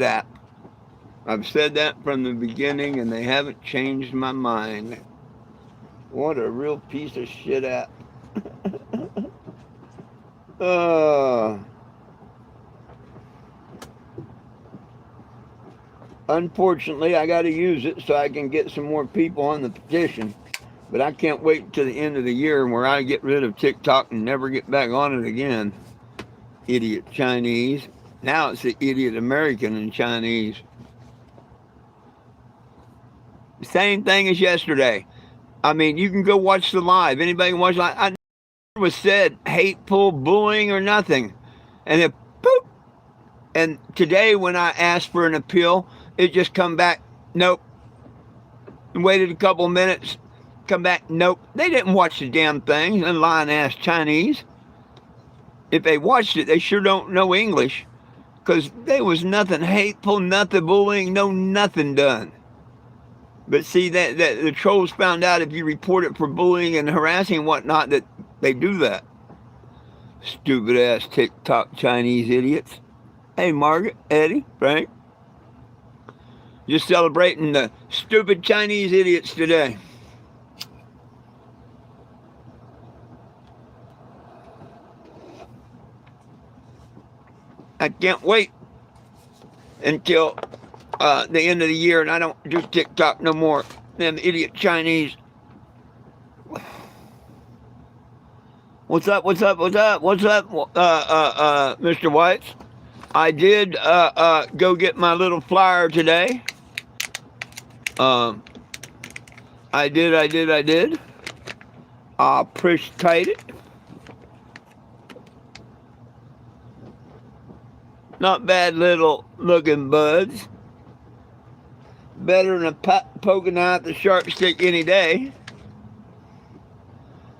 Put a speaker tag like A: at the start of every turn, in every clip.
A: app. I've said that from the beginning, and they haven't changed my mind. What a real piece of shit app. uh, Unfortunately, I got to use it so I can get some more people on the petition. But I can't wait till the end of the year where I get rid of TikTok and never get back on it again. Idiot Chinese. Now it's the idiot American and Chinese. Same thing as yesterday. I mean, you can go watch the live. Anybody can watch live. I never was said hateful, bullying, or nothing. And then, boop. And today when I asked for an appeal, it just come back, nope. And waited a couple of minutes, come back, nope. They didn't watch the damn thing, the lying-ass Chinese. If they watched it, they sure don't know English. Because there was nothing hateful, nothing bullying, no nothing done. But see, that the trolls found out if you report it for bullying and harassing and whatnot, that they do that. Stupid-ass TikTok Chinese idiots. Hey, Margaret, Eddie, Frank. Just celebrating the stupid Chinese idiots today. I can't wait until the end of the year and I don't do TikTok no more. Them idiot Chinese. What's up, Mr. White? I did go get my little flyer today. I did. I appreciate it. Not bad little looking buds. Better than poking out the sharp stick any day.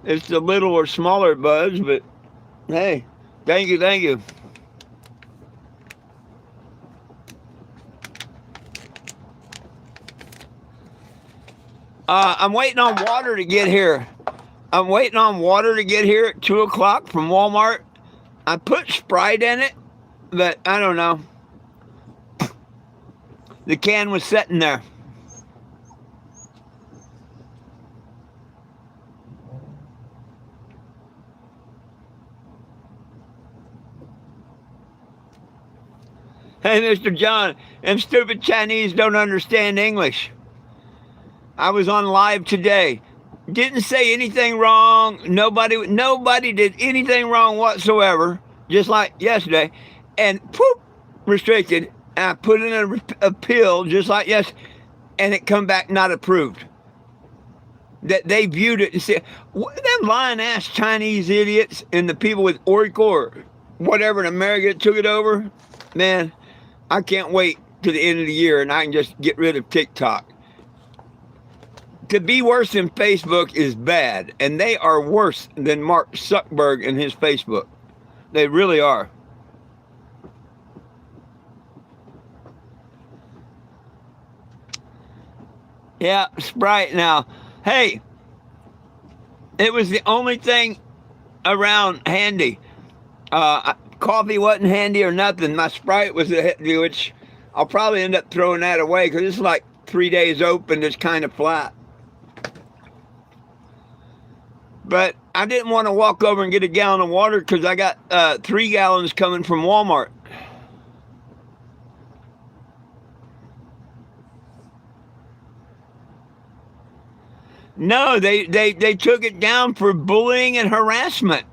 A: It's the little or smaller buds, but hey, thank you. I'm waiting on water to get here. I'm waiting on water to get here at 2 o'clock from Walmart. I put Sprite in it, but I don't know. The can was sitting there. Hey, Mr. John, them stupid Chinese don't understand English. I was on live today. Didn't say anything wrong. Nobody did anything wrong whatsoever, just like yesterday. And poop, restricted. And I put in an appeal, just like yes, and it come back not approved. That they viewed it and said, them lying-ass Chinese idiots and the people with Oracle or whatever in America that took it over, man, I can't wait to the end of the year and I can just get rid of TikTok. To be worse than Facebook is bad, and they are worse than Mark Zuckerberg and his Facebook. They really are. Yeah, Sprite now. Hey, it was the only thing around handy. Coffee wasn't handy or nothing. My Sprite was which I'll probably end up throwing that away because it's like 3 days open. It's kind of flat. But I didn't want to walk over and get a gallon of water because I got 3 gallons coming from Walmart. No, they took it down for bullying and harassment.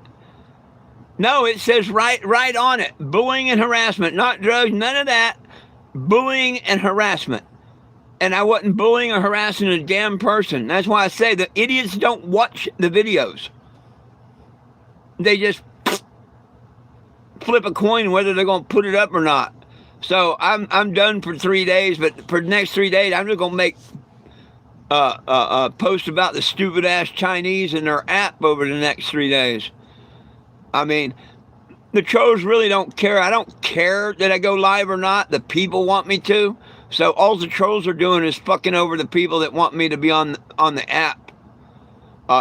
A: No, it says right on it, bullying and harassment, not drugs, none of that. Bullying and harassment. And I wasn't bullying or harassing a damn person. That's why I say the idiots don't watch the videos. They just flip a coin whether they're going to put it up or not. So I'm done for 3 days, but for the next 3 days, I'm just going to make posts about the stupid ass Chinese and their app over the next 3 days. I mean, the trolls really don't care. I don't care that I go live or not. The people want me to. So all the trolls are doing is fucking over the people that want me to be on the app.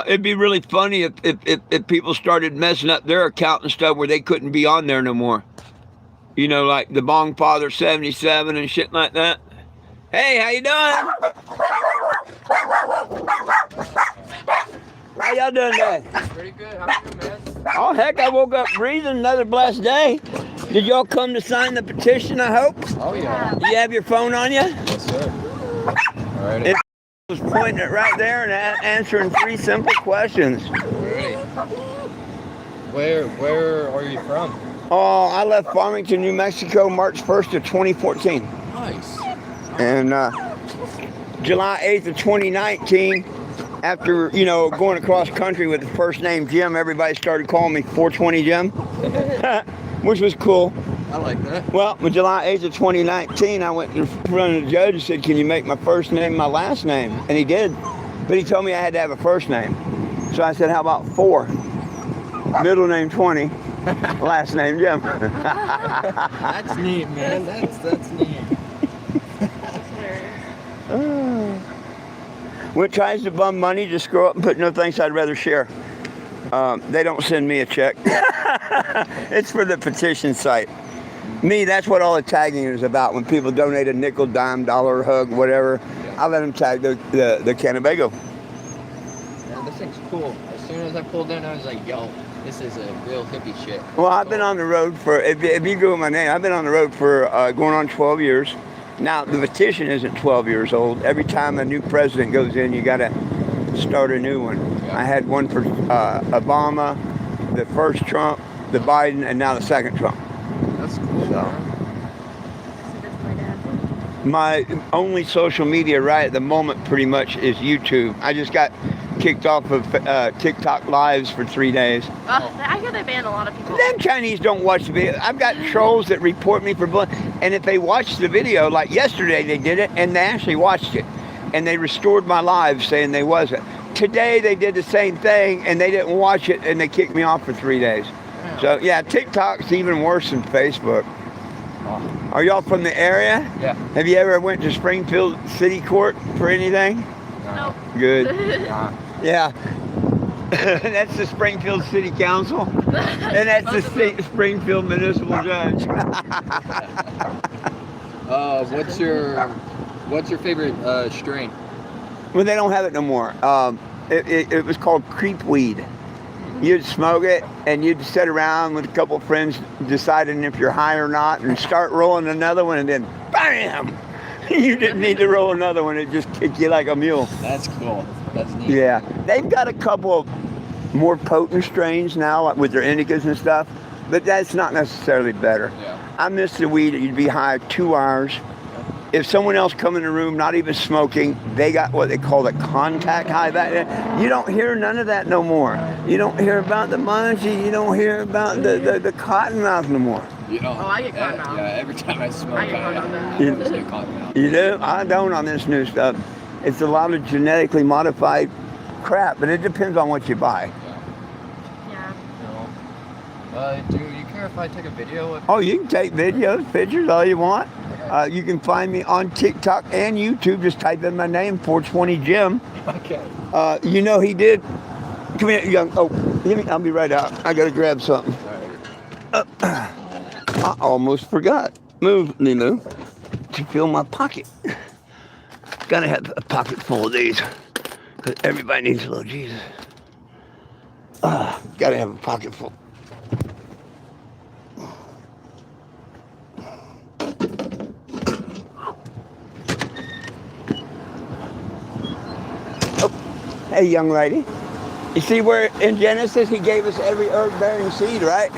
A: It'd be really funny if people started messing up their account and stuff where they couldn't be on there no more. You know, like the Bong Father 77 and shit like that. Hey, how you doing? How y'all doing today?
B: Pretty good. How are you, man?
A: Oh, heck, I woke up breathing. Another blessed day. Did y'all come to sign the petition, I hope?
B: Oh, yeah.
A: You have your phone on you?
B: Yes, sir. All right.
A: It was pointing it right there and answering 3 simple questions.
B: Alrighty. Where are you from?
A: Oh, I left Farmington, New Mexico, March 1st of 2014.
B: Nice.
A: And July 8th of 2019, after, you know, going across country with the first name Jim, everybody started calling me 420 Jim, which was cool.
B: I like that.
A: Well, on July 8th of 2019, I went in front of the judge and said, can you make my first name my last name? And he did. But he told me I had to have a first name. So I said, how about 4? Middle name 20, last name Jim.
B: That's neat, man. That's neat.
A: When it tries to bum money, just scroll up and put no thanks, I'd rather share. They don't send me a check. It's for the petition site. Me, that's what all the tagging is about. When people donate a nickel, dime, dollar, hug, whatever, I let them tag the Cannabago.
B: Man, this thing's cool. As soon as I pulled in, I was like, yo, this is a real hippie shit.
A: Well, I've been on the road for, if you Google my name, I've been on the road for going on 12 years. Now, the petition isn't 12 years old. Every time a new president goes in, you got to start a new one.
B: Yeah.
A: I had one for Obama, the first Trump, the Biden, and now the second Trump.
B: That's cool,
A: So.
B: man.
A: My only social media right at the moment pretty much is YouTube. I just got kicked off of TikTok lives for 3 days.
C: I hear they ban a lot of people.
A: Them Chinese don't watch the video. I've got trolls that report me for blood. And if they watch the video, like yesterday they did it, and they actually watched it. And they restored my live saying they wasn't. Today they did the same thing, and they didn't watch it, and they kicked me off for 3 days. So, yeah, TikTok's even worse than Facebook. Are y'all from the area?
B: Yeah.
A: Have you ever went to Springfield City Court for anything?
C: Nope.
A: Good.
B: Nah.
A: Yeah. That's the Springfield City Council. And that's the Springfield Municipal Judge.
B: What's your favorite strain?
A: Well, they don't have it no more. It was called creep weed. You'd smoke it, and you'd sit around with a couple of friends deciding if you're high or not, and start rolling another one, and then BAM! You didn't need to roll another one. It just kicked you like a mule.
B: That's cool. That's neat.
A: Yeah. They've got a couple of more potent strains now, like with their indicas and stuff, but that's not necessarily better.
B: Yeah.
A: I miss the weed. You'd be high 2 hours. If someone else come in the room, not even smoking, they got what they call the contact high back there. You don't hear none of that no more. You don't hear about the munchie. You don't hear about the cottonmouth no more.
B: You know,
C: Oh, I get cotton mouth.
B: Yeah, every time I smoke,
C: I get cotton mouth.
B: I just get cotton mouth.
A: You do? I don't on this new stuff. It's a lot of genetically modified crap, but it depends on what you buy.
C: Yeah.
B: Do you care if I take a video of?
A: Oh, you can take videos, pictures, all you want. You can find me on TikTok and YouTube. Just type in my name, 420 Jim.
B: Okay.
A: You know he did. Come here, young. Oh, I'll be right out. I gotta grab something. I almost forgot. Move, Lilu, to fill my pocket. Gotta have a pocket full of these, because everybody needs a little Jesus. Gotta have a pocket full. Hey, young lady. You see where in Genesis he gave us every herb-bearing seed, right?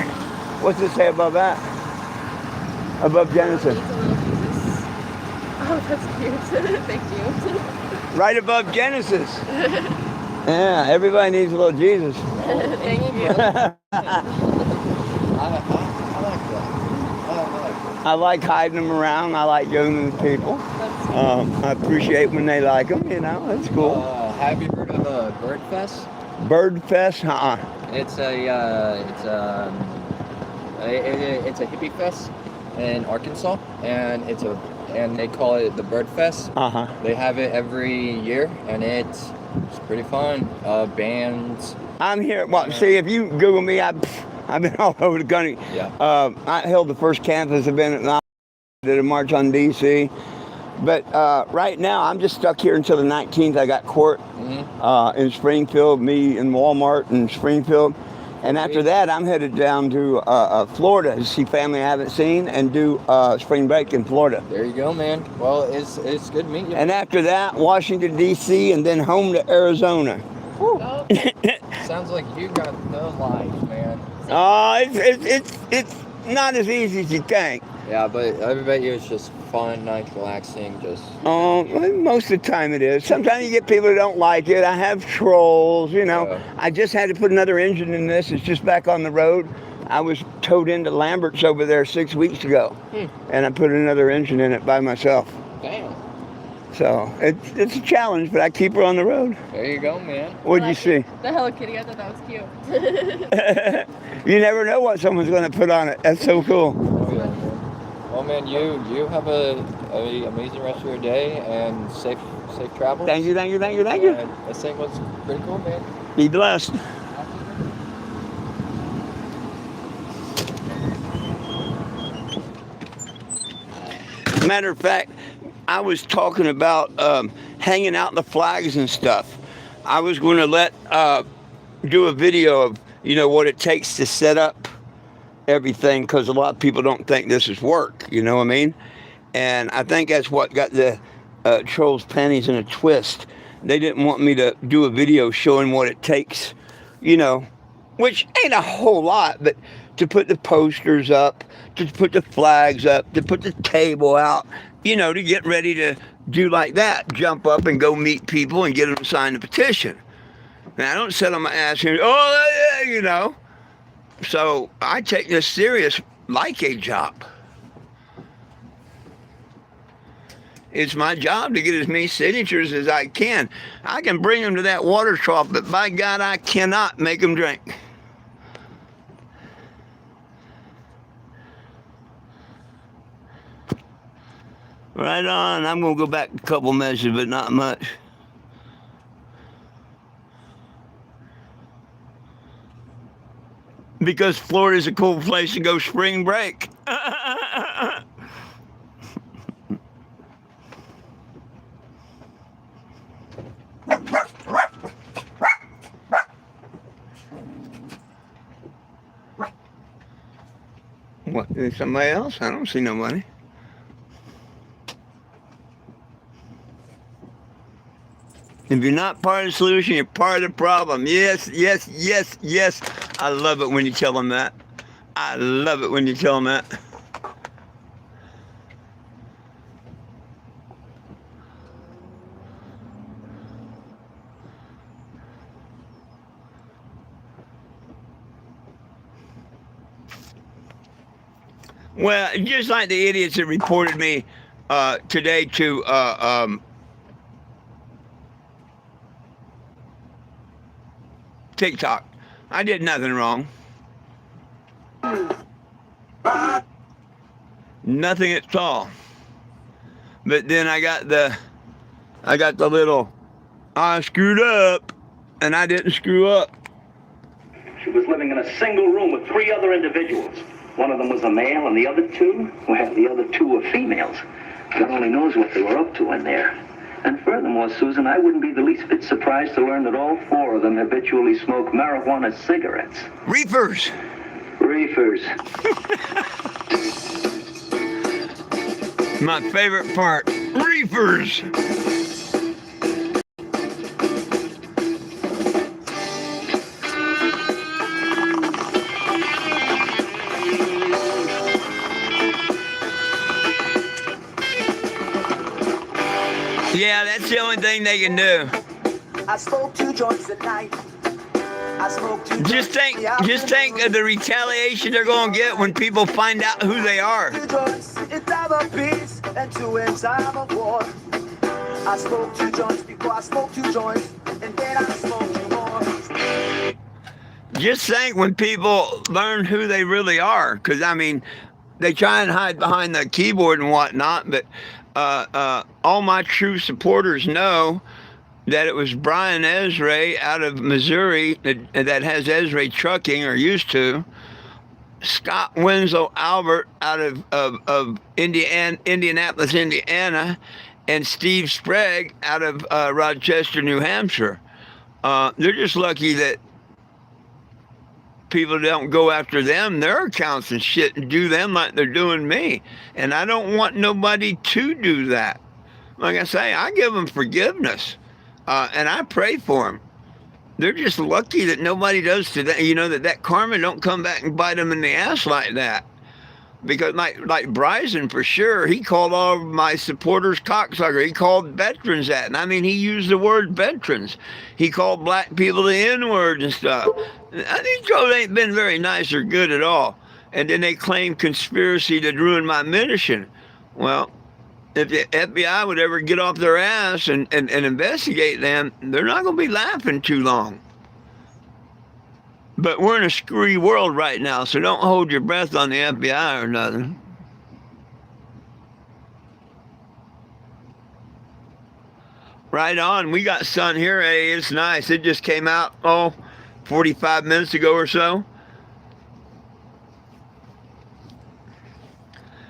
A: What's it say above that? Above Genesis.
C: Oh, that's cute. Thank you.
A: Right above Genesis. Yeah, everybody needs a little Jesus.
C: Thank you.
B: I like that.
A: I like hiding them around. I like giving them to people. I appreciate when they like them, you know, that's cool.
B: Have you heard of Bird Fest?
A: Bird Fest?
B: It's a hippie fest in Arkansas, and they call it the Bird Fest. They have it every year, and it's pretty fun. Bands.
A: I'm here. Well, see, if you Google me, I I've been all over the country.
B: Yeah.
A: I held the first Cannabis event at did a march on D.C. But right now, I'm just stuck here until the 19th. I got court in Springfield, me and Walmart in Springfield. And after that, I'm headed down to Florida to see family I haven't seen and do spring break in Florida.
B: There you go, man. Well, it's good to meet you.
A: And after that, Washington, D.C., and then home to Arizona.
C: Oh,
B: Sounds like you got no life, man.
A: It's not as easy as you think.
B: Yeah, but I bet you it's just fun, nice, relaxing, just...
A: Most of the time it is. Sometimes you get people who don't like it. I have trolls, you know. I just had to put another engine in this. It's just back on the road. I was towed into Lambert's over there 6 weeks ago. And I put another engine in it by myself.
B: Damn.
A: So it's a challenge, but I keep her on the road.
B: There you go, man.
A: What'd you see?
C: The Hello Kitty, I thought that was cute.
A: You never know what someone's going to put on it. That's so cool.
B: Oh, yeah, man. Well, man, you have a amazing rest of your day and safe travels.
A: Thank you.
B: And I think was pretty cool, man.
A: Be blessed. Matter of fact, I was talking about hanging out the flags and stuff. I was going to do a video of, what it takes to set up everything, because a lot of people don't think this is work, you know what I mean? And I think that's what got the trolls' panties in a twist. They didn't want me to do a video showing what it takes, which ain't a whole lot, but to put the posters up, to put the flags up, to put the table out, to get ready to do like that, jump up and go meet people and get them to sign the petition. And I don't sit on my ass here, So I take this serious like a job. It's my job to get as many signatures as I can. I can bring them to that water trough, but by God, I cannot make them drink. Right on. I'm going to go back a couple measures, but not much. Because Florida's a cool place to go spring break. What, is somebody else? I don't see nobody. If you're not part of the solution, you're part of the problem. Yes. I love it when you tell them that. I love it when you tell them that. Well, just like the idiots that reported me today to TikTok. I did nothing wrong. Nothing at all. But then I got the little, I screwed up, and I didn't screw up.
D: She was living in a single room with 3 other individuals. One of them was a male, and the other two were females. God only knows what they were up to in there. And furthermore, Susan, I wouldn't be the least bit surprised to learn that all 4 of them habitually smoke marijuana cigarettes.
A: Reefers. My favorite part. Reefers. Yeah, that's the only thing they can do.
E: I smoked 2 joints at night.
A: Just think of the retaliation they're going to get when people find out who they are.
E: 2 joints in time of peace and 2 in time of war. I smoked 2 joints before I smoked 2 joints, and then I smoked 2 more.
A: Just think when people learn who they really are, because I mean, they try and hide behind the keyboard and whatnot, but all my true supporters know that it was Brian Ezra out of Missouri that has Ezra Trucking, or used to, Scott Winslow Albert out of Indianapolis, Indiana, and Steve Sprague out of Rochester, New Hampshire. They're just lucky that people don't go after their accounts and shit, and do them like they're doing me. And I don't want nobody to do that. Like I say, I give them forgiveness, and I pray for them. They're just lucky that nobody does to that. You know, that karma don't come back and bite them in the ass like that. Because like Bryson, for sure, he called all of my supporters cocksucker. He called veterans that. And I mean, he used the word veterans. He called black people the N-word and stuff. These trolls ain't been very nice or good at all. And then they claim conspiracy to ruin my mission. Well, if the FBI would ever get off their ass and investigate them, they're not going to be laughing too long. But we're in a screwy world right now, so don't hold your breath on the FBI or nothing. Right on. We got sun here. Hey, it's nice. It just came out, 45 minutes ago or so.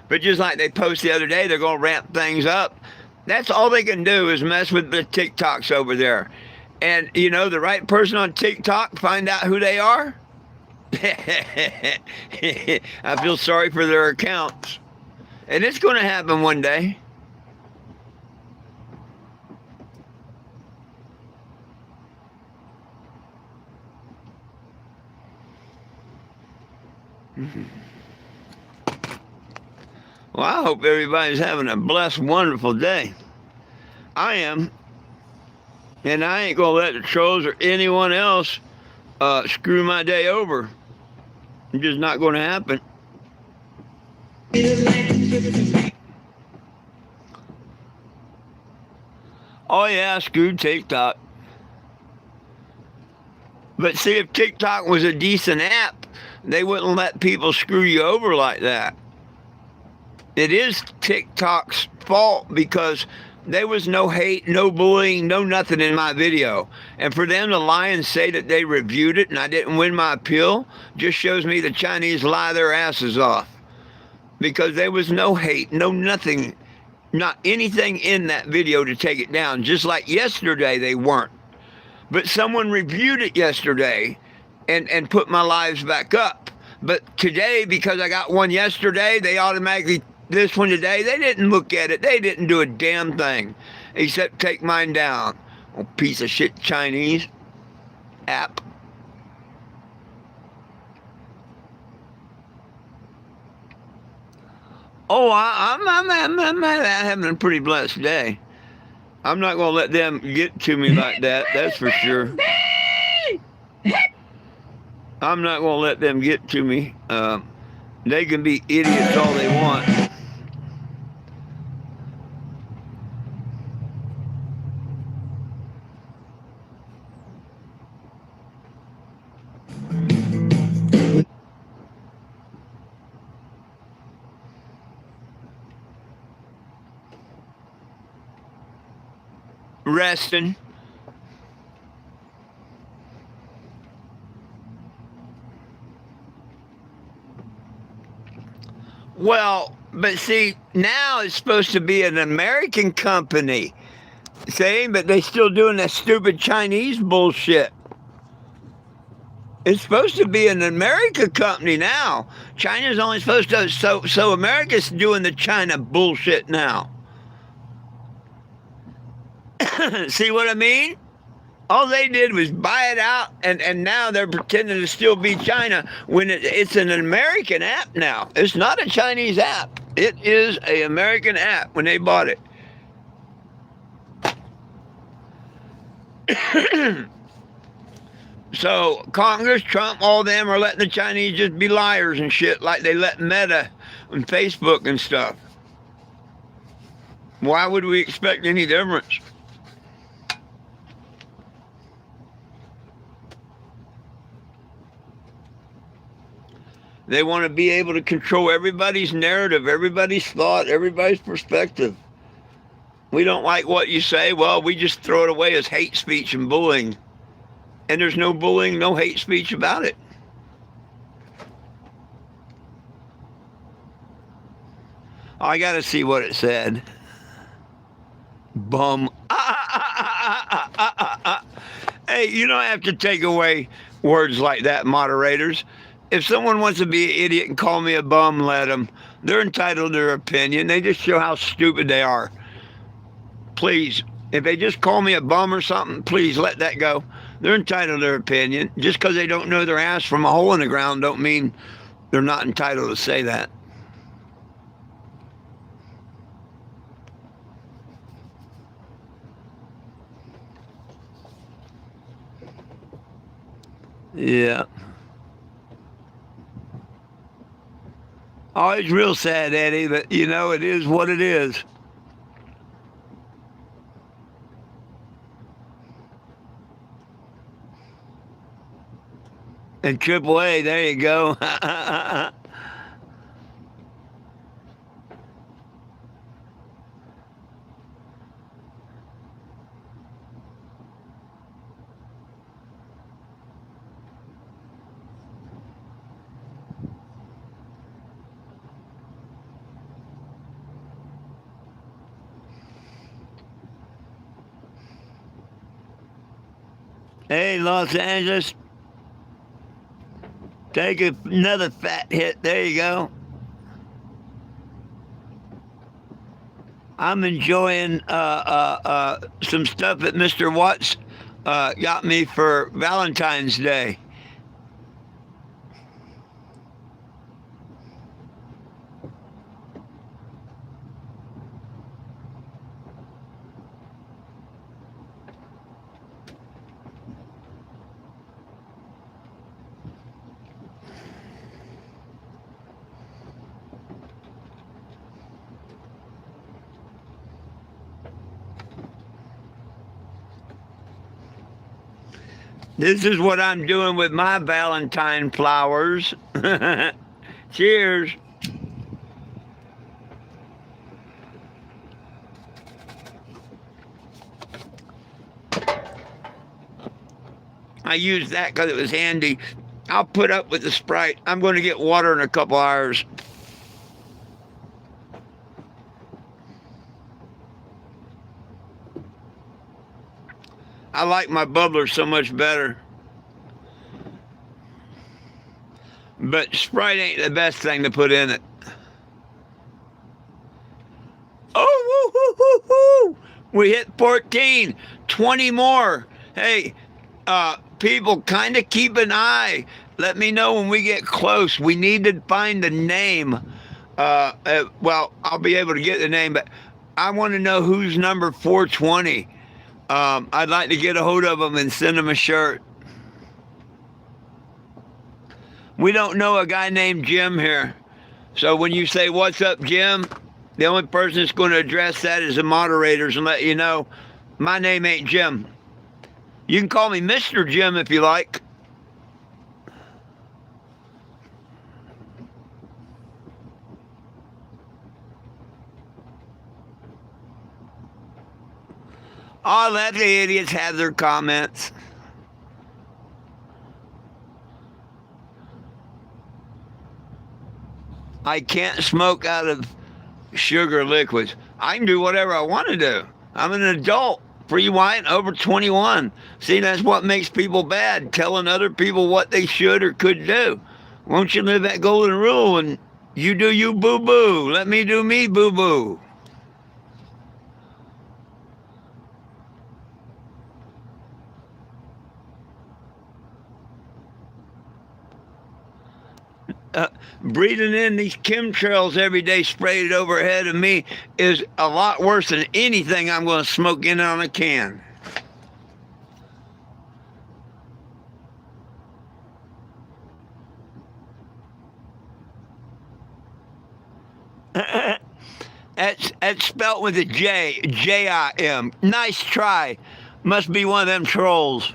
A: But just like they posted the other day, they're going to ramp things up. That's all they can do is mess with the TikToks over there. And, you know, the right person on TikTok, find out who they are. I feel sorry for their accounts. And it's going to happen one day. Well, I hope everybody's having a blessed, wonderful day. I am. And I ain't going to let the trolls or anyone else screw my day over. It's just not going to happen. Oh, yeah, screw TikTok. But see, if TikTok was a decent app, they wouldn't let people screw you over like that. It is TikTok's fault because there was no hate, no bullying, no nothing in my video. And for them to lie and say that they reviewed it and I didn't win my appeal just shows me the Chinese lie their asses off. Because there was no hate, no nothing, not anything in that video to take it down. Just like yesterday they weren't. But someone reviewed it yesterday and put my lives back up. But today, because I got one yesterday, they automatically, this one today, they didn't look at it. They didn't do a damn thing except take mine down. Oh, piece of shit Chinese app. Oh, I'm having a pretty blessed day. I'm not going to let them get to me like that, that's for sure. I'm not going to let them get to me. They can be idiots all they want. Resting. Well, but see, now it's supposed to be an American company. See, but they still doing that stupid Chinese bullshit. It's supposed to be an American company now. China's only supposed to, so America's doing the China bullshit now. See what I mean? All they did was buy it out, and now they're pretending to still be China when it's an American app now. It's not a Chinese app. It is an American app when they bought it. So Congress, Trump, all them are letting the Chinese just be liars and shit like they let Meta and Facebook and stuff. Why would we expect any difference? They want to be able to control everybody's narrative, everybody's thought, everybody's perspective. We don't like what you say, well, we just throw it away as hate speech and bullying. And there's no bullying, no hate speech about it. I got to see what it said. Bum. Hey, you don't have to take away words like that, moderators. If someone wants to be an idiot and call me a bum, let them. They're entitled to their opinion. They just show how stupid they are. Please, if they just call me a bum or something, please let that go. They're entitled to their opinion. Just because they don't know their ass from a hole in the ground don't mean they're not entitled to say that. Yeah. Oh, it's real sad, Eddie, but you know, it is what it is. And AAA, there you go. Hey, Los Angeles. Take another fat hit. There you go. I'm enjoying some stuff that Mr. Watts got me for Valentine's Day. This is what I'm doing with my Valentine flowers. Cheers. I used that because it was handy. I'll put up with the Sprite. I'm going to get water in a couple hours. I like my bubbler so much better. But Sprite ain't the best thing to put in it. Oh, woo, woo, woo, woo. We hit 14. 20 more. Hey, people, kind of keep an eye. Let me know when we get close. We need to find the name. Well, I'll be able to get the name, but I want to know who's number 420. I'd like to get a hold of them and send them a shirt. We don't know a guy named Jim here. So when you say, "What's up, Jim?" the only person that's going to address that is the moderators and let you know, my name ain't Jim. You can call me Mr. Jim if you like. I'll let the idiots have their comments. I can't smoke out of sugar liquids. I can do whatever I want to do. I'm an adult, free wine, over 21. See, that's what makes people bad, telling other people what they should or could do. Won't you live that golden rule and you do you, boo-boo. Let me do me, boo-boo. Breathing in these chemtrails every day sprayed overhead of me is a lot worse than anything I'm going to smoke in on a can. That's spelt with a J, J-I-M. Nice try. Must be one of them trolls.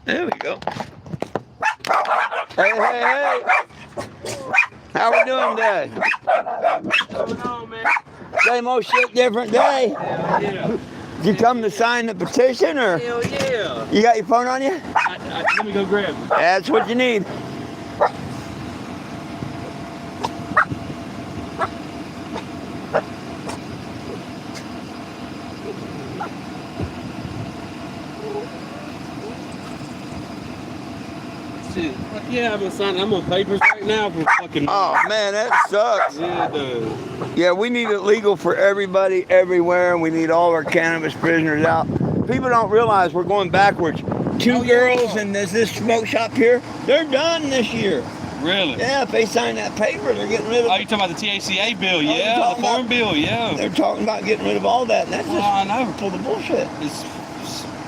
A: There we go. Hey, hey, hey. How we doing today?
F: What's going on, man?
A: Same old shit, different day.
F: Yeah.
A: Did you come to sign the petition, or
F: Hell yeah.
A: you got your phone on you?
F: Let me go grab it.
A: That's what you need.
F: Shit. Yeah, I've been signing. I'm on papers right now for fucking.
A: Oh man, that sucks.
F: Yeah, it does.
A: Yeah, we need it legal for everybody, everywhere, and we need all our cannabis prisoners out. People don't realize we're going backwards. Two girls and there's this smoke shop here. They're done this year.
F: Really?
A: Yeah, if they sign that paper, they're getting rid of.
F: Oh, you're talking about the THCA bill?
A: you're
F: Yeah, the
A: talking
F: farm
A: about-
F: bill. Yeah.
A: They're talking about getting rid of all that, and that's
F: Oh, I know.
A: just full of bullshit.
F: It's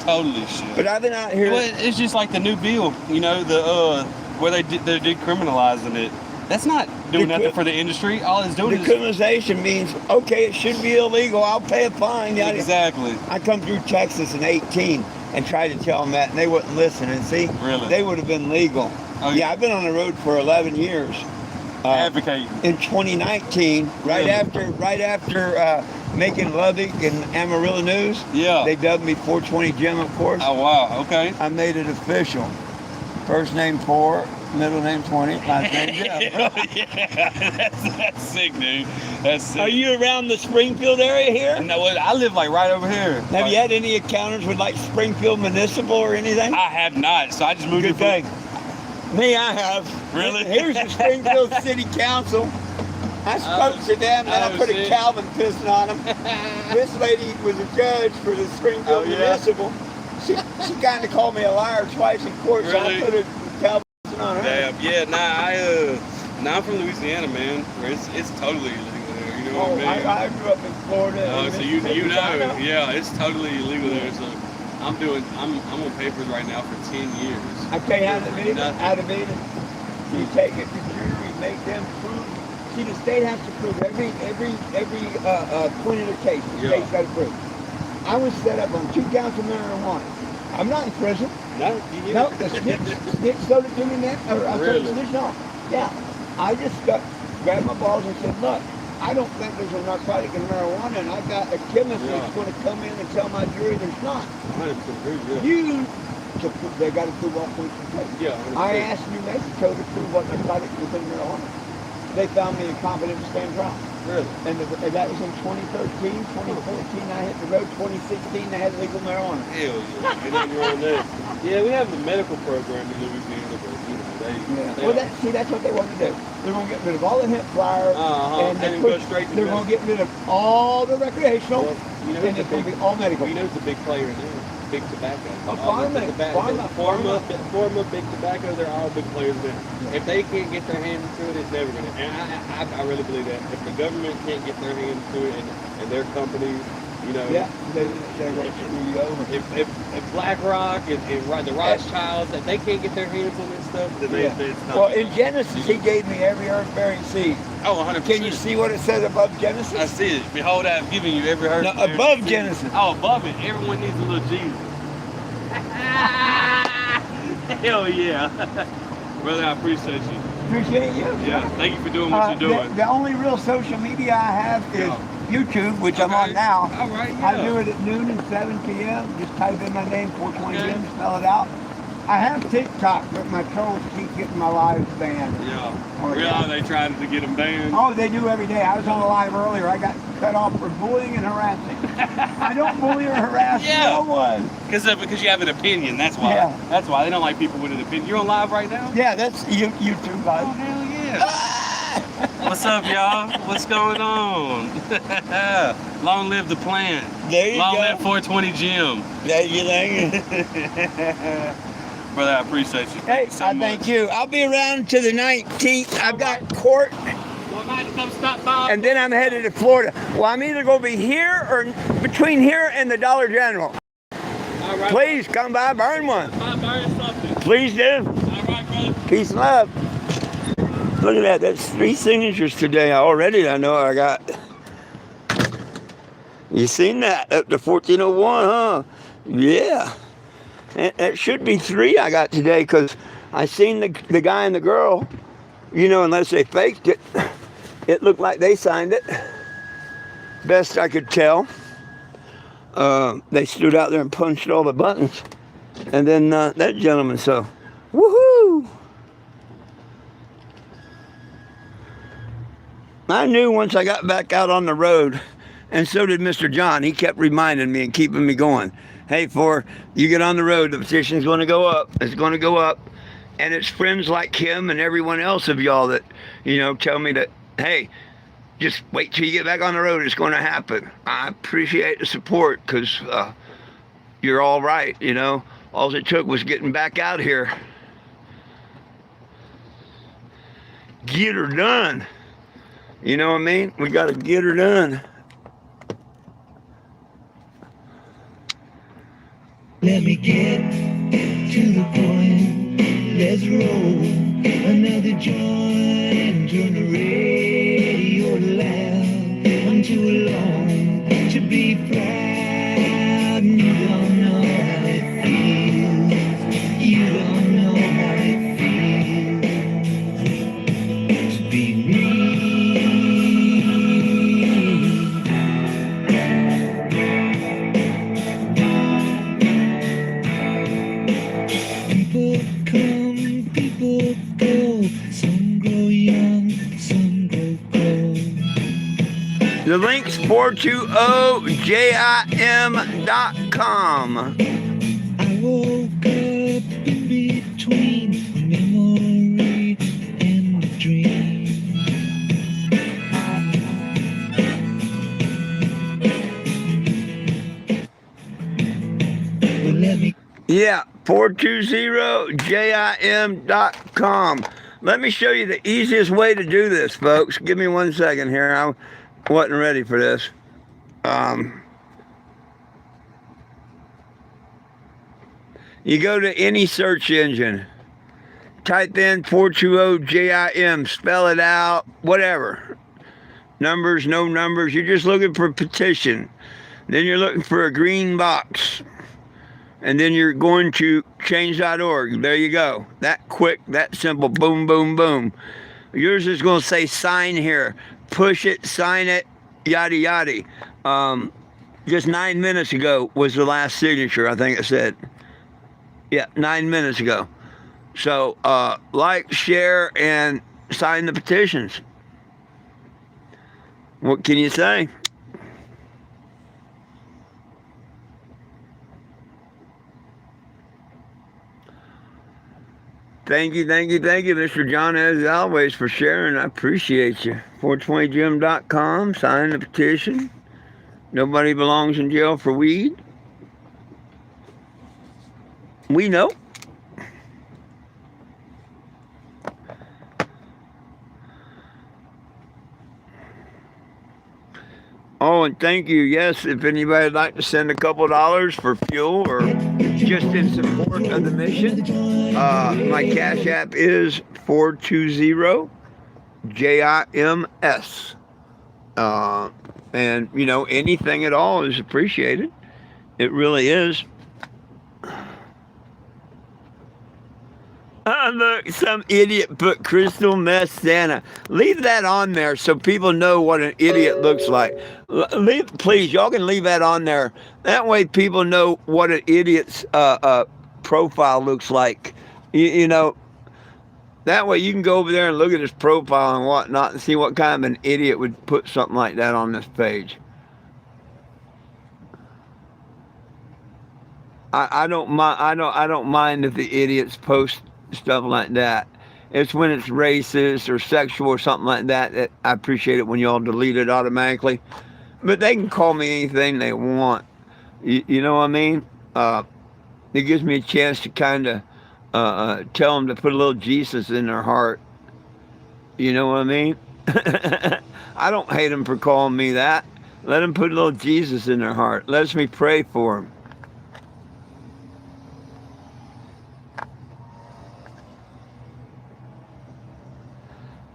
F: totally shit.
A: But I've been out here.
F: Well, it's just like the new bill, you know, the where they're decriminalizing it. That's not doing nothing for the industry. All it's doing is
A: Decriminalization means, okay, it should be illegal. I'll pay a fine. Yada.
F: exactly.
A: I come through Texas in 18 and tried to tell them that, and they wouldn't listen. And see,
F: Really?
A: they would have been legal.
F: Oh,
A: Yeah, I've been on the road for 11 years.
F: Advocating.
A: In 2019, right
F: Really?
A: after making Lubbock and Amarillo news,
F: Yeah.
A: they dubbed me 420 Jim, of course.
F: Oh wow. Okay.
A: I made it official. First name 4, middle name 20, last name Jim.
F: Yeah, that's sick, dude. That's sick.
A: Are you around the Springfield area here?
F: No, I live like right over here.
A: Have you had any encounters with like Springfield Municipal or anything?
F: I have not, so I just moved
A: Good
F: to
A: thing. Me, I have.
F: Really?
A: Here's the Springfield City Council. I spoke to them, and I put
F: shit.
A: a Calvin piston on them. This lady was a judge for the Springfield Municipal. She kind of called me a liar twice in court,
F: Really?
A: so I put a Calvin piston on her.
F: Damn. Yeah. I'm from Louisiana, man. Where it's totally illegal there. You know
A: Oh,
F: what I mean?
A: I grew up in Florida.
F: Oh,
A: and
F: so you
A: Mississippi, so I
F: know, yeah, it's totally illegal there. So I'm on papers right now for 10 years.
A: I tell you how to beat it.
F: Nothing.
A: How to beat it. You take it to jury, make them prove. See, the state has to prove every point of the case. The state's got to prove. I was set up on 2 counts of marijuana. I'm not in prison.
F: No,
A: No, the snitch sold it to me, man. Or I
F: Really?
A: told the snitch no. Yeah. I just grabbed my balls and said, look, I don't think there's a narcotic in marijuana, and I got a chemist that's going to come in and tell my jury there's not.
F: 100% agree, yeah.
A: They got to prove all points of the case.
F: Yeah, 100%.
A: I asked New Mexico to prove what narcotic was in marijuana. They found me incompetent to stand trial.
F: Really?
A: And that was in 2013, 2014, I hit the road. 2016, they had legal marijuana.
F: Hell yeah. Get nothing wrong with that. Yeah, we have the medical program in Louisiana, but you know,
A: Well, that's what they want to do. They're going to get rid of all the hemp flower, and
F: then go straight to
A: they're going to get rid of all the recreational,
F: Well, you know,
A: and it's going to be all medical.
F: You know who's a big player in there? Big tobacco.
A: Pharma,
F: big tobacco, they're all big players there. If they can't get their hands into it, it's never going to. And I really believe that. If the government can't get their hands to it and their companies, you know.
A: Yeah, they're going to screw you over.
F: If BlackRock and the Rothschilds, if they can't get their hands on this stuff, then it's not.
A: Well, in Genesis, he gave me every earth-bearing seed.
F: Oh, 100%.
A: Can you see what it says above Genesis?
F: I see it. Behold, I've given you every earth.
A: No, above Genesis.
F: Oh, above it. Everyone needs a little Jesus. Hell yeah. Brother, I appreciate you.
A: Appreciate you.
F: Yeah, thank you for doing what you're doing.
A: The only real social media I have is YouTube, which I'm on now.
F: All right, yeah.
A: I do it at noon and 7 p.m. Just type in my name, 420 Jim, spell it out. I have TikTok, but my trolls keep getting my lives banned.
F: Yeah. Really, are they trying to get them banned?
A: Oh, they do every day. I was on a live earlier. I got cut off for bullying and harassing. I don't bully or harass no one.
F: Because you have an opinion, that's why.
A: Yeah.
F: That's why they don't like people with an opinion. You're on live right now?
A: Yeah, that's YouTube
F: Oh,
A: live.
F: hell yeah. What's up, y'all? What's going on? Long live the plant.
A: There you
F: Long
A: go.
F: live 420 Jim.
A: There you go.
F: Brother, I appreciate you.
A: Hey,
F: so
A: I
F: much.
A: thank you. I'll be around to the 19th. I've got court,
F: Well, I might come stop by.
A: and then I'm headed to Florida. Well, I'm either going to be here or between here and the Dollar General.
F: All right.
A: Please come by, burn one.
F: I'll burn something.
A: Please do.
F: All right, brother.
A: Peace and love. Look at that. That's 3 signatures today already. I know I got. You seen that? Up to 1401, huh? Yeah. It should be 3 I got today because I seen the guy and the girl, you know, unless they faked it. It looked like they signed it. Best I could tell. they stood out there and punched all the buttons. And then that gentleman, so, woohoo! I knew once I got back out on the road, and so did Mr. John. He kept reminding me and keeping me going. Hey, you get on the road, the petition's going to go up. It's going to go up. And it's friends like him and everyone else of y'all that, tell me that, hey, just wait till you get back on the road. It's going to happen. I appreciate the support because you're all right, All it took was getting back out here. Get her done. You know what I mean? We got to get her done.
E: Let me get to the point. Let's roll another joint. Turn the radio loud. I'm too alone to be proud. You don't know how it feels. You don't know how it feels to be me. People come, people go. Some grow young, some grow old.
A: The link's 420jim.com.
E: I woke up in between a memory and a dream. Well, let me.
A: Yeah, 420jim.com. Let me show you the easiest way to do this, folks. Give me 1 second here. I wasn't ready for this. You go to any search engine. Type in 420JIM. Spell it out. Whatever. Numbers, no numbers. You're just looking for petition. Then you're looking for a green box. And then you're going to change.org. There you go. That quick, that simple. Boom, boom, boom. Yours is going to say sign here. Push it, sign it, yada, yada. Just 9 minutes ago was the last signature, I think it said. Yeah, 9 minutes ago. So, like, share, and sign the petitions. What can you say? Thank you, Mr. John, as always, for sharing. I appreciate you. 420jim.com, sign the petition. Nobody belongs in jail for weed. We know. Oh, and thank you. Yes, if anybody'd like to send a couple dollars for fuel or just in support of the mission, my Cash App is 420JIMS. And, anything at all is appreciated. It really is. Look, some idiot put crystal meth Santa. Leave that on there so people know what an idiot looks like. Please, y'all can leave that on there. That way people know what an idiot's profile looks like. That way you can go over there and look at his profile and whatnot and see what kind of an idiot would put something like that on this page. I don't mind if the idiots post stuff like that. It's when it's racist or sexual or something like that I appreciate it when y'all delete it automatically. But they can call me anything they want. You know what I mean? It gives me a chance to kind of tell them to put a little Jesus in their heart. You know what I mean? I don't hate them for calling me that. Let them put a little Jesus in their heart. Let me pray for them.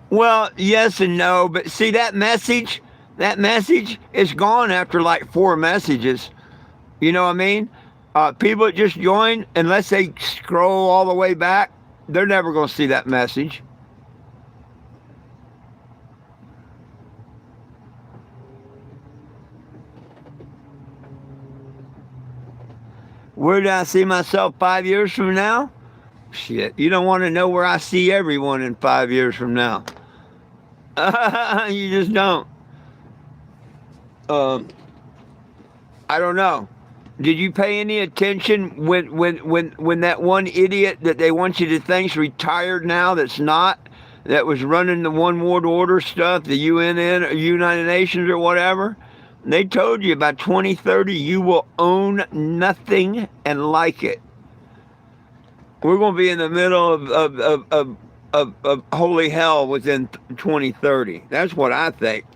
A: Well, yes and no, but see that message is gone after like 4 messages. You know what I mean? People that just join, unless they scroll all the way back, they're never going to see that message. Where do I see myself 5 years from now? Shit, you don't want to know where I see everyone in 5 years from now. You just don't. I don't know. Did you pay any attention when that one idiot that they want you to think's retired now that's not, that was running the one world order stuff, the UNN or United Nations or whatever? They told you by 2030 you will own nothing and like it. We're going to be in the middle of holy hell within 2030. That's what I think.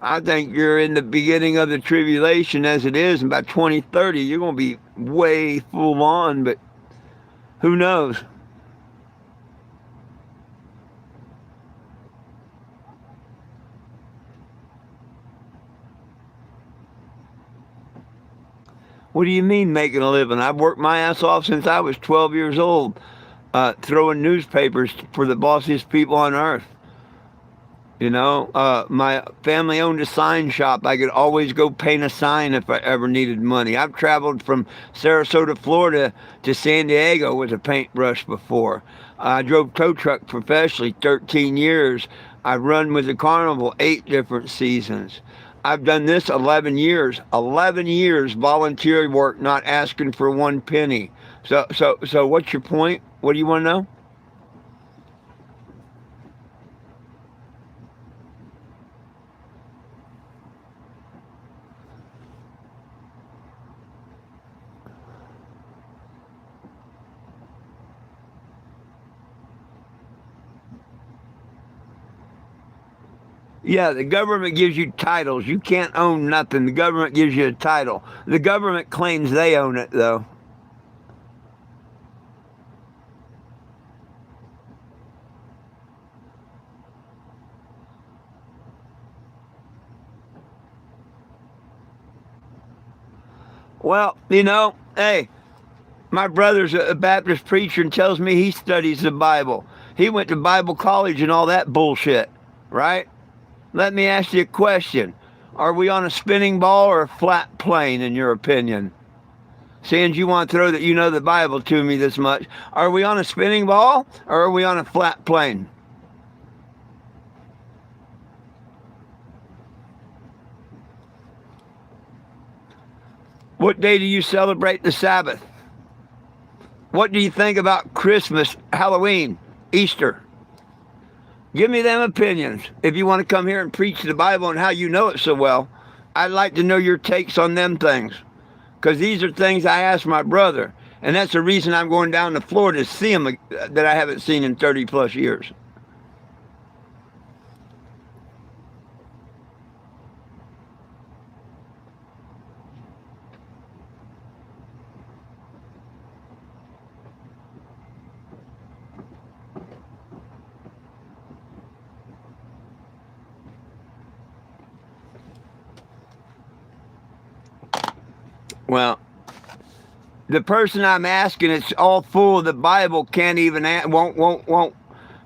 A: I think you're in the beginning of the tribulation as it is, and by 2030 you're going to be way full on, but who knows? What do you mean making a living? I've worked my ass off since I was 12 years old, throwing newspapers for the bossiest people on earth. You know, my family owned a sign shop. I could always go paint a sign if I ever needed money. I've traveled from Sarasota, Florida to San Diego with a paintbrush before. I drove tow truck professionally 13 years. I've run with the carnival 8 different seasons. I've done this 11 years. 11 years volunteer work, not asking for 1 penny. So what's your point? What do you want to know? Yeah, the government gives you titles. You can't own nothing. The government gives you a title. The government claims they own it, though. Well, you know, hey, my brother's a Baptist preacher and tells me he studies the Bible. He went to Bible college and all that bullshit, right? Let me ask you a question. Are we on a spinning ball or a flat plane, in your opinion? Seeing you want to throw that you know the Bible to me this much, are we on a spinning ball or are we on a flat plane? What day do you celebrate the Sabbath? What do you think about Christmas, Halloween, Easter? Give me them opinions. If you want to come here and preach the Bible and how you know it so well, I'd like to know your takes on them things. Because these are things I asked my brother. And that's the reason I'm going down to Florida to see him that I haven't seen in 30 plus years. Well, the person I'm asking, it's all full of the Bible, can't even, won't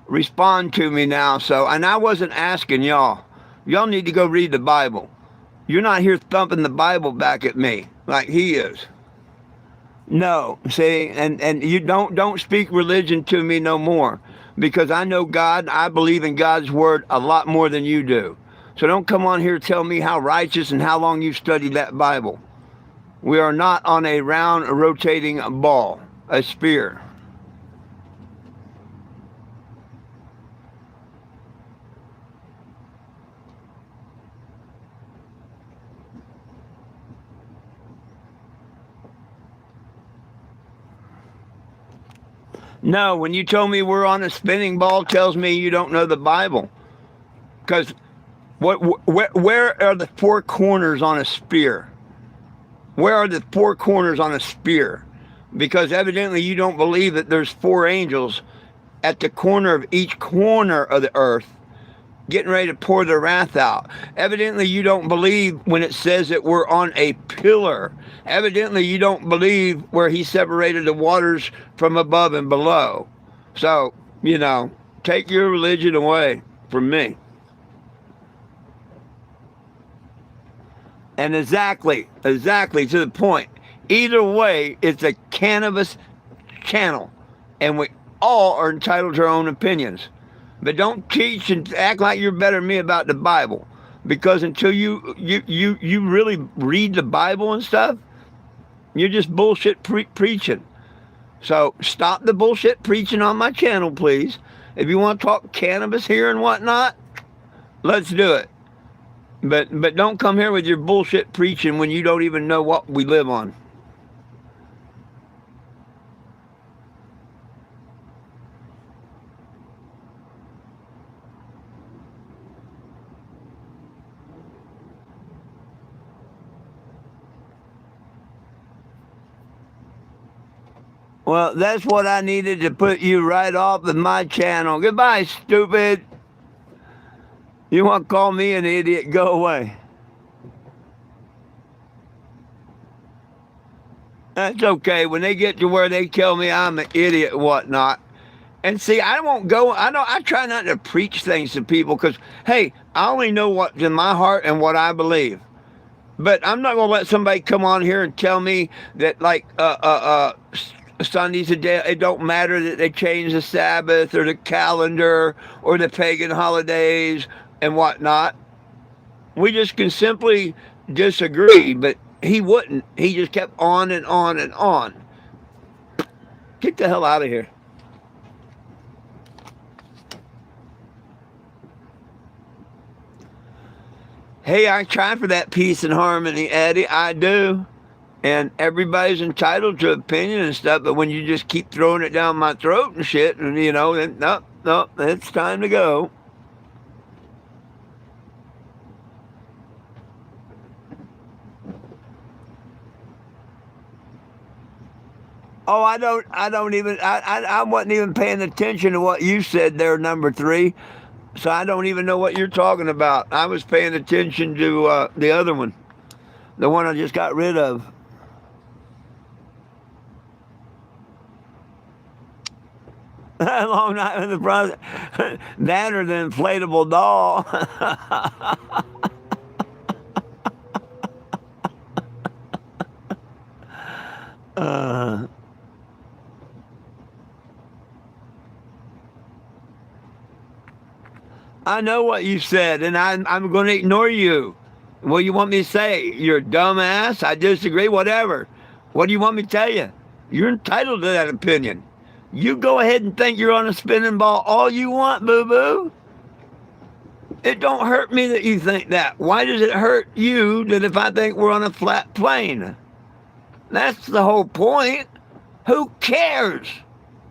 A: respond to me now. So, and I wasn't asking y'all. Y'all need to go read the Bible. You're not here thumping the Bible back at me like he is. No, see, and you don't speak religion to me no more, because I know God. I believe in God's word a lot more than you do. So don't come on here and tell me how righteous and how long you've studied that Bible. We are not on a round, rotating ball, a sphere. No, when you told me we're on a spinning ball, tells me you don't know the Bible. Because where are the 4 corners on a sphere? Where are the 4 corners on a spear? Because evidently you don't believe that there's 4 angels at the corner of each corner of the earth getting ready to pour their wrath out. Evidently you don't believe when it says that we're on a pillar. Evidently you don't believe where he separated the waters from above and below. So, you know, take your religion away from me. And exactly to the point. Either way, it's a cannabis channel, and we all are entitled to our own opinions. But don't teach and act like you're better than me about the Bible, because until you really read the Bible and stuff, you're just bullshit preaching. So stop the bullshit preaching on my channel, please. If you want to talk cannabis here and whatnot, let's do it. But don't come here with your bullshit preaching when you don't even know what we live on. Well, that's what I needed to put you right off of my channel. Goodbye, stupid. You want to call me an idiot? Go away. That's okay. When they get to where they tell me I'm an idiot and whatnot. And see, I won't go. I try not to preach things to people because, hey, I only know what's in my heart and what I believe. But I'm not going to let somebody come on here and tell me that, like, Sunday's a day, it don't matter that they change the Sabbath or the calendar or the pagan holidays and whatnot. We just can simply disagree, but he wouldn't. He just kept on and on and on. Get the hell out of here. Hey, I try for that peace and harmony, Eddie. I do. And everybody's entitled to opinion and stuff, but when you just keep throwing it down my throat and shit, and then no, it's time to go. Oh, I wasn't even paying attention to what you said there, number 3. So I don't even know what you're talking about. I was paying attention to the other one, the one I just got rid of. Long night with the brother. That or the inflatable doll. I know what you said, and I'm going to ignore you. What do you want me to say? You're a dumbass? I disagree? Whatever. What do you want me to tell you? You're entitled to that opinion. You go ahead and think you're on a spinning ball all you want, boo-boo. It don't hurt me that you think that. Why does it hurt you that if I think we're on a flat plane? That's the whole point. Who cares?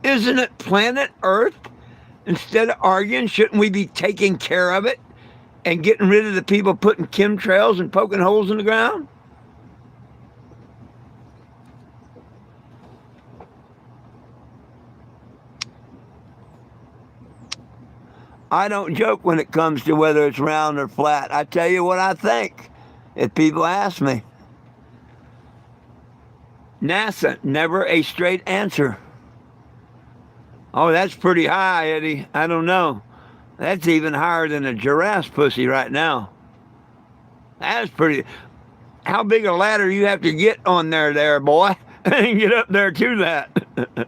A: Isn't it planet Earth? Instead of arguing, shouldn't we be taking care of it and getting rid of the people putting chemtrails and poking holes in the ground? I don't joke when it comes to whether it's round or flat. I tell you what I think if people ask me. NASA, never a straight answer. Oh, that's pretty high, Eddie. I don't know. That's even higher than a giraffe's pussy right now. That's pretty. How big a ladder you have to get on there, boy, and get up there to that.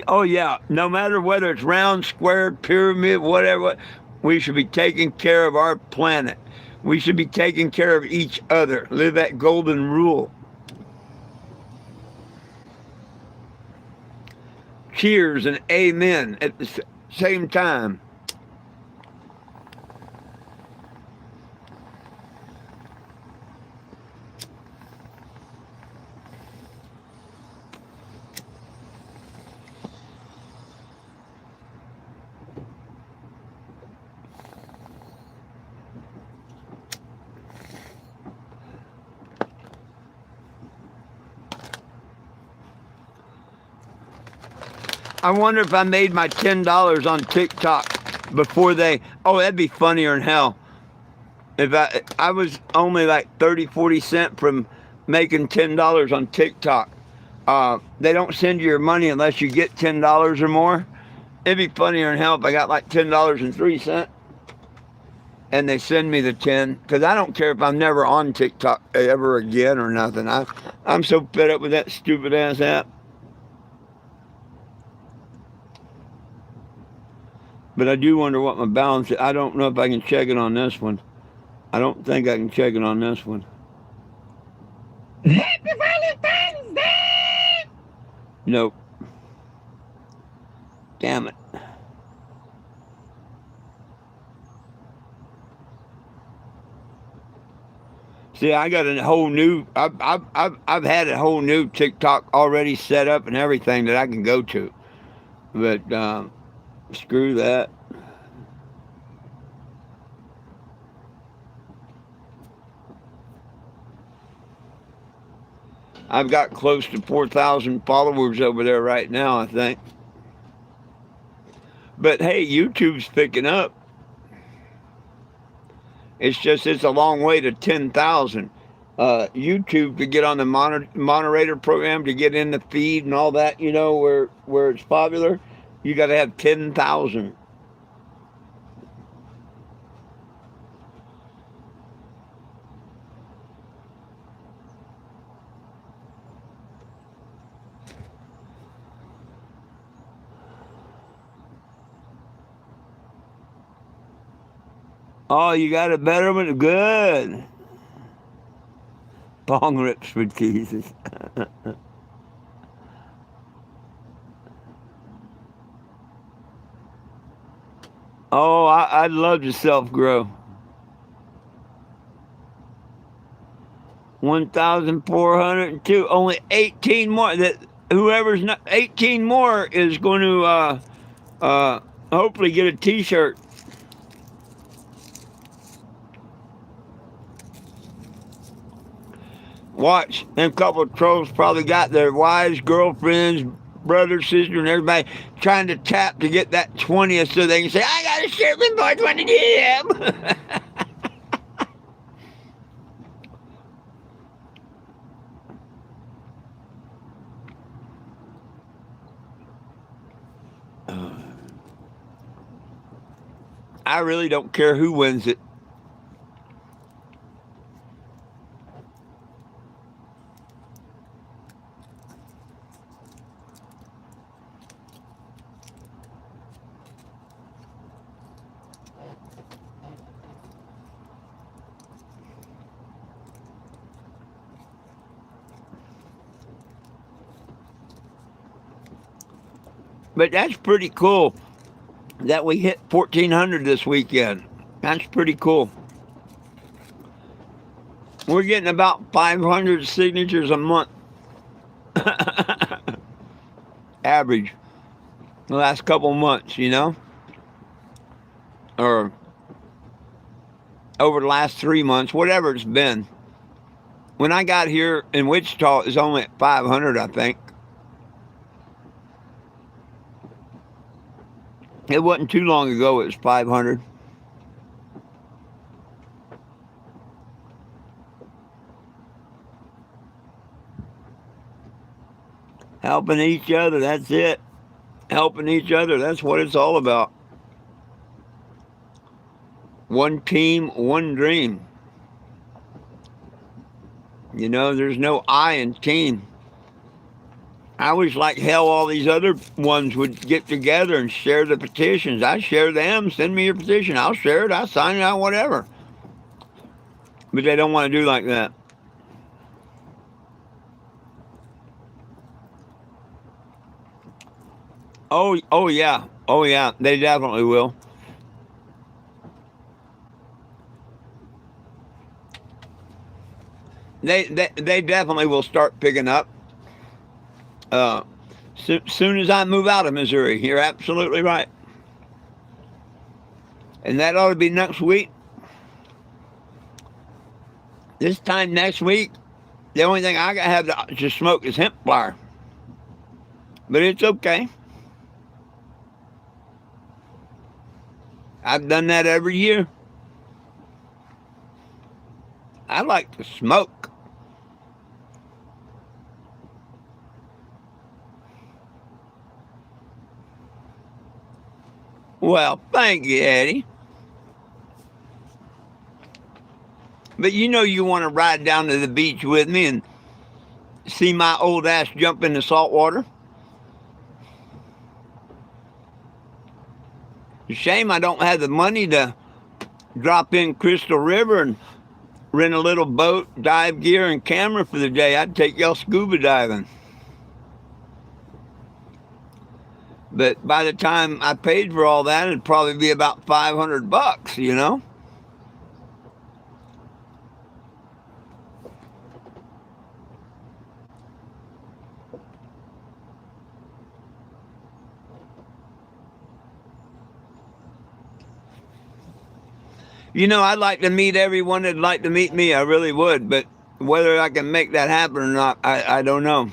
A: Oh, yeah. No matter whether it's round, square, pyramid, whatever, we should be taking care of our planet. We should be taking care of each other. Live that golden rule. Cheers and amen at the same time. I wonder if I made my $10 on TikTok before they, oh, that'd be funnier than hell. If I was only like 30, 40 cents from making $10 on TikTok. They don't send you your money unless you get $10 or more. It'd be funnier than hell if I got like $10.03. and they send me the 10, because I don't care if I'm never on TikTok ever again or nothing. I'm so fed up with that stupid ass app. But I do wonder what my balance is. I don't know if I can check it on this one. I don't think I can check it on this one.
E: Happy Valentine's Day!
A: Nope. Damn it. See, I got a whole new. I've had a whole new TikTok already set up and everything that I can go to, but screw that. I've got close to 4,000 followers over there right now, I think. But hey, YouTube's picking up. It's just, it's a long way to 10,000. YouTube, to get on the moderator program, to get in the feed and all that, you know, where it's popular, you got to have 10,000. Oh, you got a better one? Good. Bong rips for Jesus. Oh, I'd love to self-grow. 1,402. Only 18 more. That whoever's not 18 more is going to hopefully get a T-shirt. Watch, them couple of trolls probably got their wives, girlfriends, brothers, sisters, and everybody trying to tap to get that 20th so they can say, I got a shirt before 20 p.m. I really don't care who wins it. But that's pretty cool that we hit 1,400 this weekend. That's pretty cool. We're getting about 500 signatures a month. Average. The last couple months, you know? Or over the last 3 months, whatever it's been. When I got here in Wichita, it was only at 500, I think. It wasn't too long ago, it was 500. Helping each other, that's it. Helping each other, that's what it's all about. One team, one dream. You know, there's no I in team. I wish like hell all these other ones would get together and share the petitions. I share them. Send me your petition. I'll share it. I'll sign it out, whatever. But they don't want to do like that. Oh yeah. Oh yeah. They definitely will. They definitely will start picking up. Soon as I move out of Missouri, you're absolutely right. And that ought to be next week. This time next week, the only thing I have to smoke is hemp flower. But it's okay. I've done that every year. I like to smoke. Well, thank you, Eddie. But you know you want to ride down to the beach with me and see my old ass jump in the salt water. It's a shame I don't have the money to drop in Crystal River and rent a little boat, dive gear, and camera for the day. I'd take y'all scuba diving. But by the time I paid for all that, it'd probably be about $500, you know? You know, I'd like to meet everyone that'd like to meet me. I really would. But whether I can make that happen or not, I don't know.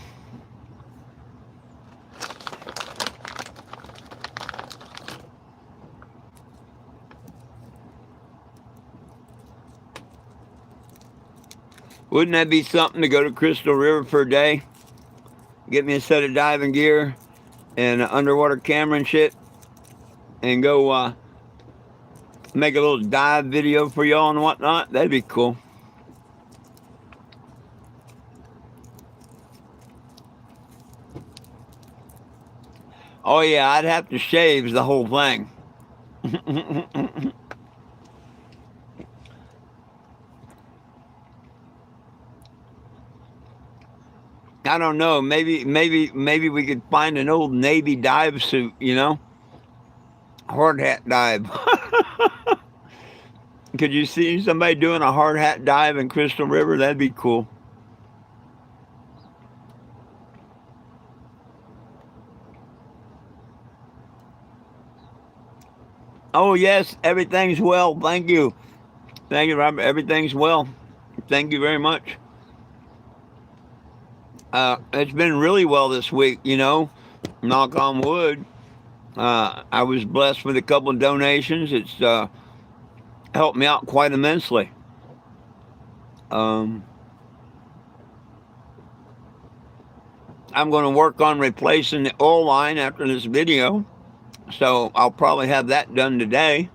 A: Wouldn't that be something to go to Crystal River for a day? Get me a set of diving gear and an underwater camera and shit. And go make a little dive video for y'all and whatnot. That'd be cool. Oh yeah, I'd have to shave the whole thing. I don't know. Maybe we could find an old Navy dive suit, you know? Hard hat dive. Could you see somebody doing a hard hat dive in Crystal River? That'd be cool. Oh yes, everything's well. Thank you. Thank you, Robert. Everything's well. Thank you very much. It's been really well this week, you know, knock on wood. I was blessed with a couple of donations. It's helped me out quite immensely. I'm going to work on replacing the oil line after this video, so I'll probably have that done today.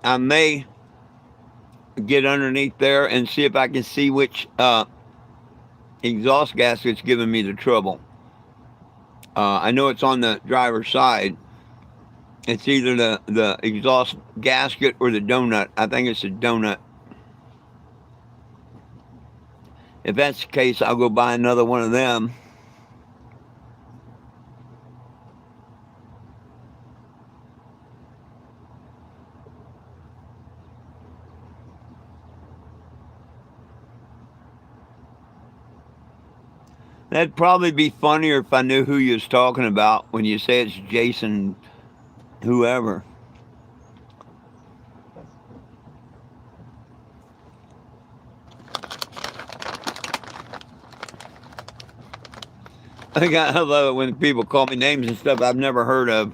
A: I may get underneath there and see if I can see which exhaust gasket's giving me the trouble. I know it's on the driver's side. It's either the exhaust gasket or the donut. I think it's the donut. If that's the case, I'll go buy another one of them. That'd probably be funnier if I knew who you was talking about when you say it's Jason whoever. I love it when people call me names and stuff I've never heard of.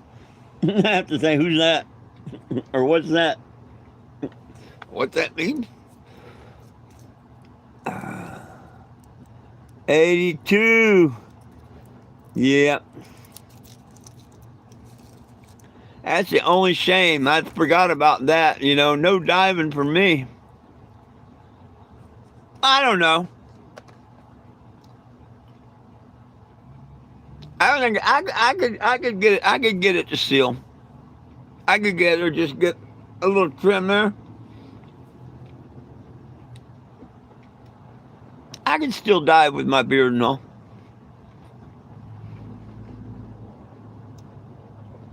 A: I have to say, who's that? Or what's that? What's that mean? 82. Yep. That's the only shame. I forgot about that. You know, no diving for me. I don't know. I don't think I could get it. I could get it to seal. I could get her, just get a little trim there. I can still dive with my beard and all.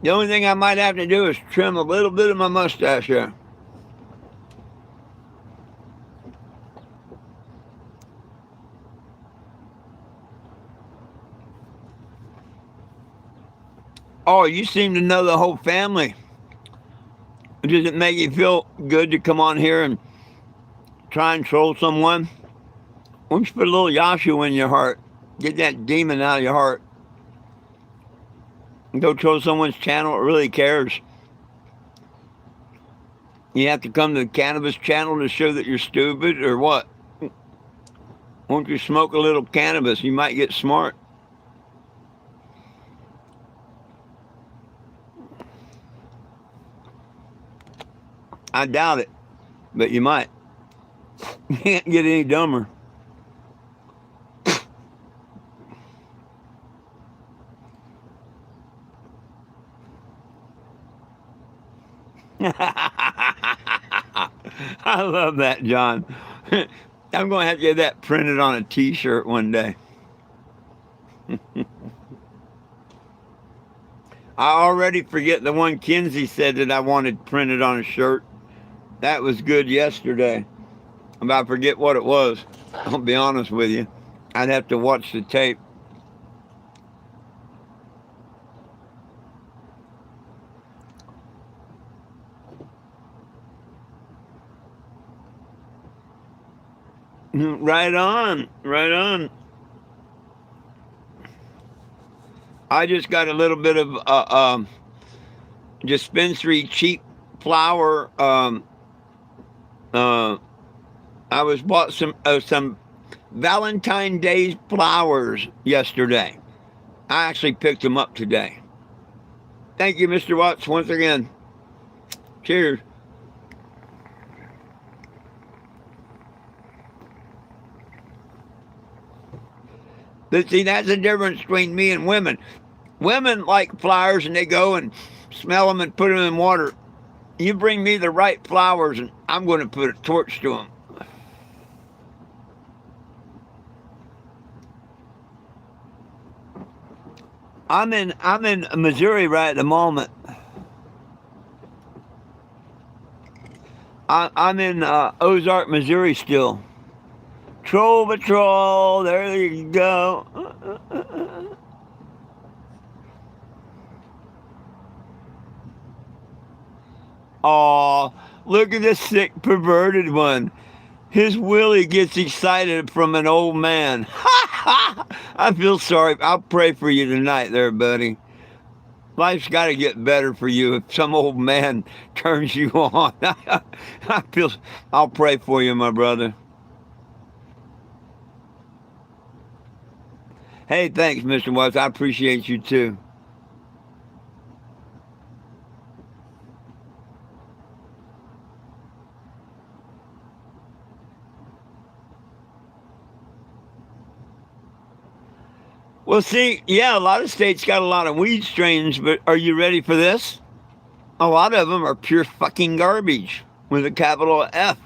A: The only thing I might have to do is trim a little bit of my mustache here. Oh, you seem to know the whole family. Does it make you feel good to come on here and try and troll someone? Why don't you put a little Yahshua in your heart? Get that demon out of your heart. And go troll someone's channel. It really cares. You have to come to the Cannabis channel to show that you're stupid or what? Won't you smoke a little cannabis? You might get smart. I doubt it, but you might. You can't get any dumber. I love that, John. I'm going to have to get that printed on a t-shirt one day. I already forget the one Kinsey said that I wanted printed on a shirt. That was good yesterday. But I forget what it was. I'll be honest with you. I'd have to watch the tape. Right on, right on. I just got a little bit of dispensary cheap flour. I was bought some Valentine's Day flowers yesterday. I actually picked them up today. Thank you, Mr. Watts, once again. Cheers. But see, that's the difference between me and women. Women like flowers and they go and smell them and put them in water. You bring me the right flowers and I'm going to put a torch to them. I'm in Missouri right at the moment. I'm in Ozark, Missouri still. Troll Patrol, there you go. Aw, look at this sick, perverted one. His Willie gets excited from an old man. I feel sorry. I'll pray for you tonight there, buddy. Life's got to get better for you if some old man turns you on. I'll pray for you, my brother. Hey, thanks, Mr. Watts. I appreciate you, too. Well, see, yeah, a lot of states got a lot of weed strains, but are you ready for this? A lot of them are pure fucking garbage with a capital F.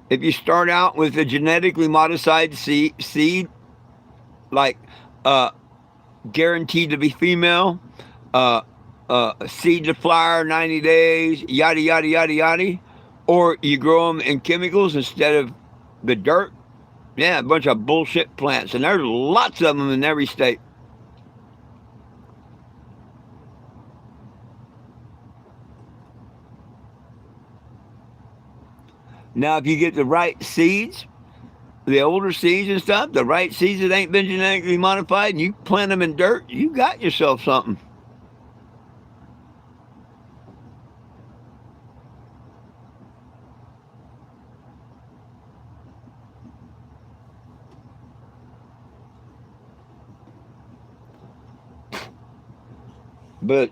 A: If you start out with a genetically modified seed, like guaranteed to be female, seed to flower 90 days, yada, yada, yada, yada. Or you grow them in chemicals instead of the dirt. Yeah, a bunch of bullshit plants. And there's lots of them in every state. Now, if you get the right seeds, the older seeds and stuff, the right seeds that ain't been genetically modified, and you plant them in dirt, you got yourself something. But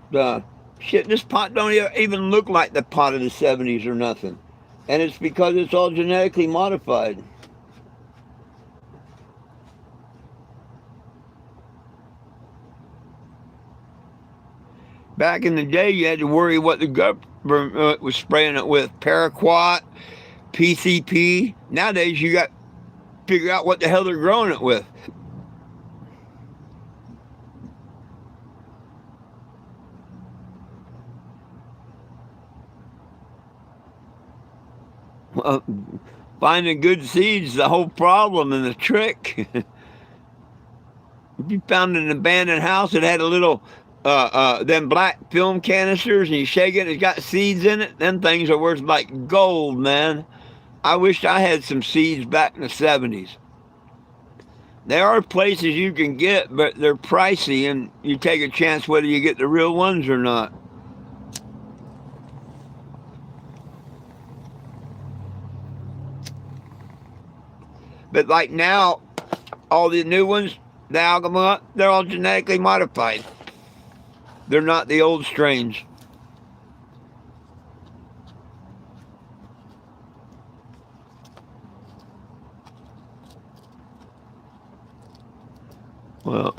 A: shit, this pot don't even look like the pot of the 70s or nothing. And it's because it's all genetically modified. Back in the day, you had to worry what the government was spraying it with. Paraquat, PCP. Nowadays, you got to figure out what the hell they're growing it with. Well, finding good seeds is the whole problem and the trick. If you found an abandoned house that had a little them black film canisters and you shake it, it's got seeds in it, them things are worth like gold, man. I wish I had some seeds back in the 70s. There are places you can get, but they're pricey and you take a chance whether you get the real ones or not. But like now, all the new ones, the alchemy, they're all genetically modified. They're not the old strains. Well,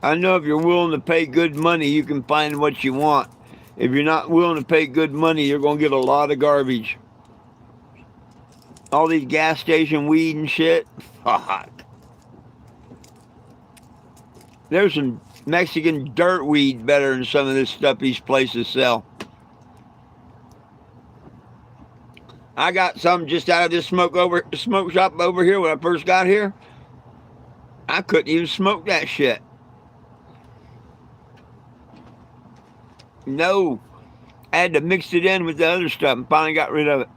A: I know if you're willing to pay good money, you can find what you want. If you're not willing to pay good money, you're going to get a lot of garbage. All these gas station weed and shit. Fuck. There's some Mexican dirt weed better than some of this stuff these places sell. I got some just out of this smoke shop over here when I first got here. I couldn't even smoke that shit. No. I had to mix it in with the other stuff and finally got rid of it.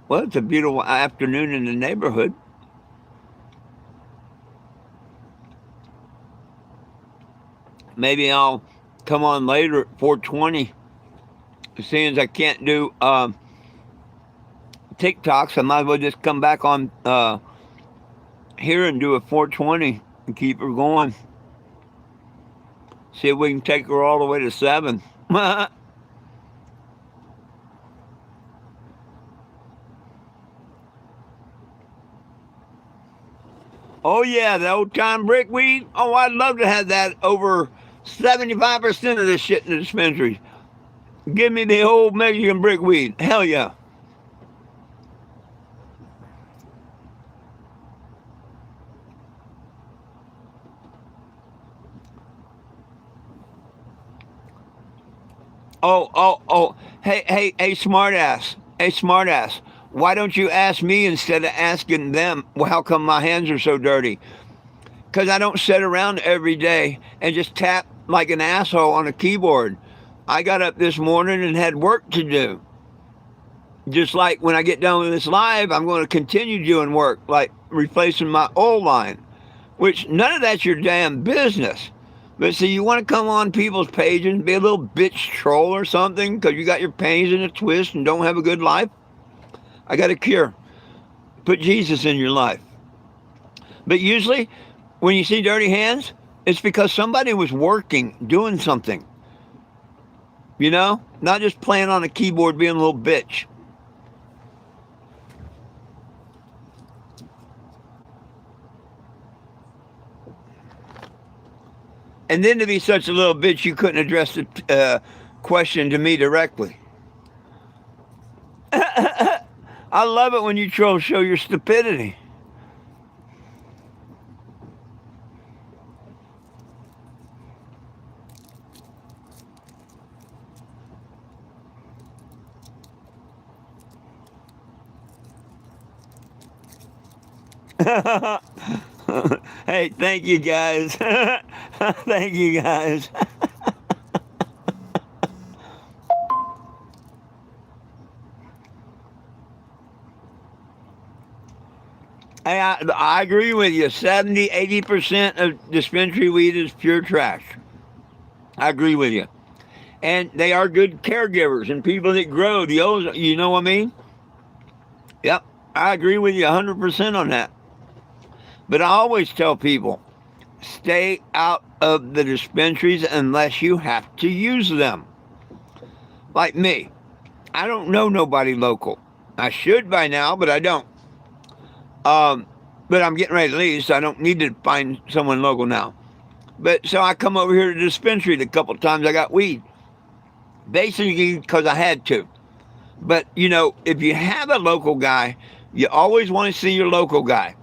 A: Well, it's a beautiful afternoon in the neighborhood. Maybe I'll come on later at 4:20. Seeing as I can't do TikToks, I might as well just come back on here and do a 4:20 and keep her going. See if we can take her all the way to 7. Oh yeah, the old time brickweed. Oh, I'd love to have that over 75% of this shit in the dispensaries. Give me the old Mexican brickweed. Hell yeah. Oh. Hey, smartass. Hey, smartass. Why don't you ask me instead of asking them, well, how come my hands are so dirty? Because I don't sit around every day and just tap like an asshole on a keyboard. I got up this morning and had work to do. Just like when I get done with this live, I'm going to continue doing work, like replacing my oil line, which none of that's your damn business. But see, you want to come on people's pages and be a little bitch troll or something because you got your pains in a twist and don't have a good life? I got a cure. Put Jesus in your life. But usually, when you see dirty hands, it's because somebody was working, doing something. You know? Not just playing on a keyboard being a little bitch. And then to be such a little bitch, you couldn't address the question to me directly. I love it when you trolls show your stupidity. Hey, thank you guys. Thank you guys. Hey, I agree with you. 70, 80% of dispensary weed is pure trash. I agree with you. And they are good caregivers and people that grow the ozone. You know what I mean? Yep, I agree with you 100% on that. But I always tell people, stay out of the dispensaries unless you have to use them. Like me, I don't know nobody local. I should by now, but I don't. But I'm getting ready to leave, so I don't need to find someone local now. But so I come over here to the dispensary a couple of times I got weed. Basically because I had to. But, you know, if you have a local guy, you always want to see your local guy.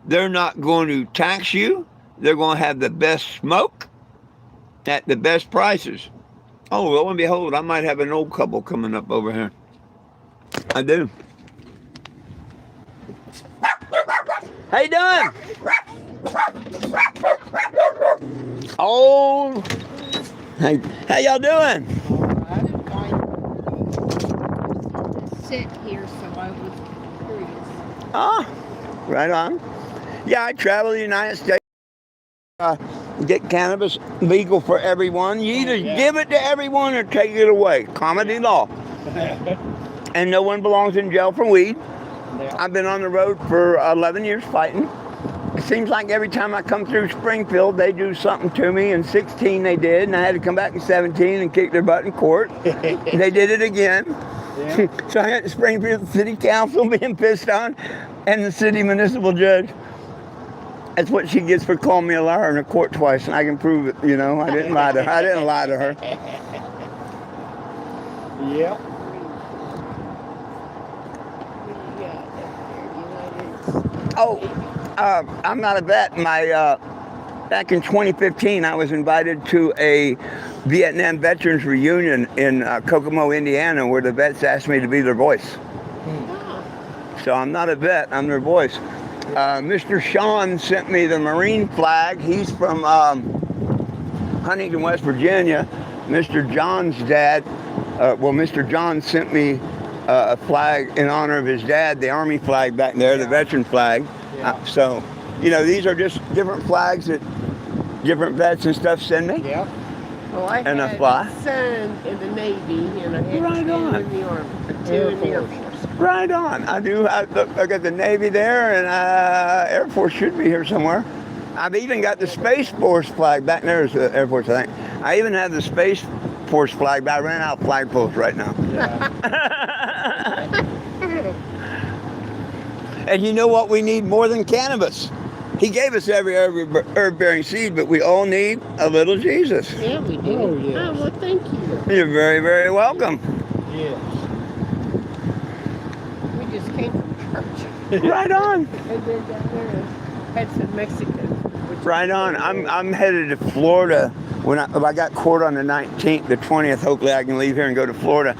A: They're not going to tax you. They're going to have the best smoke at the best prices. Oh, lo and behold, I might have an old couple coming up over here. I do. How you doing? Oh, hey, how y'all doing?
C: Sit here, so I was curious.
A: Ah, right on. Yeah, I travel the United States. Get cannabis legal for everyone. You either give it to everyone or take it away. Comedy law. And and no one belongs in jail for weed.
F: Yeah.
A: I've been on the road for 11 years fighting. It seems like every time I come through Springfield, they do something to me. In 16 they did, and I had to come back in 17 and kick their butt in court. They did it again.
F: Yeah.
A: So I got the Springfield City Council being pissed on, and the city municipal judge. That's what she gets for calling me a liar in a court twice, and I can prove it. You know, I didn't lie to her. I didn't lie to her.
F: Yeah.
A: Oh, I'm not a vet. Back in 2015, I was invited to a Vietnam veterans reunion in Kokomo, Indiana, where the vets asked me to be their voice. So I'm not a vet, I'm their voice. Mr. Sean sent me the Marine flag. He's from Huntington, West Virginia. Mr. John's dad, Mr. John sent me a flag in honor of his dad, the Army flag back there, the veteran flag. So, you know, these are just different flags that different vets and stuff send me.
F: Yeah.
C: Well, I
A: And
C: had
A: a fly.
C: a son in the Navy, and I had
A: Right
C: two
A: on.
C: in the Army, two in the Air Force.
A: Right on. I do. I got the Navy there, and Air Force should be here somewhere. I've even got the Space Force flag back there. Is the Air Force, I think. I even have the Space Force flag, but I ran out of flagpoles right now.
F: Yeah.
A: And you know what we need more than cannabis? He gave us every herb-bearing seed, but we all need a little Jesus.
C: Yeah, we do.
F: Oh, yes.
C: Oh, well, thank you.
A: You're very, very welcome.
F: Yes.
C: We just came from church.
A: Right on.
C: And then down there had some Mexican. which
A: Right
C: was
A: on.
C: really good.
A: I'm headed to Florida. When I got court on the 19th, the 20th, hopefully I can leave here and go to Florida.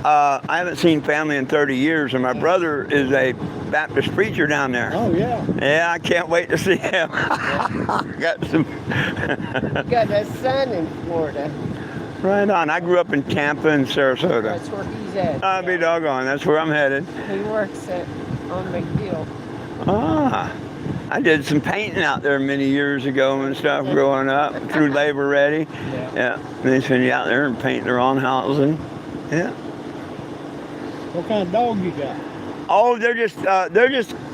A: I haven't seen family in 30 years, and my brother is a Baptist preacher down there.
F: Oh, yeah.
A: Yeah, I can't wait to see him. Got some.
C: Got a son in Florida.
A: Right on. I grew up in Tampa and Sarasota.
C: That's where he's at.
A: I'll be doggone. That's where I'm headed.
C: He works on McGill.
A: Ah, I did some painting out there many years ago and stuff growing up through Labor Ready. Yeah, they send you out there and paint their own housing. Yeah.
F: What kind of dog you got?
A: Oh, they're just a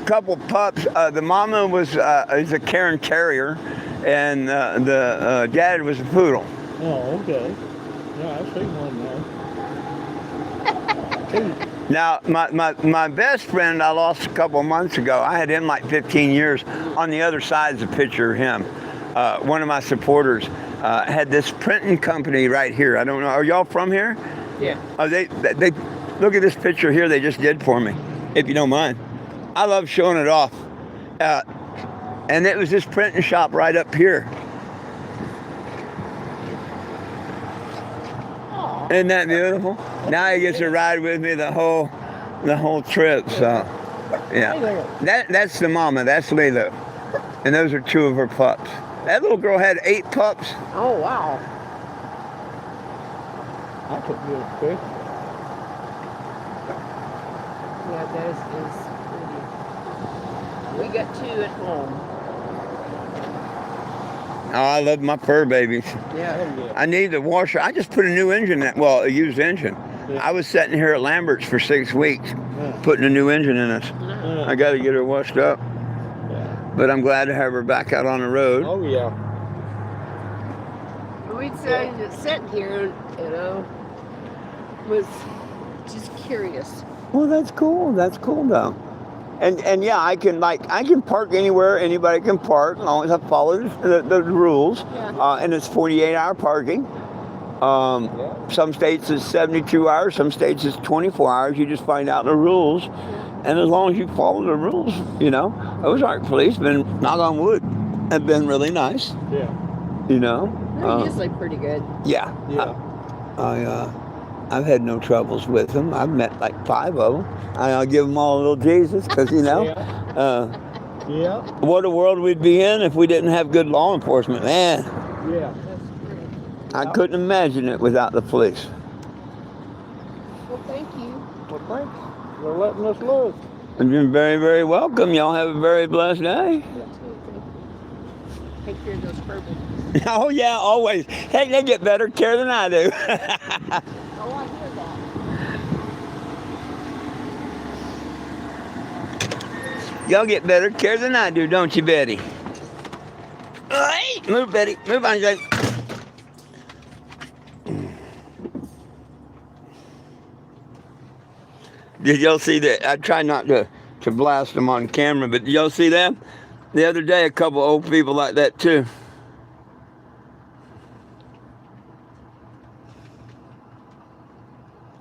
A: couple pups. The mama is a Cairn Terrier, and the dad was a poodle.
F: Oh, okay. Yeah, I've seen one there.
A: Now, my best friend I lost a couple of months ago. I had him like 15 years. On the other side is a picture of him. One of my supporters had this printing company right here. I don't know. Are y'all from here?
C: Yeah.
A: Oh, they look at this picture here they just did for me, if you don't mind. I love showing it off. And it was this printing shop right up here. Isn't that beautiful? Now he gets to ride with me the whole trip. So, yeah. That's the mama. That's Lila, and those are two of her pups. That little girl had 8 pups.
C: Oh, wow.
F: I took good picture.
C: Yeah, that is pretty. We got 2 at home.
A: Oh, I love my fur babies.
C: Yeah.
A: I need the washer. I just put a new engine in, well, a used engine. I was sitting here at Lambert's for 6 weeks, putting a new engine in us. I got to get her washed up. But I'm glad to have her back out on the road.
F: Oh, yeah.
C: We decided to sit here, you know, was just curious.
A: Well, that's cool. That's cool, though. And yeah, I can park anywhere anybody can park as long as I follow the rules.
C: Yeah.
A: And it's 48-hour parking. Some states it's 72 hours. Some states it's 24 hours. You just find out the rules. And as long as you follow the rules, you know, Ozark policemen, knock on wood, have been really nice.
F: Yeah.
A: You know.
C: They're usually pretty good.
A: Yeah.
F: Yeah.
A: I've had no troubles with them. I've met like 5 of them. I'll give them all a little Jesus because, you know,
F: Yeah.
A: what a world we'd be in if we didn't have good law enforcement. Man,
F: Yeah.
C: That's great.
A: I couldn't imagine it without the police.
C: Well, thank you.
F: Well, thanks for letting us look.
A: You've been very, very welcome. Y'all have a very blessed day.
C: Take care of those fur babies.
A: Oh, yeah, always. Hey, they get better care than I do.
C: Oh, I hear that.
A: Y'all get better care than I do, don't you, Betty? Hey, move, Betty. Move on, Jake. Did y'all see that? I try not to blast them on camera, but did y'all see that? The other day, a couple old people like that, too.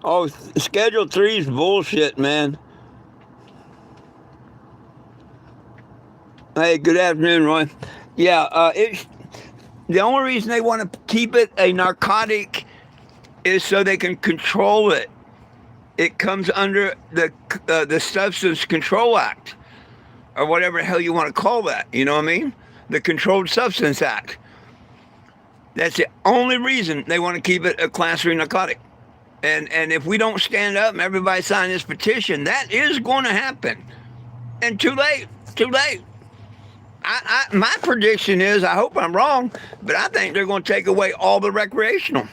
A: Oh, Schedule 3 is bullshit, man. Hey, good afternoon, Roy. Yeah, it's the only reason they want to keep it a narcotic is so they can control it. It comes under the Substance Control Act, or whatever the hell you want to call that. You know what I mean? The Controlled Substance Act. That's the only reason they want to keep it a Class 3 narcotic. And if we don't stand up and everybody sign this petition, that is going to happen. And too late. Too late. My prediction is, I hope I'm wrong, but I think they're going to take away all the recreational.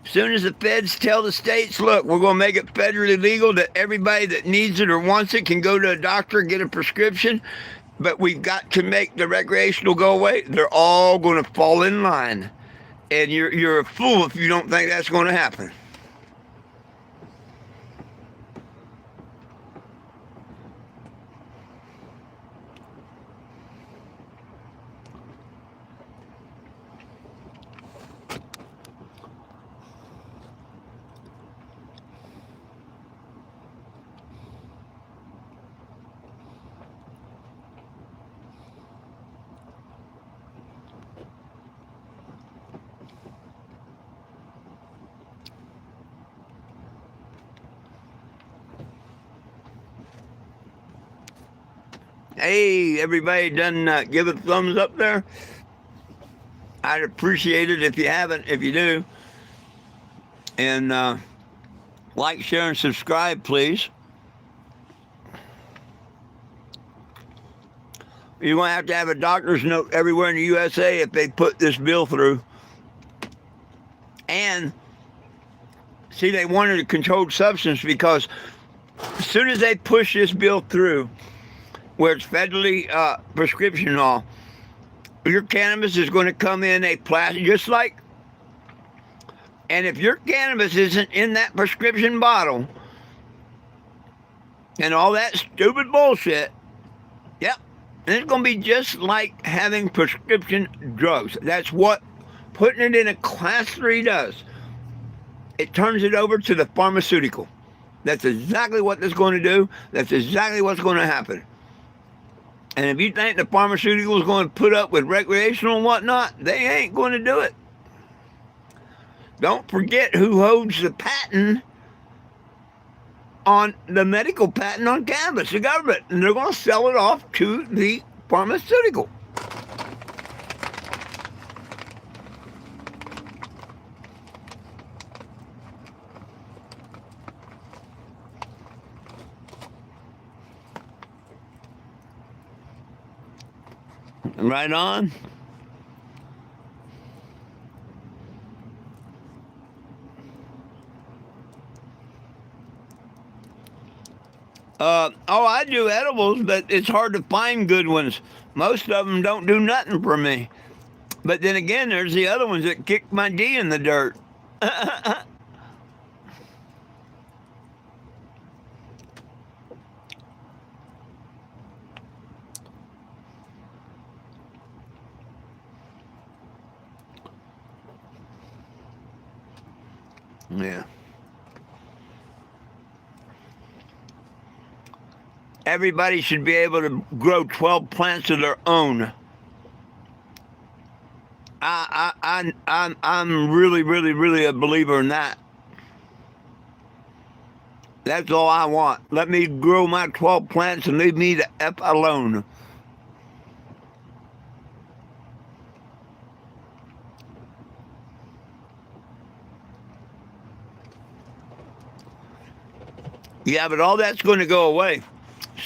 A: As soon as the feds tell the states, look, we're going to make it federally legal that everybody that needs it or wants it can go to a doctor and get a prescription, but we've got to make the recreational go away, they're all going to fall in line. And you're a fool if you don't think that's going to happen. Hey, everybody done give a thumbs up there? I'd appreciate it if you haven't, if you do. And like, share, and subscribe, please. You're going to have a doctor's note everywhere in the USA if they put this bill through. And, see, they wanted a controlled substance because as soon as they push this bill through, where it's federally prescription law, your cannabis is going to come in a plastic, just like, and if your cannabis isn't in that prescription bottle and all that stupid bullshit, yep, it's going to be just like having prescription drugs. That's what putting it in a Class 3 does. It turns it over to the pharmaceutical. That's exactly what it's going to do. That's exactly what's going to happen. And if you think the pharmaceutical is going to put up with recreational and whatnot, they ain't going to do it. Don't forget who holds the patent on the medical patent on cannabis, the government. And they're going to sell it off to the pharmaceutical. Right on. I do edibles, but it's hard to find good ones. Most of them don't do nothing for me. But then again, there's the other ones that kick my D in the dirt. Yeah. Everybody should be able to grow 12 plants of their own. I'm really, really, really a believer in that. That's all I want. Let me grow my 12 plants and leave me the F alone. Yeah, but all that's going to go away.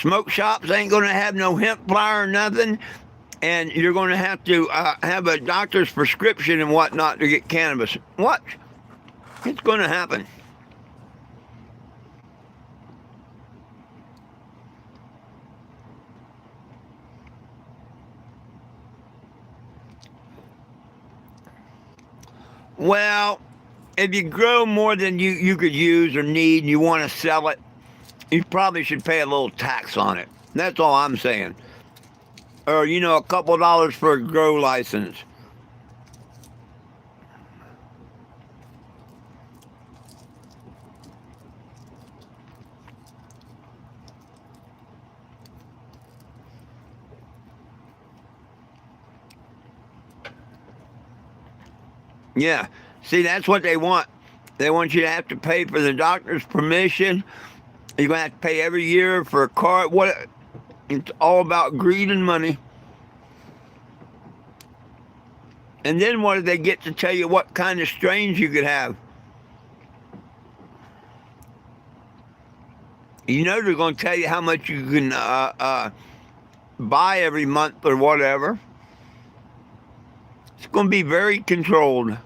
A: Smoke shops ain't going to have no hemp flower or nothing, and you're going to have have a doctor's prescription and whatnot to get cannabis. What? It's going to happen. Well, if you grow more than you could use or need and you want to sell it, you probably should pay a little tax on it. That's all I'm saying. Or, a couple dollars for a grow license. Yeah. See, that's what they want. They want you to have to pay for the doctor's permission. You're going to have to pay every year for a card. It's all about greed and money. And then what do they get to tell you what kind of strains you could have? They're going to tell you how much you can buy every month or whatever. It's going to be very controlled.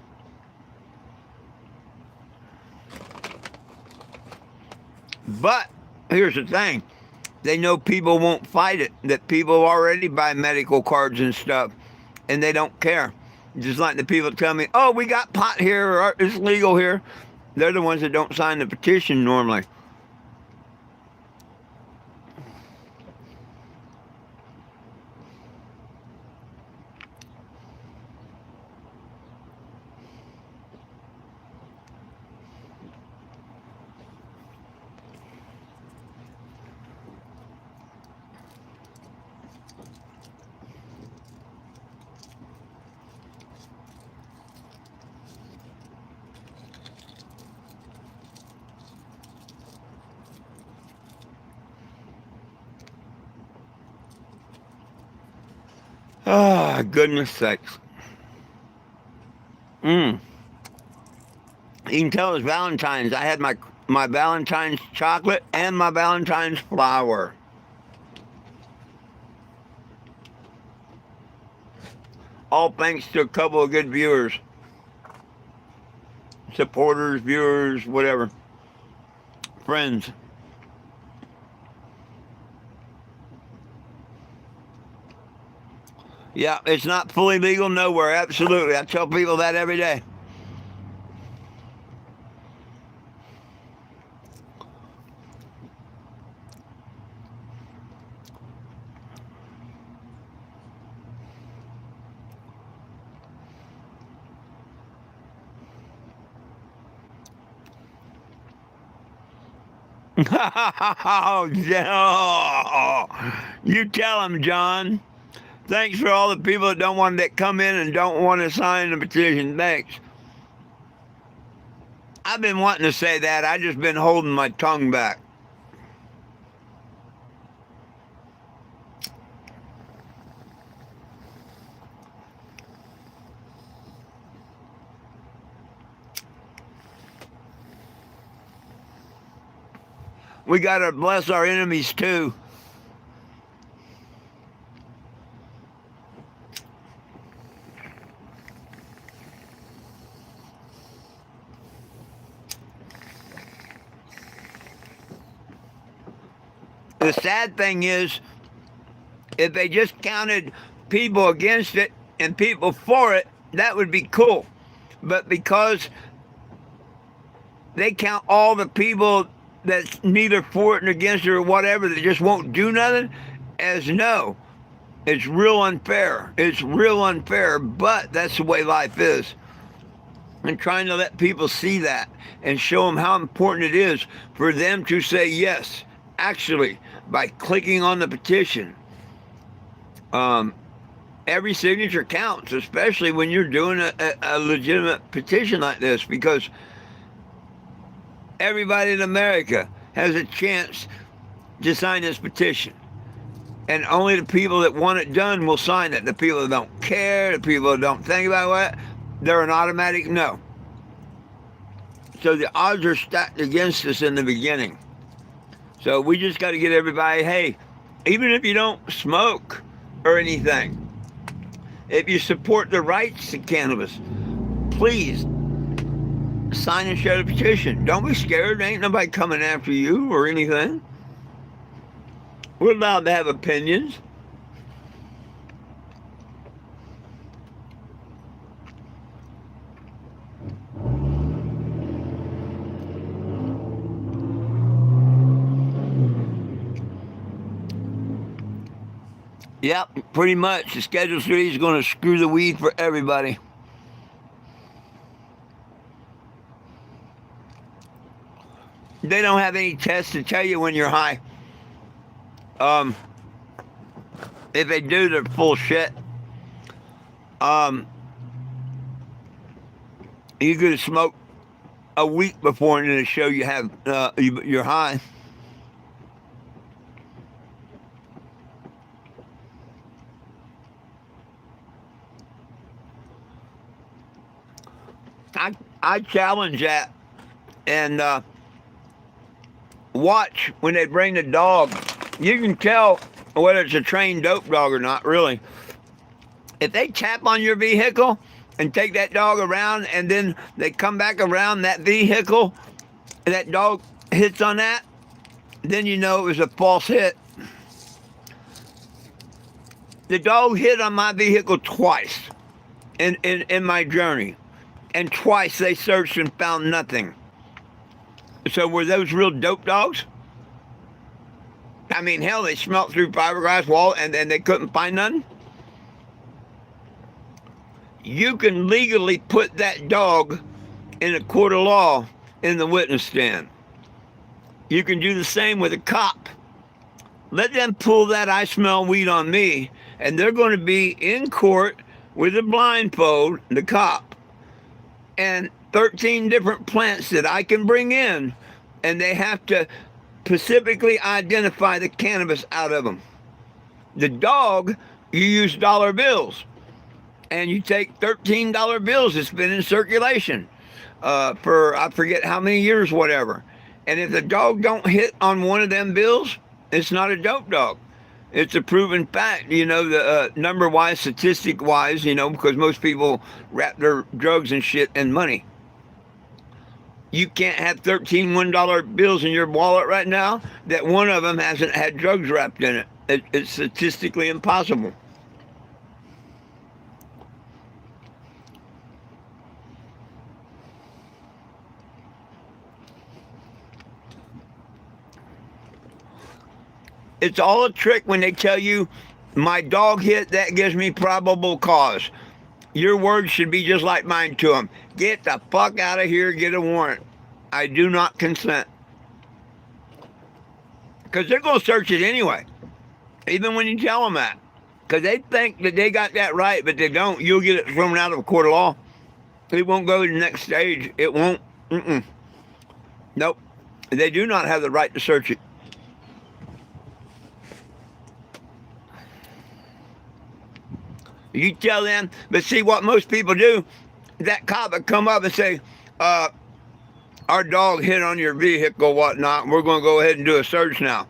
A: But here's the thing. They know people won't fight it, that people already buy medical cards and stuff, and they don't care. Just like the people tell me, oh, we got pot here, or it's legal here. They're the ones that don't sign the petition normally. Ah, goodness sakes. You can tell it's Valentine's. I had my Valentine's chocolate and my Valentine's flower. All thanks to a couple of good viewers. Supporters, viewers, whatever. Friends. Yeah, it's not fully legal nowhere, absolutely. I tell people that every day. Oh, you tell them, John. Thanks for all the people that come in and don't want to sign the petition. Thanks. I've been wanting to say that. I just been holding my tongue back. We got to bless our enemies too. The sad thing is, if they just counted people against it and people for it, that would be cool. But because they count all the people that's neither for it nor against it or whatever, that just won't do nothing, as no. It's real unfair. It's real unfair, but that's the way life is. And trying to let people see that and show them how important it is for them to say yes, actually, by clicking on the petition. Every signature counts, especially when you're doing a legitimate petition like this, because everybody in America has a chance to sign this petition. And only the people that want it done will sign it. The people that don't care, the people that don't think about it, they're an automatic no. So the odds are stacked against us in the beginning. So we just got to get everybody, hey, even if you don't smoke or anything, if you support the rights to cannabis, please sign and share the petition. Don't be scared. There ain't nobody coming after you or anything. We're allowed to have opinions. Yep, pretty much. The Schedule 3 is going to screw the weed for everybody. They don't have any tests to tell you when you're high. If they do, they're full shit. You could smoke a week before and it'll show you have you're high. I challenge that, and watch when they bring the dog. You can tell whether it's a trained dope dog or not, really. If they tap on your vehicle and take that dog around, and then they come back around that vehicle, and that dog hits on that, then you know it was a false hit. The dog hit on my vehicle twice in my journey, and twice they searched and found nothing. So were those real dope dogs? I mean, hell, they smelt through fiberglass wall and they couldn't find none. You can legally put that dog in a court of law in the witness stand. You can do the same with a cop. Let them pull that I smell weed on me, and they're going to be in court with a blindfold, the cop, and 13 different plants that I can bring in, and they have to specifically identify the cannabis out of them. The dog, you use dollar bills, and you take $13 bills that's been in circulation for I forget how many years, whatever. And if the dog don't hit on one of them bills, it's not a dope dog. It's a proven fact, the number-wise, statistic-wise, because most people wrap their drugs and shit in money. You can't have 13 $1 bills in your wallet right now that one of them hasn't had drugs wrapped in it. It's statistically impossible. It's all a trick when they tell you, my dog hit, that gives me probable cause. Your words should be just like mine to them. Get the fuck out of here, get a warrant. I do not consent. Because they're going to search it anyway, even when you tell them that. Because they think that they got that right, but they don't. You'll get it thrown out of a court of law. It won't go to the next stage. It won't. Nope. They do not have the right to search it. You tell them, but see what most people do, that cop would come up and say, our dog hit on your vehicle, whatnot, and we're going to go ahead and do a search now.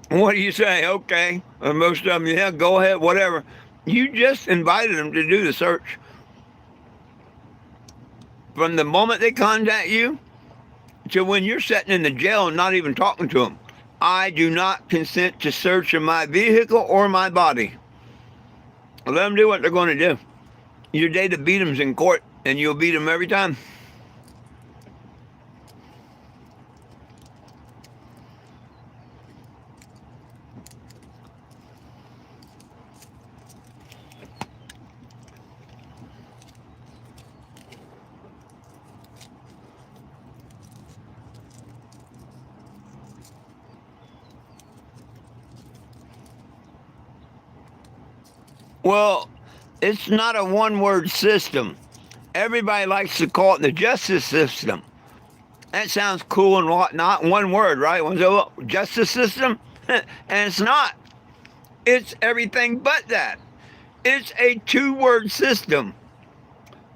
A: What do you say? Okay. And most of them, yeah, go ahead, whatever. You just invited them to do the search. From the moment they contact you to when you're sitting in the jail and not even talking to them, I do not consent to search of my vehicle or my body. Let them do what they're going to do. Your day to beat them's in court, and you'll beat them every time. Well, it's not a one-word system. Everybody likes to call it the justice system. That sounds cool and whatnot. One word, right? So, justice system? And it's not. It's everything but that. It's a two-word system.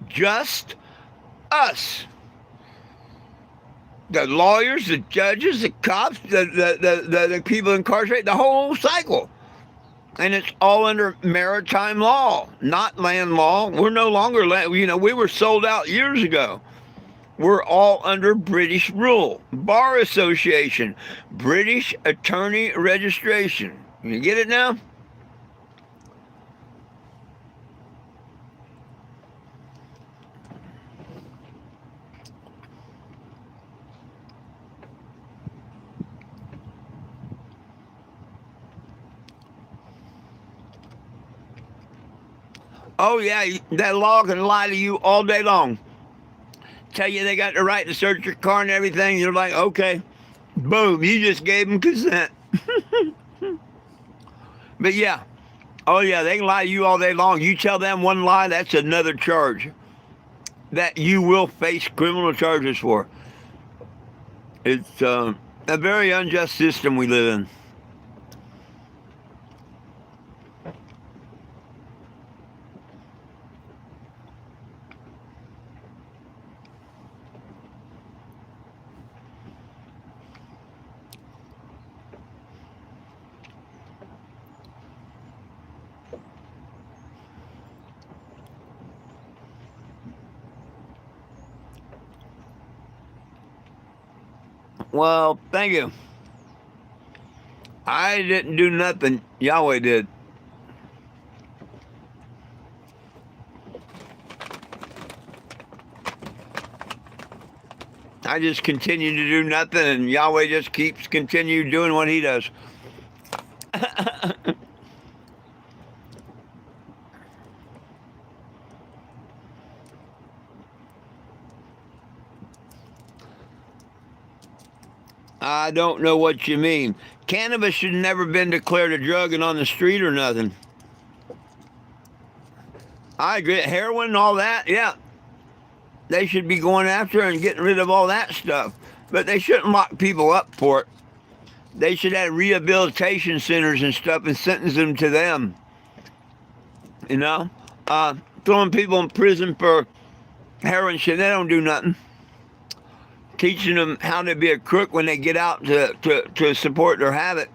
A: Just us. The lawyers, the judges, the cops, the people incarcerated, the whole cycle. And it's all under maritime law, not land law. We're no longer land. We were sold out years ago. We're all under British rule. Bar Association, British Attorney Registration. You get it now? Oh, yeah, that law can lie to you all day long. Tell you they got the right to search your car and everything. You're like, okay, boom, you just gave them consent. But yeah, oh yeah, they can lie to you all day long. You tell them one lie, that's another charge that you will face criminal charges for. It's a very unjust system we live in. Well, thank you. I didn't do nothing. Yahweh did. I just continue to do nothing, and Yahweh just keeps continue doing what he does. I don't know what you mean. Cannabis should never been declared a drug and on the street or nothing. I agree. Heroin and all that, yeah. They should be going after and getting rid of all that stuff. But they shouldn't lock people up for it. They should have rehabilitation centers and stuff and sentence them to them. You know? Throwing people in prison for heroin shit, they don't do nothing. Teaching them how to be a crook when they get out to support their habit.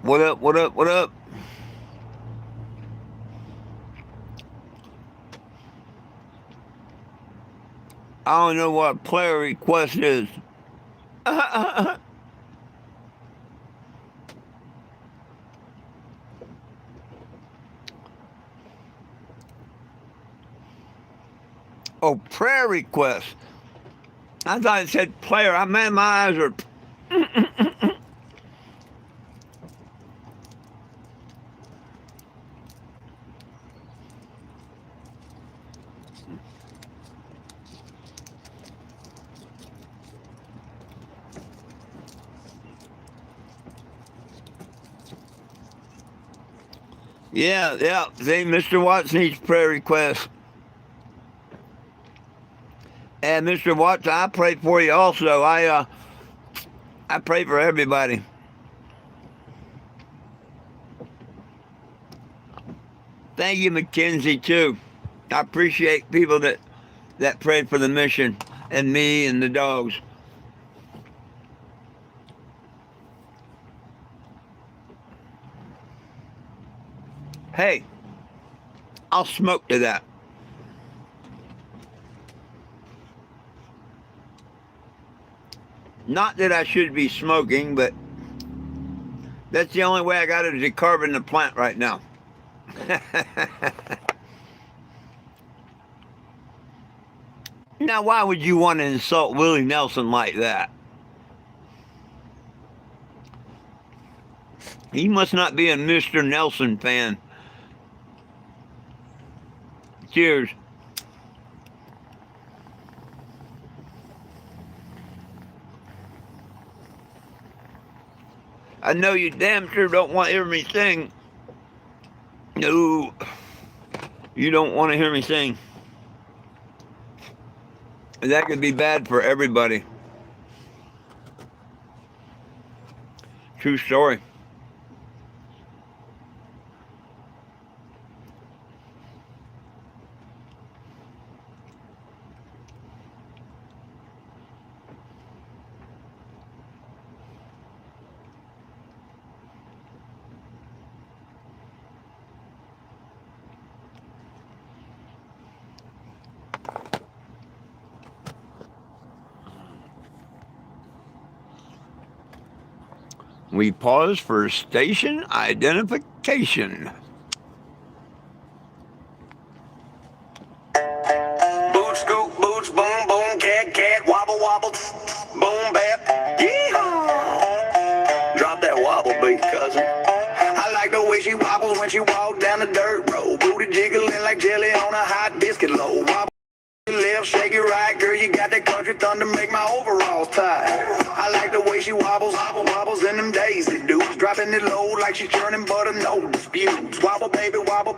A: What up, what up, what up? I don't know what a player request is. Oh, prayer request. I thought it said player. I meant my eyes are... Yeah. See, Mr. Watts needs prayer requests. And Mr. Watts, I pray for you also. I pray for everybody. Thank you, Mackenzie, too. I appreciate people that pray for the mission and me and the dogs. Hey, I'll smoke to that. Not that I should be smoking, but that's the only way I got to decarbon the plant right now. Now, why would you want to insult Willie Nelson like that? He must not be a Mr. Nelson fan. Cheers. I know you damn sure don't want to hear me sing. No, you don't want to hear me sing. That could be bad for everybody. True story. We pause for station identification.
E: wobble, big cousin. I like the way she wobbles when she walks down the dirt road. Booty jiggling like jelly on a hot biscuit loaf. Wobble left, shake it right, girl, you got that country thunder, make my overalls tight. I like the way she wobbles, wobbles in them daisy dudes, dropping it low like she's churning butter, no disputes. Wobble, baby, wobble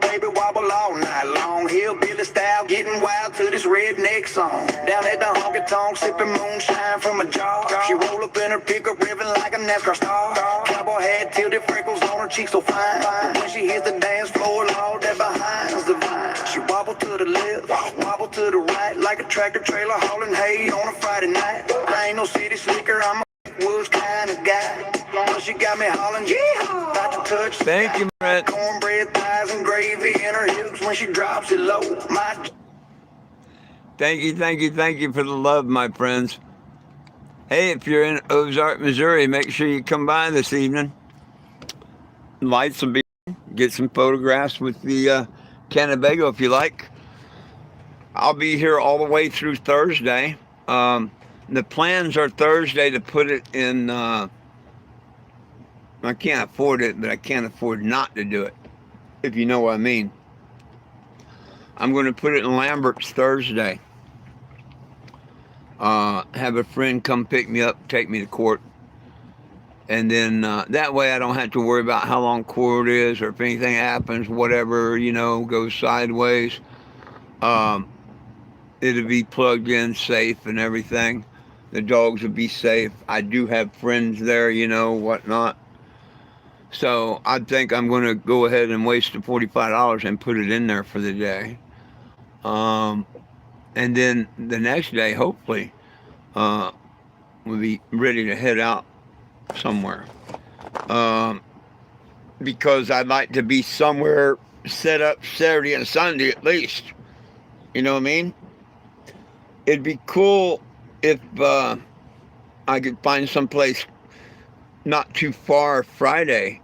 E: all night long. Hillbilly style, getting wild to this redneck song. Down at the honky-tonk, sipping moonshine from a jar. She roll up in her pickup, ribbon like a NASCAR star. Cowboy hat, tilted freckles on her cheeks so fine. When she hits the dance floor, all that behind's divine. She wobble to the left, wobble to the right, like a tractor trailer hauling hay on a Friday night. I ain't no city slicker, I'm a woods kind of guy. But she got me hollering, yeah, about to touch.
A: Thank you, Brett.
E: Cornbread thighs and gravy in her hips when she drops it low.
A: Thank you for the love, my friends. Hey, if you're in Ozark, Missouri, make sure you come by this evening. Lights will be on. Get some photographs with the Cannabago if you like. I'll be here all the way through Thursday. The plans are Thursday to put it in, I can't afford it, but I can't afford not to do it, if you know what I mean. I'm going to put it in Lambert's Thursday. Have a friend come pick me up, take me to court. And then that way I don't have to worry about how long court is or if anything happens, whatever, goes sideways. It'll be plugged in, safe and everything. The dogs will be safe. I do have friends there, whatnot. So I think I'm going to go ahead and waste the $45 and put it in there for the day. And then the next day, hopefully, we'll be ready to head out somewhere. Because I'd like to be somewhere set up Saturday and Sunday at least. You know what I mean? It'd be cool if I could find someplace not too far Friday.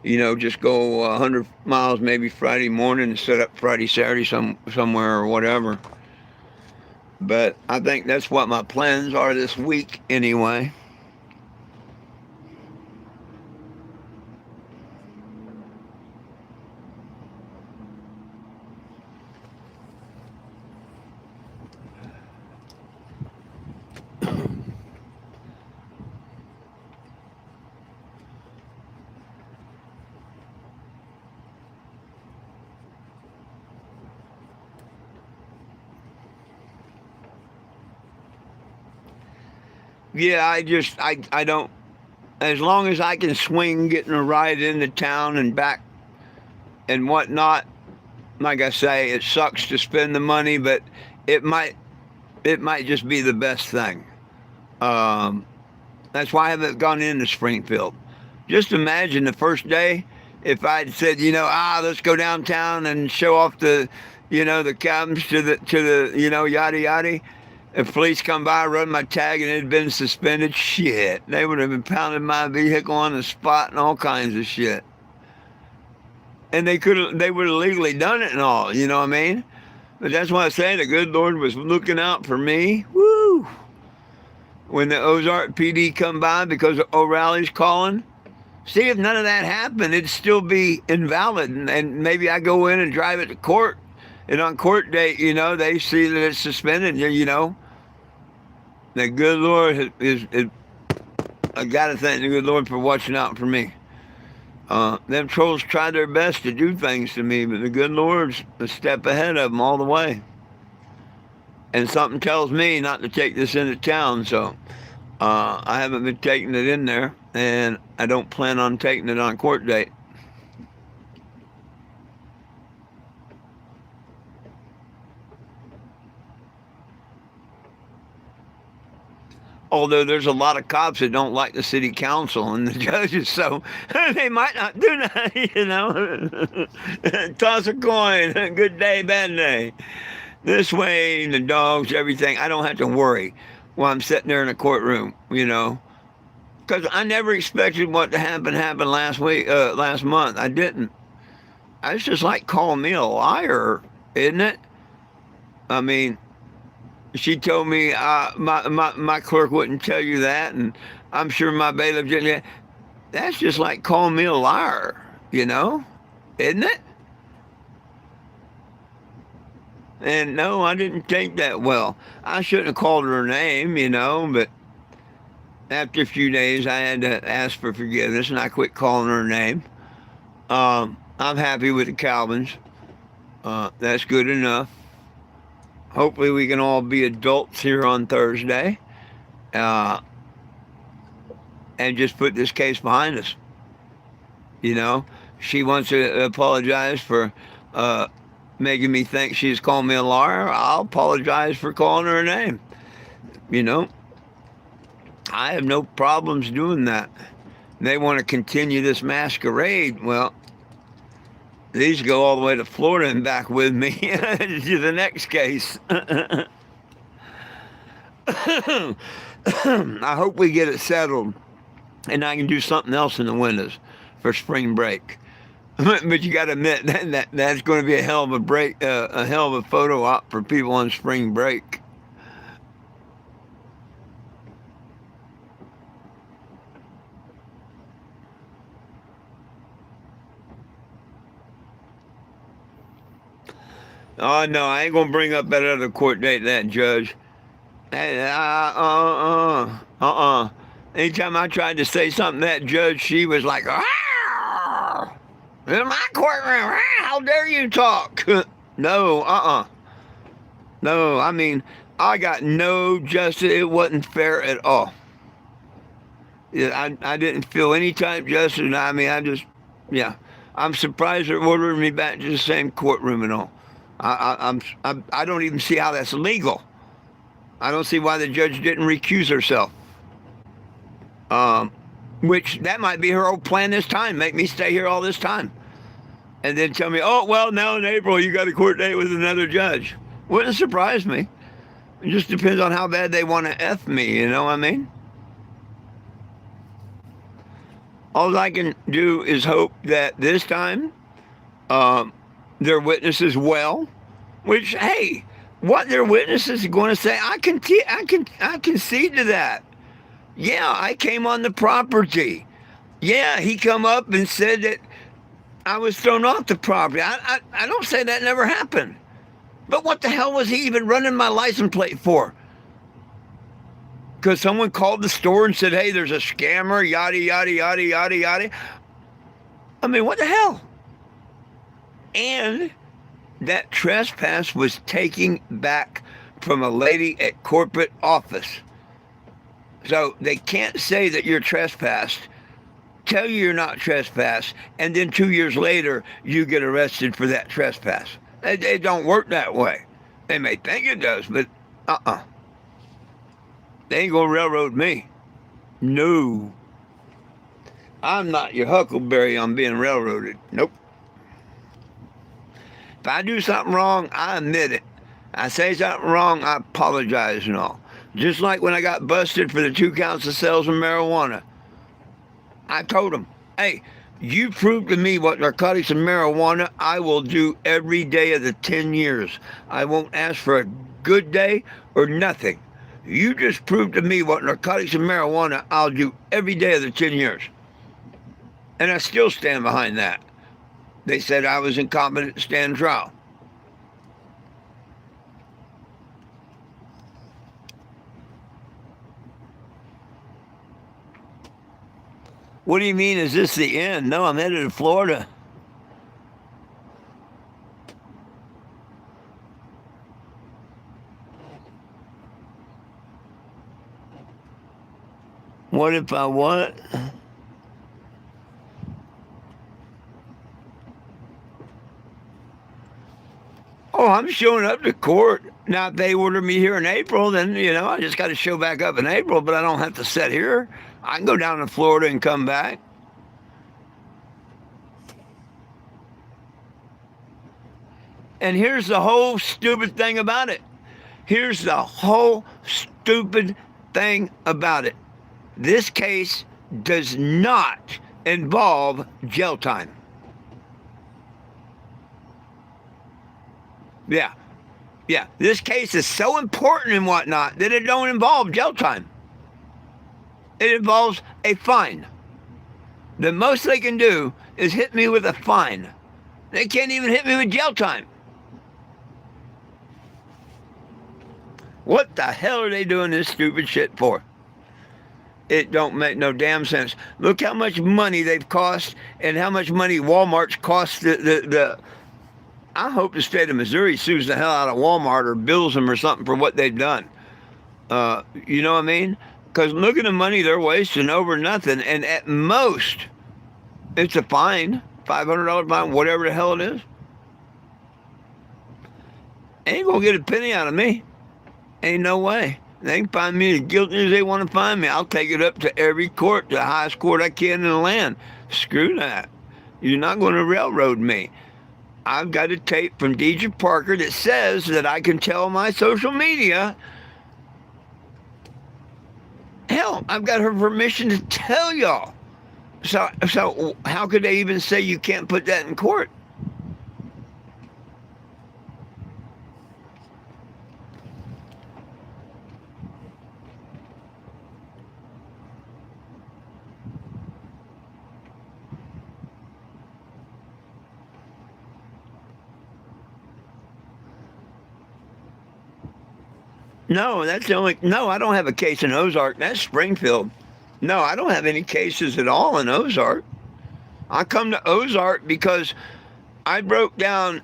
A: Just go 100 miles maybe Friday morning and set up Friday, Saturday somewhere or whatever. But I think that's what my plans are this week anyway. Yeah, I don't, as long as I can swing getting a ride into town and back and whatnot, like I say, it sucks to spend the money, but it might just be the best thing. That's why I haven't gone into Springfield. Just imagine the first day if I'd said, let's go downtown and show off the cabins to the yada yada. If police come by, run my tag, and it had been suspended, shit, they would have impounded my vehicle on the spot and all kinds of shit. And they would have legally done it and all, you know what I mean? But that's why I say the good Lord was looking out for me. Woo! When the Ozark PD come by because O'Reilly's calling, see if none of that happened, it'd still be invalid, and maybe I go in and drive it to court. And on court date, they see that it's suspended, The good Lord is I got to thank the good Lord for watching out for me. Them trolls try their best to do things to me, but the good Lord's a step ahead of them all the way. And something tells me not to take this into town, so I haven't been taking it in there, and I don't plan on taking it on court date. Although there's a lot of cops that don't like the city council and the judges, so they might not do that, Toss a coin, good day, bad day. This way, the dogs, everything, I don't have to worry while I'm sitting there in a courtroom, Because I never expected what to happen last month. I didn't. It's just like calling me a liar, isn't it? I mean, she told me my clerk wouldn't tell you that, and I'm sure my bailiff didn't. That's just like calling me a liar, isn't it? And no, I didn't take that well. I shouldn't have called her name, but after a few days, I had to ask for forgiveness, and I quit calling her name. I'm happy with the Calvins. That's good enough. Hopefully, we can all be adults here on Thursday, and just put this case behind us. She wants to apologize for making me think she's calling me a liar. I'll apologize for calling her a name. I have no problems doing that. They want to continue this masquerade. Well, these go all the way to Florida and back with me to the next case. I hope we get it settled and I can do something else in the winters for spring break. But you got to admit that's going to be a hell of a break, a hell of a photo op for people on spring break. Oh no, I ain't gonna bring up that other court date, that judge. Anytime I tried to say something, that judge, she was like, "Ah! In my courtroom, how dare you talk?" No, No, I mean, I got no justice. It wasn't fair at all. Yeah, I didn't feel any type of justice. I mean, I'm surprised they're ordering me back to the same courtroom and all. I don't even see how that's legal. I don't see why the judge didn't recuse herself. Which that might be her old plan this time, make me stay here all this time. And then tell me, oh, well, now in April you got a court date with another judge. Wouldn't surprise me. It just depends on how bad they want to F me, you know what I mean? All I can do is hope that this time their witnesses well, which, hey, what their witnesses are going to say, I concede to that. Yeah, I came on the property. Yeah, he come up and said that I was thrown off the property. I don't say that never happened. But what the hell was he even running my license plate for? Because someone called the store and said, hey, there's a scammer, yada, yada, yada, yada, yada. I mean, what the hell? And that trespass was taken back from a lady at corporate office. So they can't say that you're trespassed, tell you you're not trespassed, and then 2 years later, you get arrested for that trespass. It don't work that way. They may think it does, but they ain't gonna railroad me. No. I'm not your huckleberry on being railroaded. Nope. If I do something wrong, I admit it. I say something wrong, I apologize and all. Just like when I got busted for the 2 counts of sales of marijuana. I told them, hey, you prove to me what narcotics and marijuana, I will do every day of the 10 years. I won't ask for a good day or nothing. You just prove to me what narcotics and marijuana, I'll do every day of the 10 years. And I still stand behind that. They said I was incompetent to stand trial. What do you mean, is this the end? No, I'm headed to Florida. What if I what? Oh, I'm showing up to court. Now, if they order me here in April, then, I just got to show back up in April, but I don't have to sit here. I can go down to Florida and come back. And here's the whole stupid thing about it. Here's the whole stupid thing about it. This case does not involve jail time. Yeah. This case is so important and whatnot that it don't involve jail time. It involves a fine. The most they can do is hit me with a fine. They can't even hit me with jail time. What the hell are they doing this stupid shit for? It don't make no damn sense. Look how much money they've cost and how much money Walmart's cost I hope the state of Missouri sues the hell out of Walmart or bills them or something for what they've done. You know what I mean? Because look at the money they're wasting over nothing. And at most, it's a fine, $500 fine, whatever the hell it is. Ain't going to get a penny out of me. Ain't no way. They can find me as guilty as they want to find me. I'll take it up to every court, the highest court I can in the land. Screw that. You're not going to railroad me. I've got a tape from Deidre Parker that says that I can tell my social media. Hell, I've got her permission to tell y'all. So how could they even say you can't put that in court? No, that's the only. No, I don't have a case in Ozark. That's Springfield. No, I don't have any cases at all in Ozark. I come to Ozark because I broke down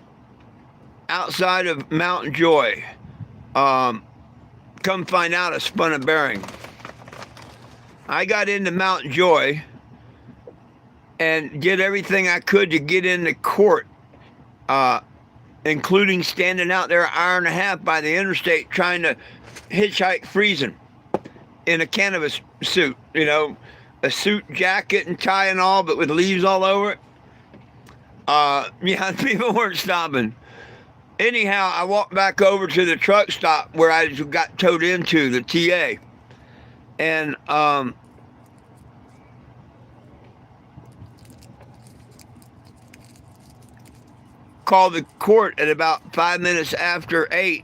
A: outside of Mount Joy. Come find out I spun a bearing. I got into Mount Joy and did everything I could to get into court. Including standing out there an hour and a half by the interstate trying to hitchhike freezing in a cannabis suit, you know, a suit, jacket, and tie and all, but with leaves all over it. Yeah, people weren't stopping. Anyhow, I walked back over to the truck stop where I got towed into, the TA. And called the court at about 5 minutes after 8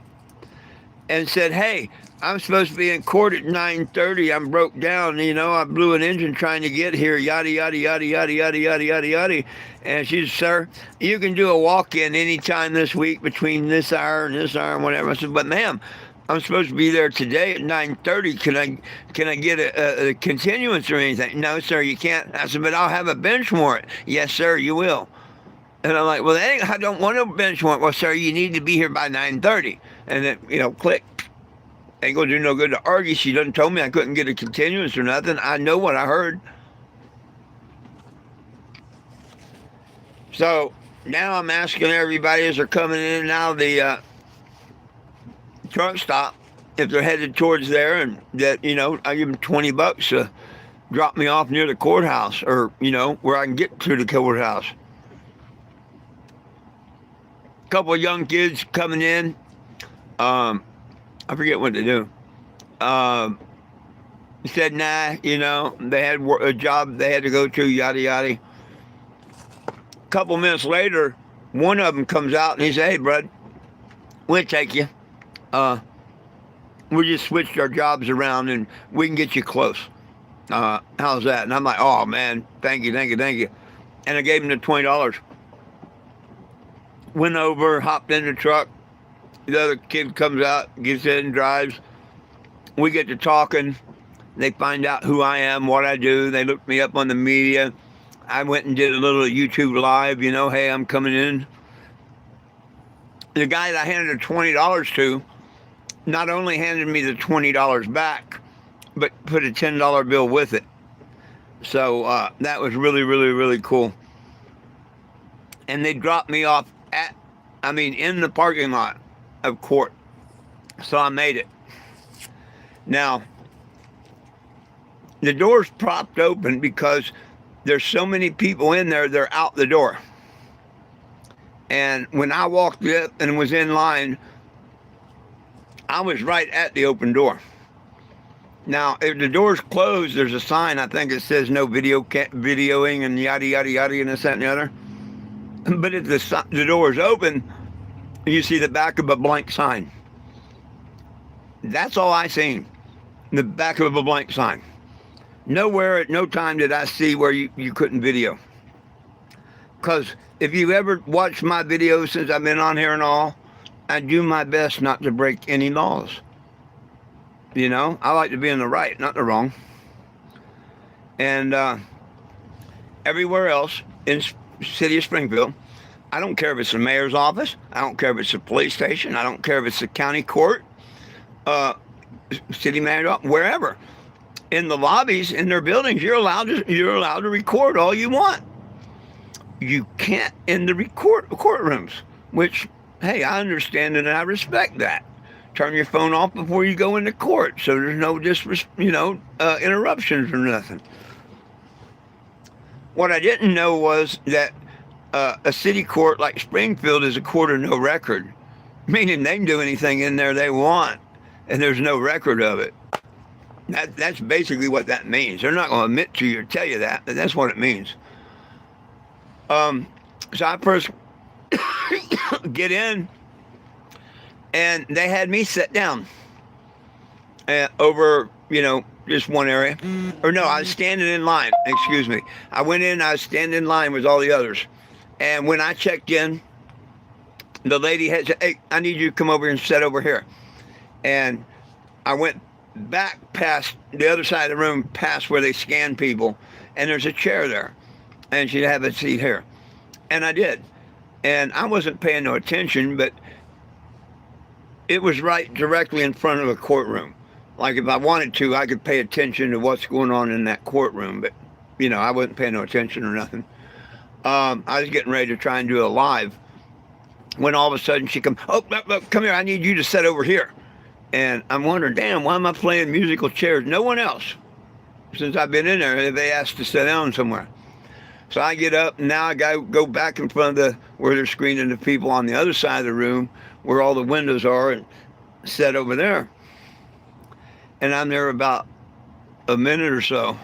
A: and said, hey, I'm supposed to be in court at 9:30. I'm broke down, you know, I blew an engine trying to get here, yada, yada, yada, yada, yada, yada, yada, yada. And she said, sir, you can do a walk-in anytime this week between this hour and whatever. I said, but ma'am, I'm supposed to be there today at 9:30. Can I get a continuance or anything? No, sir, you can't. I said, but I'll have a bench warrant. Yes, sir, you will. And I'm like, well, I don't want a bench warrant. Well, sir, you need to be here by 9:30. And then, you know, click. Ain't going to do no good to argue. She done told me I couldn't get a continuance or nothing. I know what I heard. So now I'm asking everybody as they're coming in and out of the truck stop, if they're headed towards there, and that, you know, I give them $20 to drop me off near the courthouse, or, you know, where I can get to the courthouse. Couple of young kids coming in. I forget what they do. Said, nah, you know, they had a job they had to go to, yada, yada. Couple minutes later, one of them comes out and he said, hey, bud, we'll take you. We just switched our jobs around and we can get you close. How's that? And I'm like, oh, man, thank you. And I gave him the $20. Went over, hopped in the truck. The other kid comes out, gets in, drives. We get to talking. They find out who I am, what I do. They looked me up on the media. I went and did a little YouTube live, you know, hey, I'm coming in. The guy that I handed the $20 to not only handed me the $20 back, but put a $10 bill with it. So that was really, really, really cool. And they dropped me off in the parking lot of court. So I made it. Now, the door's propped open because there's so many people in there, they're out the door. And when I walked up and was in line, I was right at the open door. Now, if the door's closed, there's a sign, I think it says no videoing and yada, yada, yada, and this, that, and the other. But if the door is open, you see the back of a blank sign. That's all I seen, the back of a blank sign. Nowhere at no time did I see where you couldn't video. Because if you ever watched my videos since I've been on here and all, I do my best not to break any laws. You know, I like to be in the right, not the wrong. And everywhere else in city of Springfield, I don't care if it's the mayor's office, I don't care if it's the police station, I don't care if it's the county court, city manager, wherever. In the lobbies, in their buildings, you're allowed to record all you want. You can't in the courtrooms, which, hey, I understand and I respect that. Turn your phone off before you go into court, so there's no interruptions or nothing. What I didn't know was that a city court like Springfield is a court of no record, meaning they can do anything in there they want, and there's no record of it. That's basically what that means. They're not going to admit to you or tell you that, but that's what it means. So I first get in, and they had me sit down over, just one area. Or no, I was standing in line. Excuse me. I went in, I was standing in line with all the others. And when I checked in, the lady had said, hey, I need you to come over and sit over here. And I went back past the other side of the room, past where they scan people, and there's a chair there. And she'd have a seat here. And I did. And I wasn't paying no attention, but it was right directly in front of a courtroom. Like if I wanted to, I could pay attention to what's going on in that courtroom, but I wasn't paying no attention or nothing. I was getting ready to try and do a live when all of a sudden she come here, I need you to sit over here. And I'm wondering, damn, why am I playing musical chairs? No one else, since I've been in there, they asked to sit down somewhere. So I get up, and now I got to go back in front of where they're screening the people on the other side of the room, where all the windows are, and sit over there. And I'm there about a minute or so.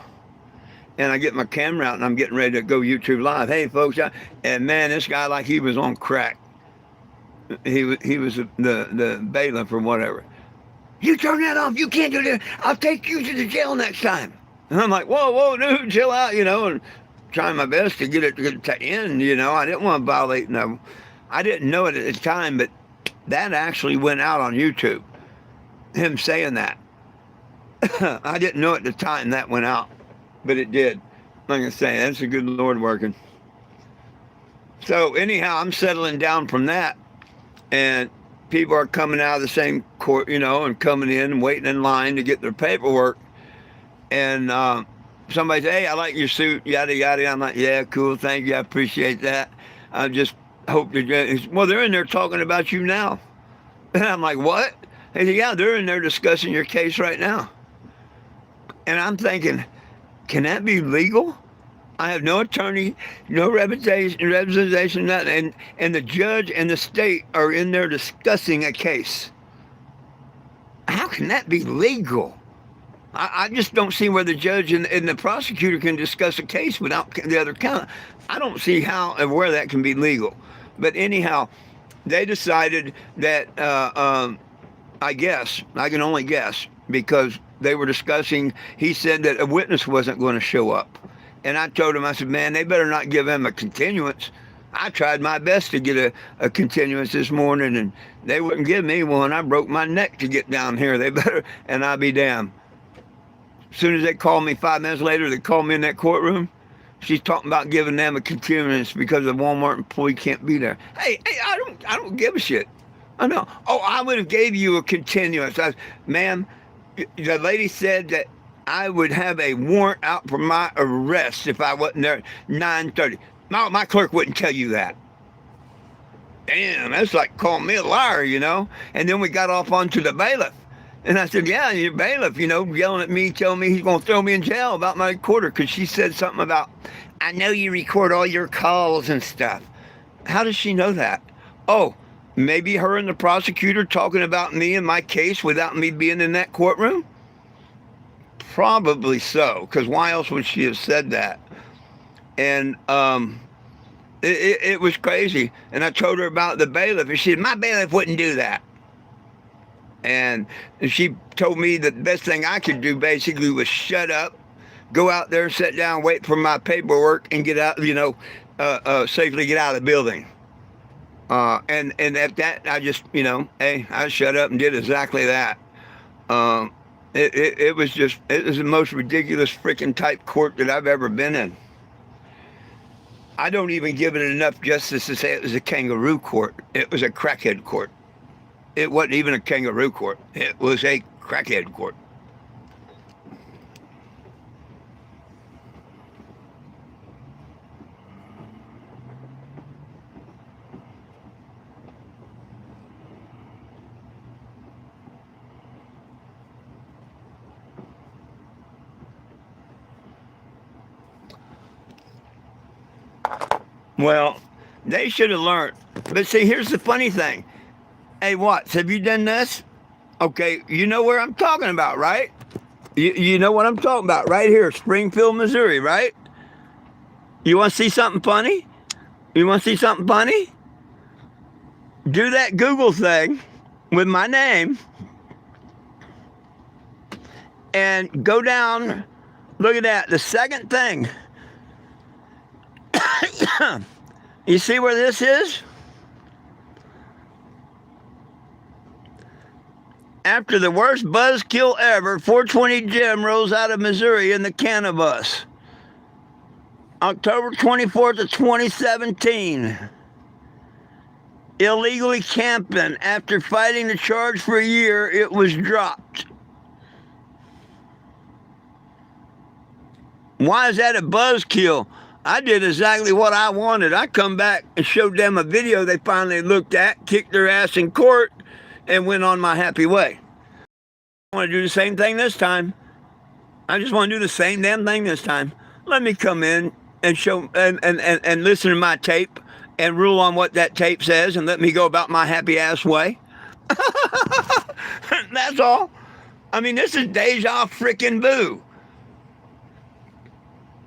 A: And I get my camera out, and I'm getting ready to go YouTube Live. Hey, folks. And, man, this guy, like he was on crack. He was the bailiff or whatever. You turn that off. You can't do that. I'll take you to the jail next time. And I'm like, whoa, dude, chill out, and trying my best to get it to end, I didn't want to violate no. I didn't know it at the time, but that actually went out on YouTube. Him saying that. I didn't know at the time that went out, but it did. Like I say, that's the good Lord working. So anyhow, I'm settling down from that, and people are coming out of the same court, and coming in and waiting in line to get their paperwork. And somebody said, hey, I like your suit, yada, yada. I'm like, yeah, cool, thank you, I appreciate that. I just hope you're good. Well, they're in there talking about you now. And I'm like, what? He said, yeah, they're in there discussing your case right now. And I'm thinking, can that be legal? I have no attorney, no representation, nothing. And the judge and the state are in there discussing a case. How can that be legal? I just don't see where the judge and the prosecutor can discuss a case without the other count. I don't see how and where that can be legal. But anyhow, they decided that, I guess, I can only guess, because they were discussing, he said that a witness wasn't going to show up. And I told him, I said, man, they better not give him a continuance. I tried my best to get a continuance this morning, and they wouldn't give me one. I broke my neck to get down here. They better, and I'll be damned. As soon as they called me 5 minutes later, they called me in that courtroom. She's talking about giving them a continuance because the Walmart employee can't be there. Hey, I don't give a shit. I know. Oh, I would have gave you a continuance. Ma'am, the lady said that I would have a warrant out for my arrest if I wasn't there at 9:30. My clerk wouldn't tell you that. Damn, that's like calling me a liar, And then we got off onto the bailiff. And I said, yeah, your bailiff, yelling at me, telling me he's going to throw me in jail about my recorder, because she said something about, I know you record all your calls and stuff. How does she know that? Oh, maybe her and the prosecutor talking about me and my case without me being in that courtroom? Probably so, because why else would she have said that? And it was crazy. And I told her about the bailiff, and she said, my bailiff wouldn't do that. And she told me the best thing I could do basically was shut up, go out there, sit down, wait for my paperwork, and get out, safely get out of the building. And at that, I just, hey, I shut up and did exactly that. It was the most ridiculous freaking type court that I've ever been in. I don't even give it enough justice to say it was a kangaroo court. It was a crackhead court. It wasn't even a kangaroo court. It was a crackhead court. Well, they should have learned. But see, here's the funny thing. Hey, Watts, have you done this? Okay, you know where I'm talking about, right? You know what I'm talking about, right here, Springfield, Missouri, right? You want to see something funny? You want to see something funny? Do that Google thing with my name and go down. Look at that, the second thing. You see where this is? After the worst buzzkill ever, 420 Jim rolls out of Missouri in the Cannabis. October 24th of 2017. Illegally camping. After fighting the charge for a year, it was dropped. Why is that a buzzkill? I did exactly what I wanted. I come back and showed them a video they finally looked at, kicked their ass in court, and went on my happy way. I want to do the same thing this time. I just want to do the same damn thing this time. Let me come in and show and listen to my tape and rule on what that tape says and let me go about my happy ass way. That's all. I mean, this is deja freaking vu.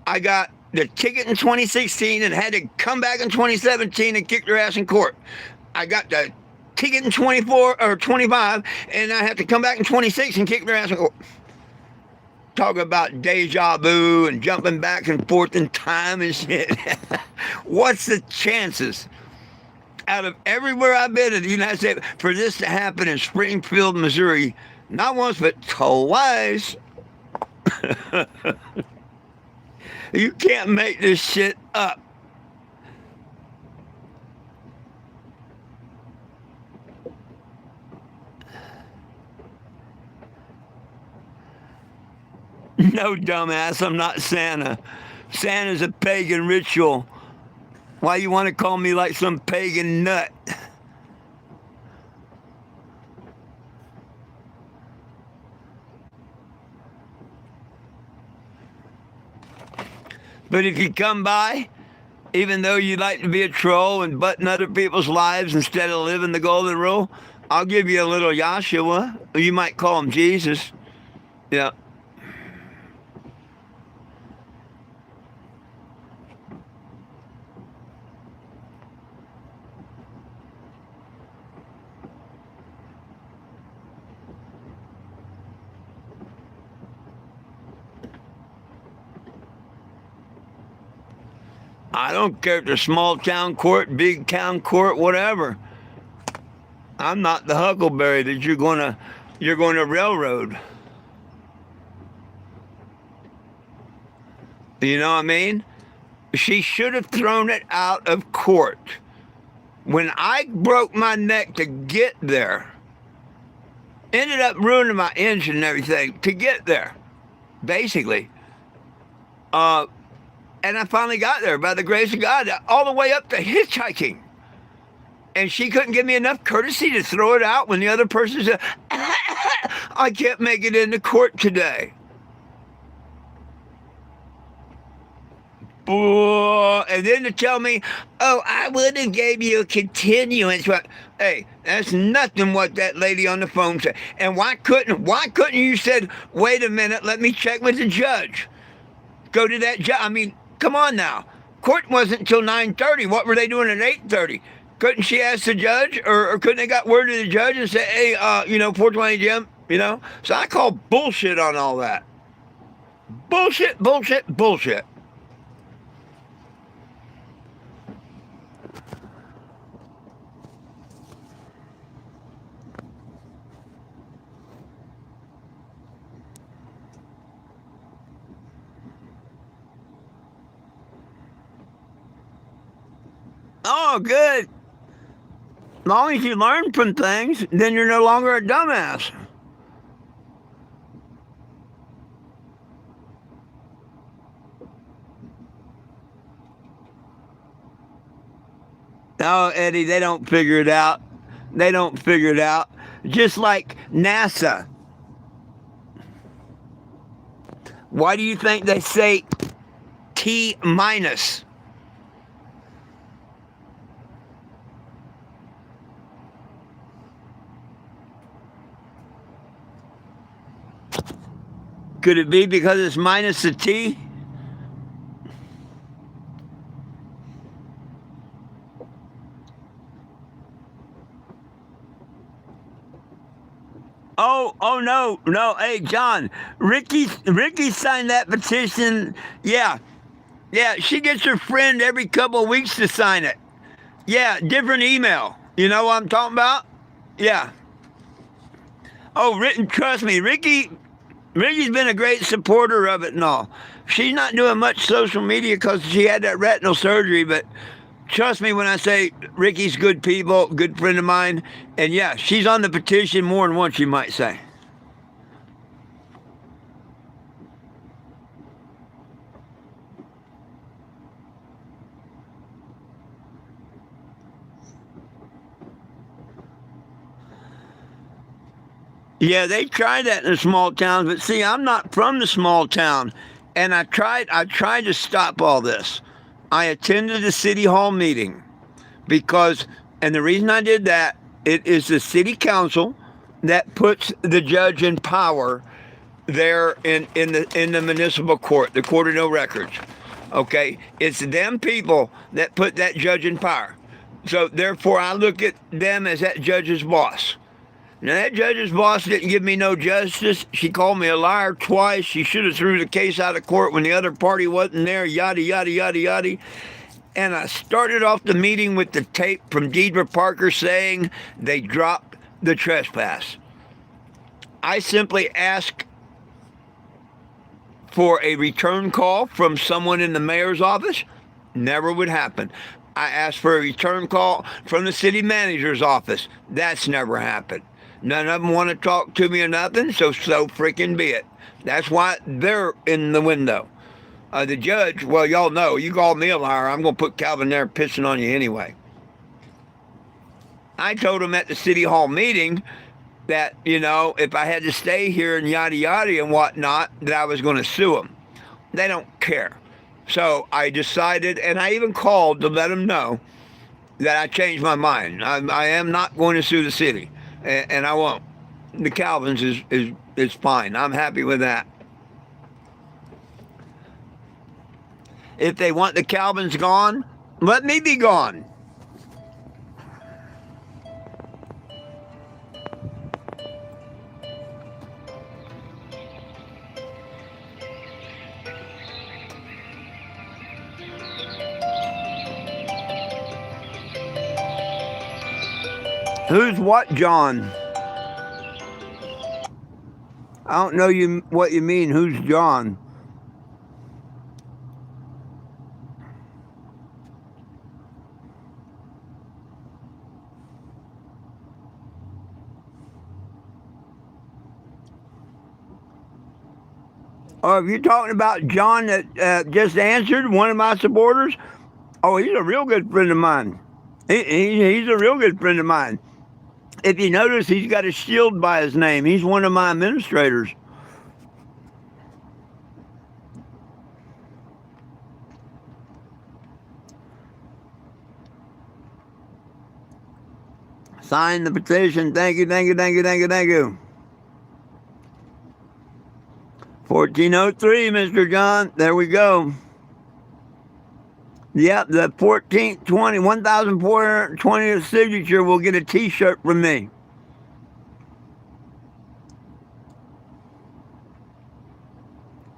A: I got the ticket in 2016 and had to come back in 2017 and kick their ass in court. I got the ticket in 24 or 25 and I have to come back in 26 and kick their ass in court. Talk about deja vu and jumping back and forth in time and shit. What's the chances out of everywhere I've been in the United States for this to happen in Springfield, Missouri? Not once, but twice. You can't make this shit up. No, dumbass, I'm not Santa. Santa's a pagan ritual. Why you want to call me like some pagan nut? But if you come by, even though you like to be a troll and button other people's lives instead of living the golden rule, I'll give you a little Yahshua. You might call him Jesus. Yeah. I don't care if it's a small town court, big town court, whatever. I'm not the huckleberry that you're going to railroad. You know what I mean? She should have thrown it out of court. When I broke my neck to get there, ended up ruining my engine and everything to get there, basically. And I finally got there by the grace of God, all the way up to hitchhiking. And she couldn't give me enough courtesy to throw it out when the other person said, I can't make it into court today. And then to tell me, oh, I would have gave you a continuance. But hey, that's nothing what that lady on the phone said. And why couldn't you said, wait a minute, let me check with the judge. Go to that judge. I mean, come on now. Court wasn't until 9:30. What were they doing at 8:30? Couldn't she ask the judge, or couldn't they got word to the judge and say, hey, 420 Jim, So I call bullshit on all that. Bullshit, bullshit, bullshit. Oh, good. As long as you learn from things, then you're no longer a dumbass. No, Eddie, they don't figure it out. They don't figure it out. Just like NASA. Why do you think they say T minus? Could it be because it's minus the T? Oh no. Hey, John, Ricky signed that petition. Yeah. She gets her friend every couple of weeks to sign it. Yeah, different email. You know what I'm talking about? Yeah. Oh, trust me, Ricky's been a great supporter of it and all. She's not doing much social media because she had that retinal surgery, but trust me when I say Ricky's good people, good friend of mine. And yeah, she's on the petition more than once, you might say. Yeah, they tried that in the small towns, but see, I'm not from the small town, and I tried to stop all this. I attended a city hall meeting because, and the reason I did that, it is the city council that puts the judge in power there in the municipal court, the court of no records. Okay, it's them people that put that judge in power. So therefore, I look at them as that judge's boss. Now, that judge's boss didn't give me no justice. She called me a liar twice. She should have threw the case out of court when the other party wasn't there, yada, yada, yada, yada. And I started off the meeting with the tape from Deidre Parker saying they dropped the trespass. I simply asked for a return call from someone in the mayor's office. Never would happen. I asked for a return call from the city manager's office. That's never happened. None of them want to talk to me or nothing, so freaking be it. That's why they're in the window. The judge, well, y'all know, you call me a liar, I'm going to put Calvin there pissing on you anyway. I told him at the city hall meeting that, if I had to stay here and yada yada and whatnot, that I was going to sue them. They don't care. So I decided, and I even called to let them know that I changed my mind. I am not going to sue the city. And I won't. The Calvins is fine. I'm happy with that. If they want the Calvins gone, let me be gone. Who's what, John? I don't know what you mean. Who's John? Oh, if you're talking about John that just answered, one of my supporters, oh, he's a real good friend of mine. He's a real good friend of mine. If you notice, he's got a shield by his name. He's one of my administrators. Sign the petition. Thank you. 1403, Mr. John. There we go. Yep, the 1,420th signature will get a t-shirt from me.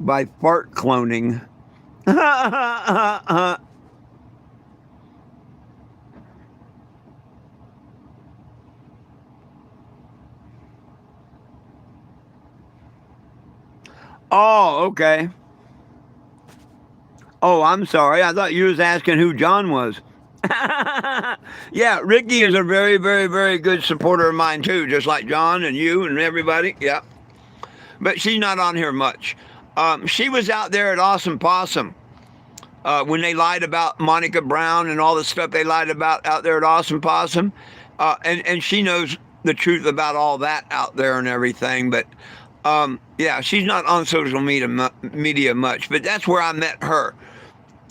A: by fart cloning. Oh, okay. Oh, I'm sorry. I thought you was asking who John was. Yeah, Ricky is a very, very, very good supporter of mine too, just like John and you and everybody. Yeah, but she's not on here much. She was out there at Awesome Possum when they lied about Monica Brown and all the stuff they lied about out there at Awesome Possum, and she knows the truth about all that out there and everything. But yeah, she's not on social media much. But that's where I met her,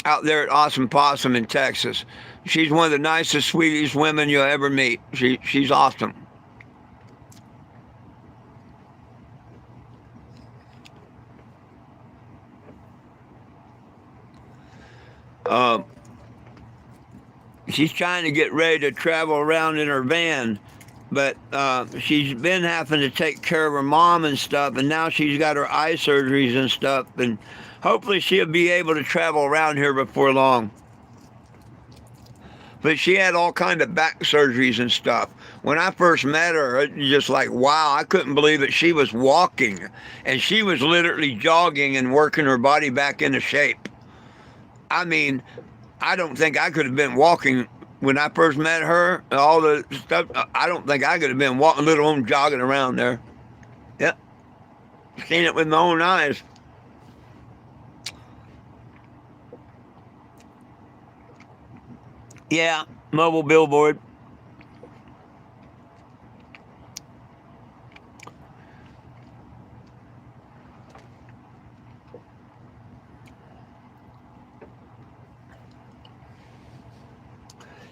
A: out there at Awesome Possum in Texas. She's one of the nicest, sweetest women you'll ever meet. She's awesome. She's trying to get ready to travel around in her van, but she's been having to take care of her mom and stuff, and now she's got her eye surgeries and stuff, and hopefully she'll be able to travel around here before long. But she had all kind of back surgeries and stuff. When I first met her, it was just like, wow, I couldn't believe that she was walking. And she was literally jogging and working her body back into shape. I mean, I don't think I could have been walking when I first met her. All the stuff, I don't think I could have been walking, let alone jogging around there. Yep. Seen it with my own eyes. Yeah, mobile billboard.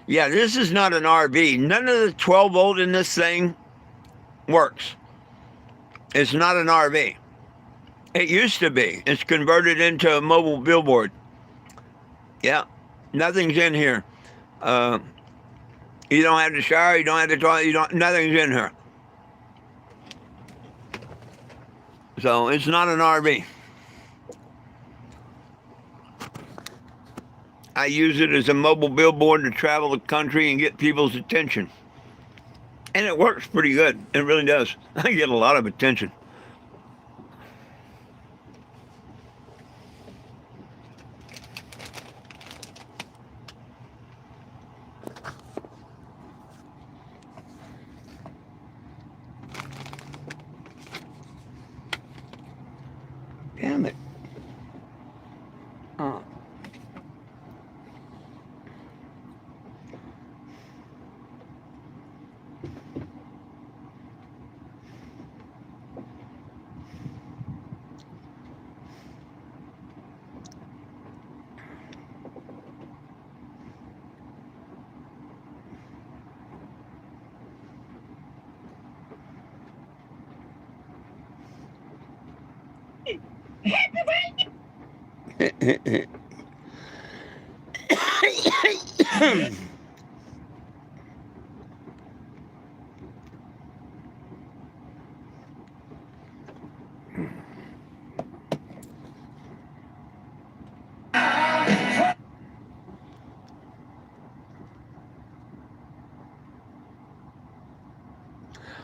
A: Yeah, this is not an RV. None of the 12 volt in this thing works. It's not an RV. It used to be. It's converted into a mobile billboard. Yeah, nothing's in here. You don't have to shower, you don't have to toilet, nothing's in here. So it's not an RV. I use it as a mobile billboard to travel the country and get people's attention. And it works pretty good. It really does. I get a lot of attention. Damn it.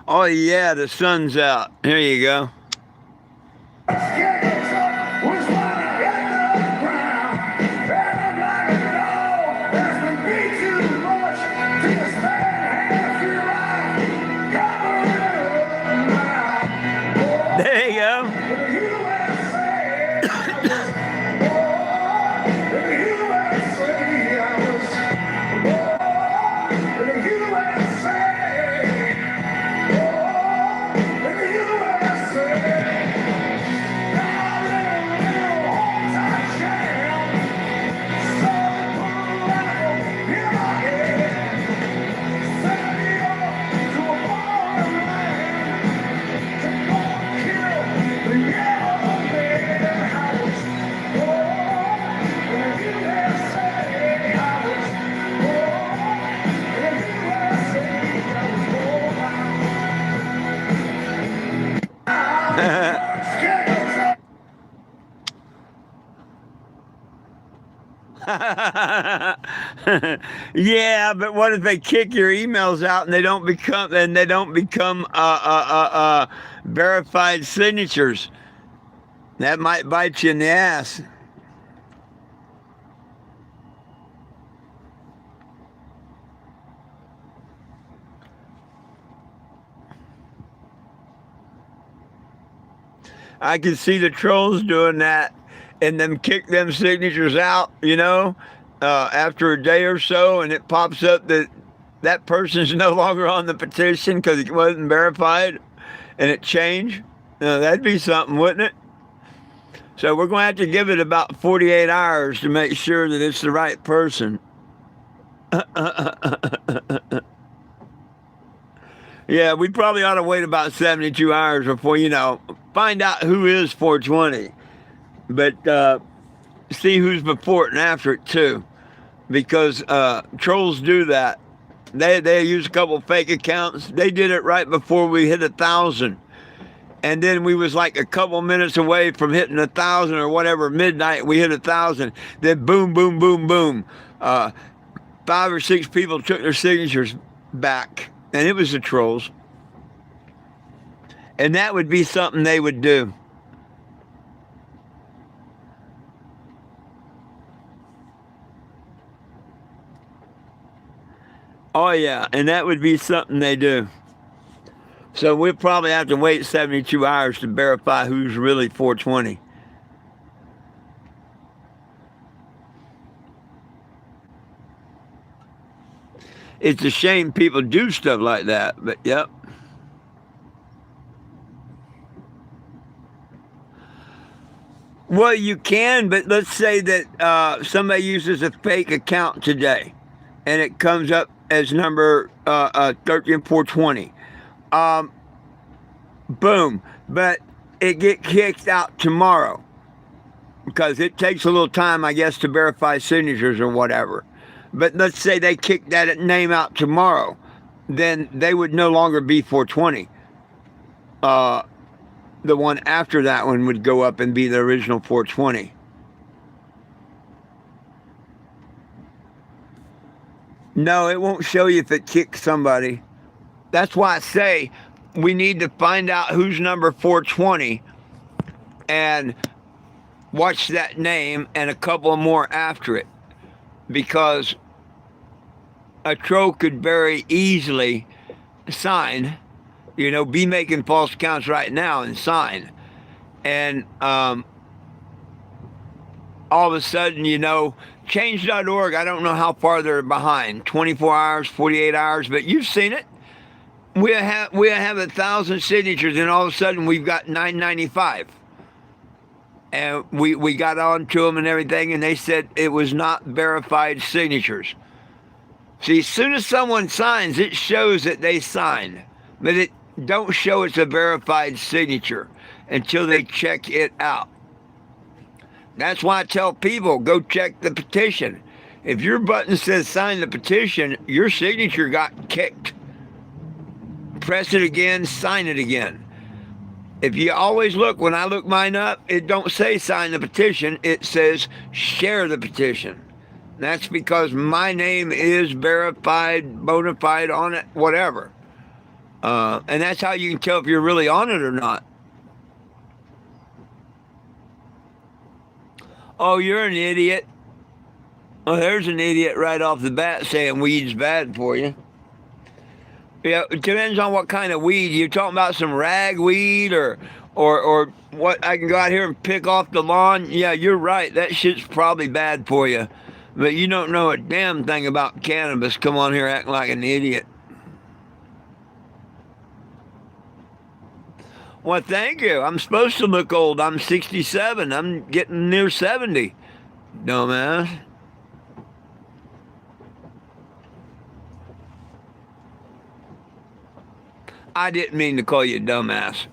A: Oh yeah, the sun's out. Here you go. There you go. Yeah, but what if they kick your emails out and they don't become verified signatures? That might bite you in the ass. I can see the trolls doing that and them kick them signatures out, after a day or so, and it pops up that that person's no longer on the petition because it wasn't verified and it changed. That'd be something, wouldn't it? So we're going to have to give it about 48 hours to make sure that it's the right person. Yeah, we probably ought to wait about 72 hours before, find out who is 420. But see who's before it and after it, too. Because trolls do that. They use a couple fake accounts. They did it right before we hit 1,000. And then we was like a couple minutes away from hitting 1,000 or whatever, midnight, we hit 1,000. Then boom, boom, boom, boom. 5 or 6 people took their signatures back. And it was the trolls. And that would be something they would do. Oh, yeah. And that would be something they do. So we'll probably have to wait 72 hours to verify who's really 420. It's a shame people do stuff like that, but yep. Well, you can, but let's say that somebody uses a fake account today, and it comes up as number 13420. Boom, but it get kicked out tomorrow because it takes a little time, I guess, to verify signatures or whatever. But let's say they kick that name out tomorrow, then they would no longer be 420. The one after that one would go up and be the original 420. No, it won't show you if it kicks somebody. That's why I say we need to find out who's number 420 and watch that name and a couple more after it. Because a troll could very easily sign, be making false accounts right now and sign. And all of a sudden, change.org, I don't know how far they're behind, 24 hours, 48 hours, but you've seen it. We have 1,000 signatures, and all of a sudden we've got 995. And we got on to them and everything, and they said it was not verified signatures. See, as soon as someone signs, it shows that they signed. But it don't show it's a verified signature until they check it out. That's why I tell people, go check the petition. If your button says sign the petition, your signature got kicked. Press it again, sign it again. If you always look, when I look mine up, it don't say sign the petition, it says share the petition. That's because my name is verified, bona fide on it, whatever. And that's how you can tell if you're really on it or not. Oh, you're an idiot. Well, there's an idiot right off the bat saying weed's bad for you. Yeah, it depends on what kind of weed. You're talking about some ragweed or what I can go out here and pick off the lawn. Yeah, you're right. That shit's probably bad for you. But you don't know a damn thing about cannabis. Come on here acting like an idiot. Well, thank you. I'm supposed to look old. I'm 67. I'm getting near 70. Dumbass. I didn't mean to call you a dumbass.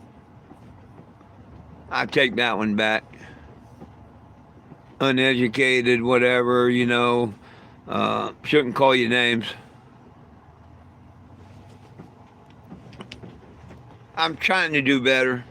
A: I take that one back. Uneducated, whatever, shouldn't call you names. I'm trying to do better.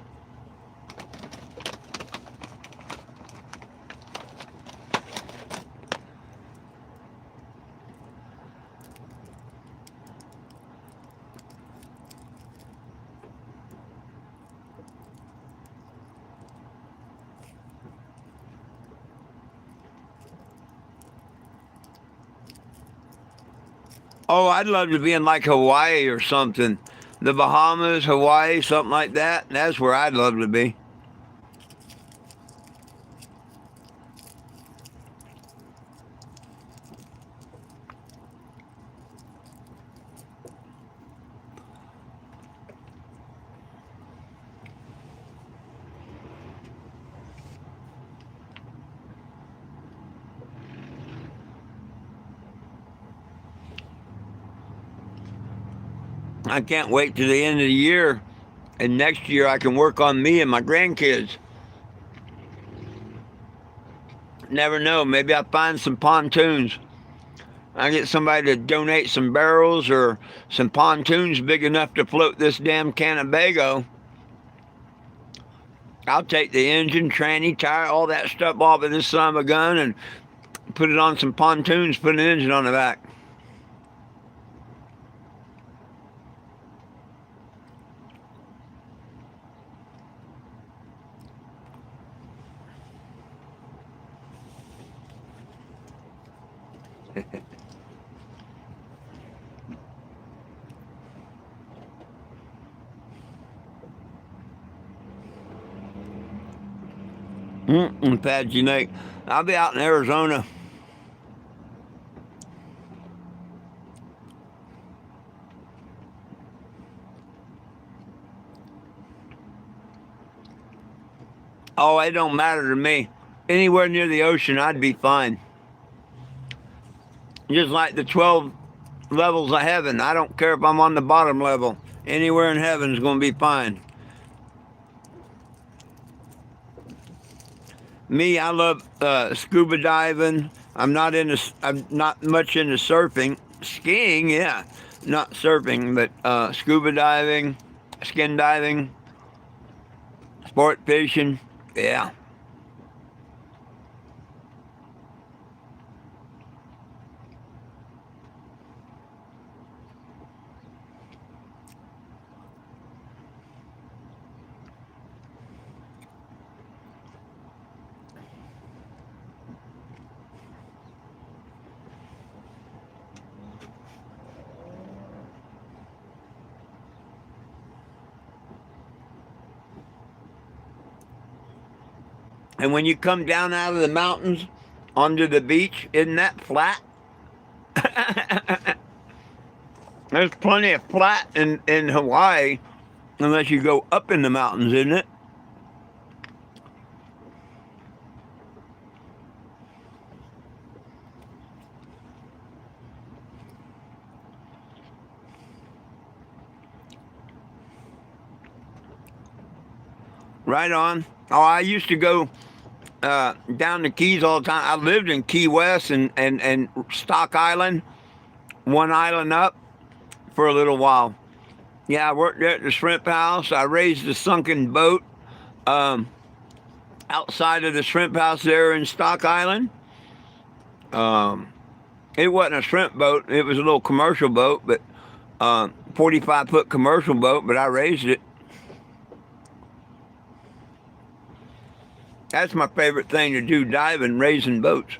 A: Oh, I'd love to be in like Hawaii or something. The Bahamas, Hawaii, something like that. That's where I'd love to be. I can't wait to the end of the year, and next year I can work on me and my grandkids. Never know. Maybe I find some pontoons. I get somebody to donate some barrels or some pontoons big enough to float this damn Cannabago. I'll take the engine, tranny, tire, all that stuff off of this son of a gun and put it on some pontoons, put an engine on the back. Paginate. I'll be out in Arizona. Oh, it don't matter to me. Anywhere near the ocean, I'd be fine. Just like the 12 levels of heaven. I don't care if I'm on the bottom level. Anywhere in heaven is going to be fine. Me, I love scuba diving. I'm not much into surfing. Skiing, yeah. Not surfing, but scuba diving, skin diving, sport fishing, yeah. And when you come down out of the mountains onto the beach, isn't that flat? There's plenty of flat in Hawaii, unless you go up in the mountains, isn't it? Right on. Oh, I used to go down the Keys all the time. I lived in Key West and Stock Island, one island up, for a little while. Yeah, I worked there at the shrimp house. I raised a sunken boat outside of the shrimp house there in Stock Island. It wasn't a shrimp boat. It was a little commercial boat, but 45-foot commercial boat, but I raised it. That's my favorite thing to do, diving, raising boats.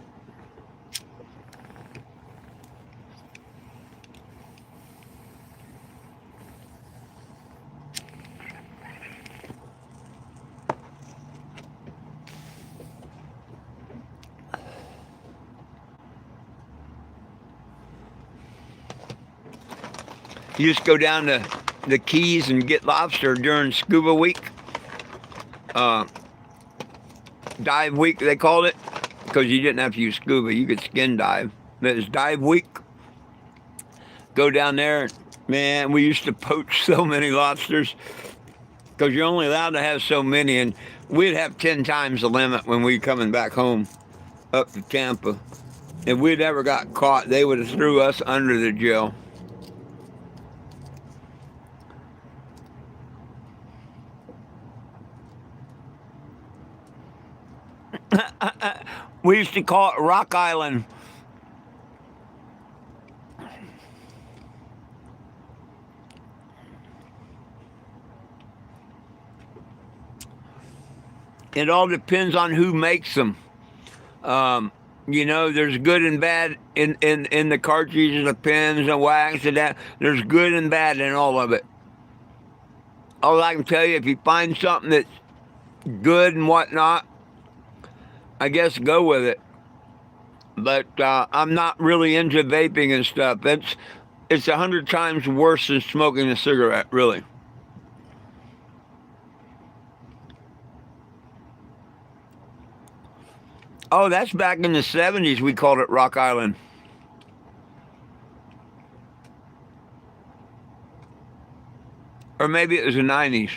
A: You just go down to the Keys and get lobster during scuba week. Dive week, they called it, because you didn't have to use scuba. You could skin dive. It was dive week. Go down there. Man, we used to poach so many lobsters because you're only allowed to have so many, and we'd have 10 times the limit when we coming back home up to Tampa. If we'd ever got caught, they would have threw us under the jail. We used to call it Rock Island. It all depends on who makes them. You know, there's good and bad in the cartridges, the pens, the wax, and that. There's good and bad in all of it. All I can tell you, if you find something that's good and whatnot, I guess go with it. But I'm not really into vaping and stuff. It's 100 times worse than smoking a cigarette, really. Oh, that's back in the 70s. We called it Rock Island. Or maybe it was the 90s.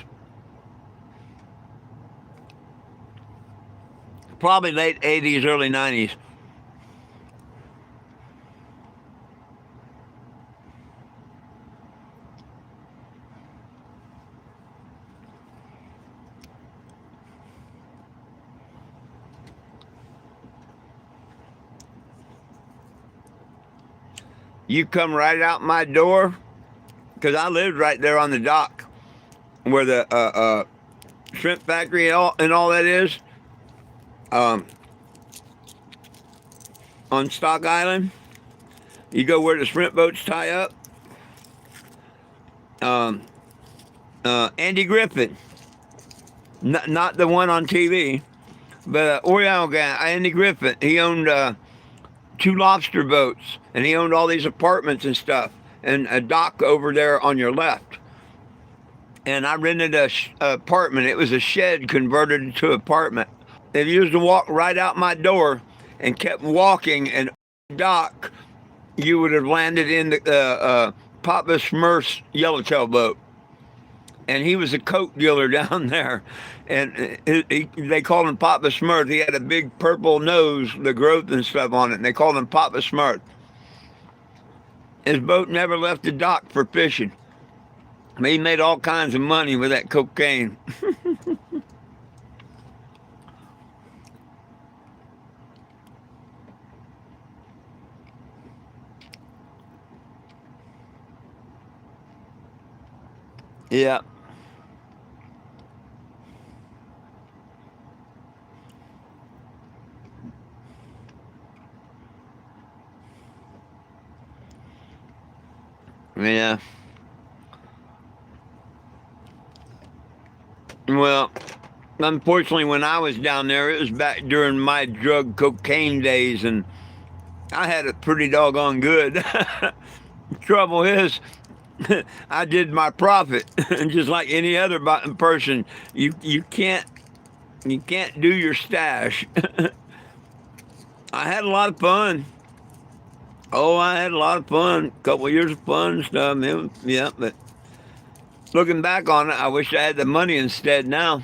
A: Probably late 80s, early 90s. You come right out my door, because I lived right there on the dock where the shrimp factory and all that is, on Stock Island. You go where the shrimp boats tie up. Andy Griffin, not the one on TV, but Oriental guy, Andy Griffin. He owned 2 lobster boats, and he owned all these apartments and stuff, and a dock over there on your left. And I rented a apartment. It was a shed converted into an apartment. If you used to walk right out my door and kept walking and dock, you would have landed in the Papa Smurf's yellowtail boat. And he was a coke dealer down there. And they called him Papa Smurf. He had a big purple nose, the growth and stuff on it. And they called him Papa Smurf. His boat never left the dock for fishing. He made all kinds of money with that cocaine. Yeah. Yeah. Well, unfortunately, when I was down there, it was back during my drug cocaine days, and I had it pretty doggone good. Trouble is, I did my profit, just like any other person. You can't do your stash. I had a lot of fun. Oh, I had a lot of fun. A couple of years of fun and stuff. Yeah, but looking back on it, I wish I had the money instead now.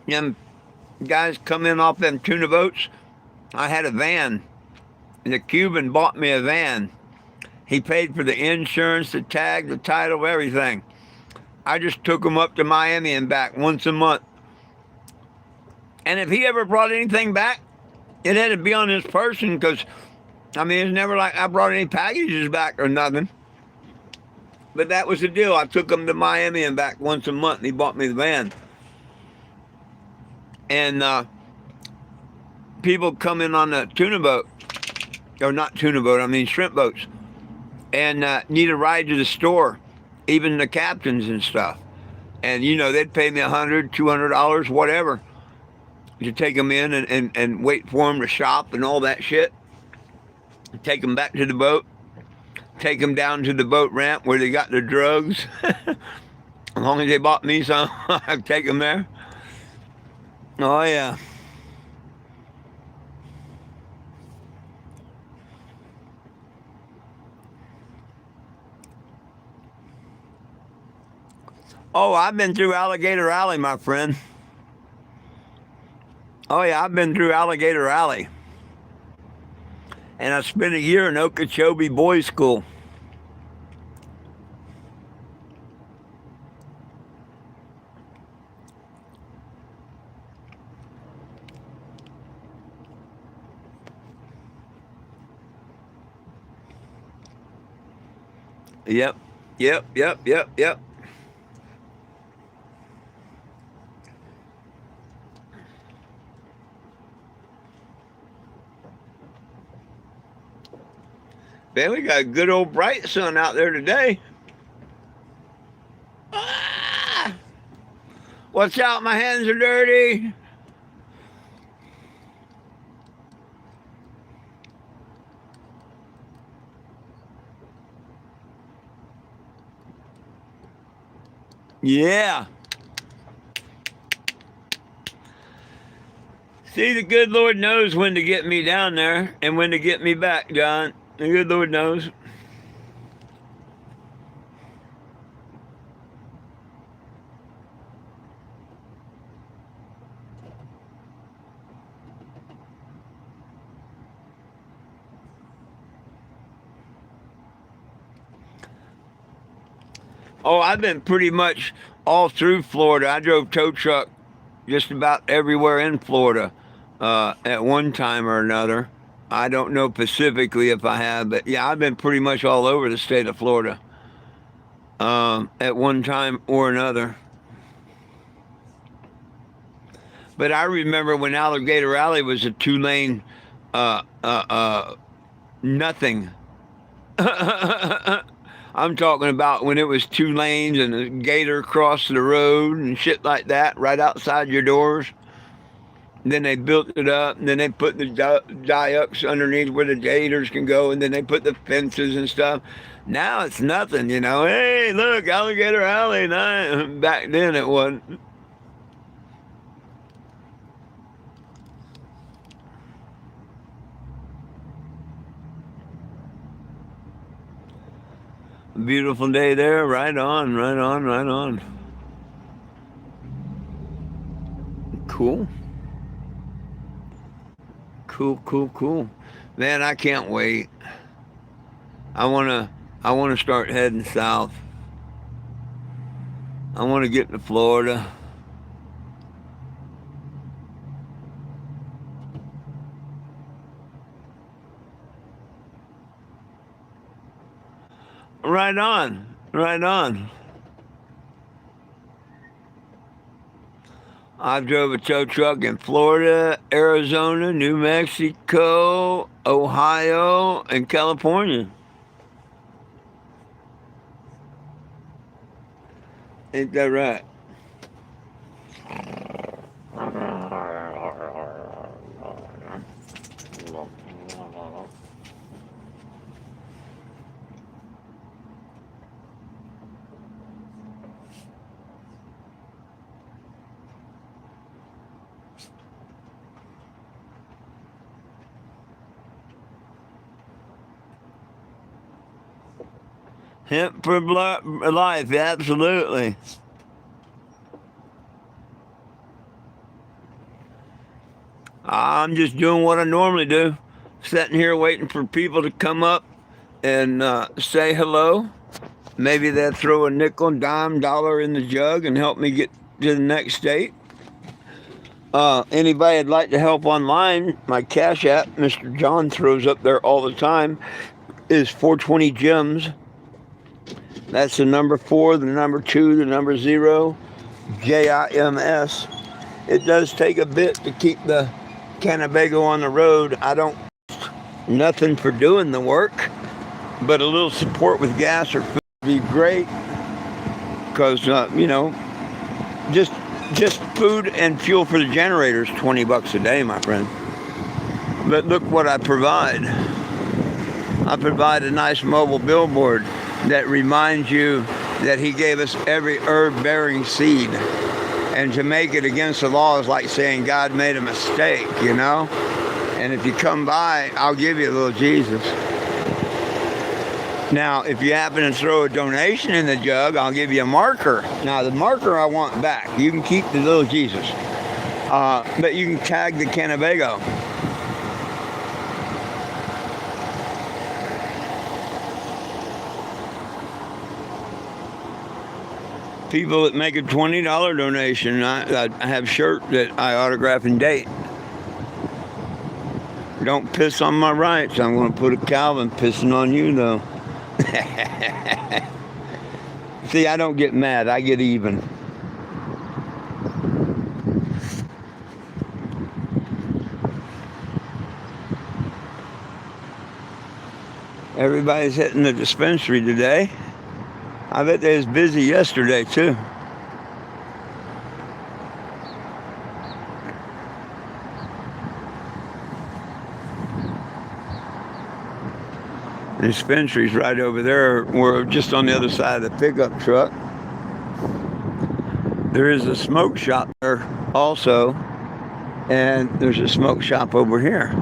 A: Them guys come in off them tuna boats. I had a van. The Cuban bought me a van. He paid for the insurance, the tag, the title, everything. I just took him up to Miami and back once a month. And if he ever brought anything back, it had to be on his person, because, I mean, it's never like I brought any packages back or nothing. But that was the deal. I took him to Miami and back once a month, and he bought me the van. And people come in on the tuna boat, or not tuna boat, I mean shrimp boats, and need a ride to the store, even the captains and stuff. And, you know, they'd pay me $100, $200, whatever, to take them in and wait for them to shop and all that shit. Take them back to the boat, take them down to the boat ramp where they got the drugs. As long as they bought me some, I'd take them there. Oh, yeah. Oh, I've been through Alligator Alley, my friend. Oh, yeah, I've been through Alligator Alley. And I spent a year in Okeechobee Boys School. Yep. Yep. Yep. Yep. Yep. Man, we got a good old bright sun out there today. Ah! Watch out, my hands are dirty. Yeah. See, the good Lord knows when to get me down there and when to get me back, John. The good Lord knows. Oh, I've been pretty much all through Florida. I drove tow truck just about everywhere in Florida at one time or another. I don't know specifically if I have, but yeah, I've been pretty much all over the state of Florida at one time or another. But I remember when Alligator Alley was a 2-lane nothing. I'm talking about when it was 2 lanes and a gator crossed the road and shit like that right outside your doors. And then they built it up, and then they put the dikes underneath where the gators can go, and then they put the fences and stuff. Now it's nothing, you know. Hey, look, Alligator Alley. Back then it wasn't. Beautiful day there. Right on, right on, right on. Cool. Cool. Man, I can't wait. I wanna start heading south. I wanna get to Florida. Right on. Right on. I drove a tow truck in Florida, Arizona, New Mexico, Ohio, and California. Ain't that right? Hemp for life, absolutely. I'm just doing what I normally do, sitting here waiting for people to come up and say hello. Maybe they'll throw a nickel, dime, dollar in the jug and help me get to the next state. Anybody would like to help online, my Cash App, Mr. John throws up there all the time, is 420 Gems. That's the number 4, the number 2, the number 0, JIMS. It does take a bit to keep the Cannabago on the road. I don't nothing for doing the work, but a little support with gas or food would be great. Because you know, just food and fuel for the generator is $20 a day, my friend. But look what I provide. I provide a nice mobile billboard that reminds you that he gave us every herb-bearing seed. And to make it against the law is like saying God made a mistake, you know? And if you come by, I'll give you a little Jesus. Now, if you happen to throw a donation in the jug, I'll give you a marker. Now, the marker I want back. You can keep the little Jesus. But you can tag the Cannabago. People that make a $20 donation, I have shirt that I autograph and date. Don't piss on my rights. I'm going to put a Calvin pissing on you, though. See, I don't get mad. I get even. Everybody's hitting the dispensary today. I bet they was busy yesterday, too. The dispensary's right over there. We're just on the other side of the pickup truck. There is a smoke shop there also, and there's a smoke shop over here.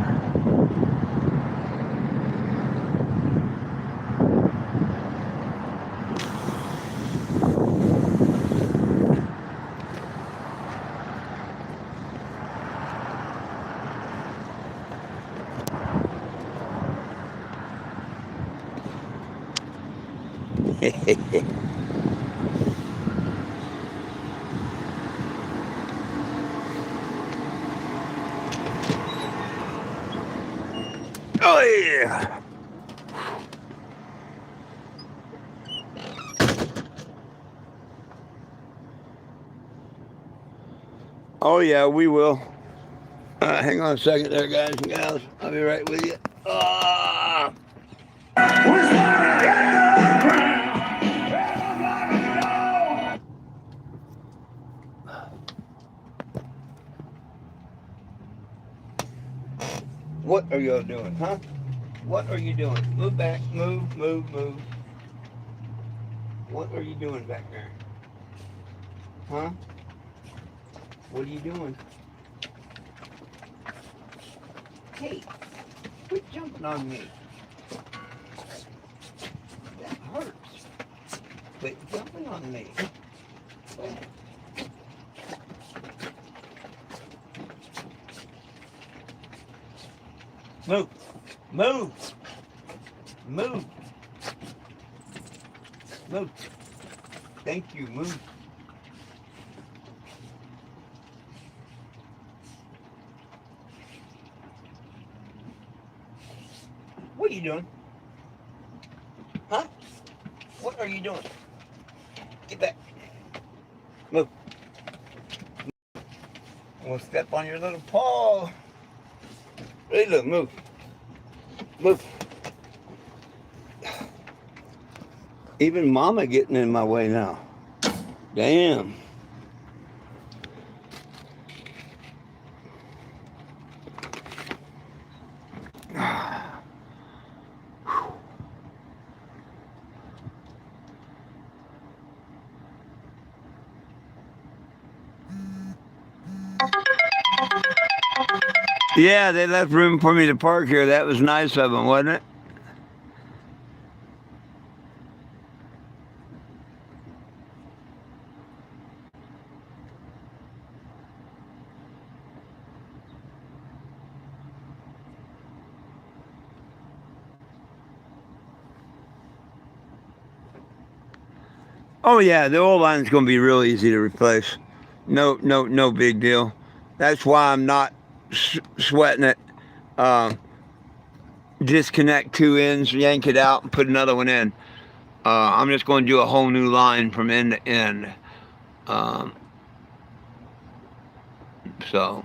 A: Oh yeah. Oh yeah, we will. Hang on a second there, guys and gals. I'll be right with you. What are y'all doing, huh? What are you doing? Move back, move, move, move. What are you doing back there? Huh? What are you doing? Hey, quit jumping on me. That hurts. Quit jumping on me. Move. Move. Move. Move. Thank you. Move. What are you doing? Huh? What are you doing? Get back. Move. We'll step on your little paw. Hey, look, move. Move. Even Mama getting in my way now. Damn. Yeah, they left room for me to park here. That was nice of them, wasn't it? Oh yeah, the oil line's going to be real easy to replace. No big deal. That's why I'm not sweating it. Disconnect two ends, yank it out, and put another one in. I'm just going to do a whole new line from end to end. So.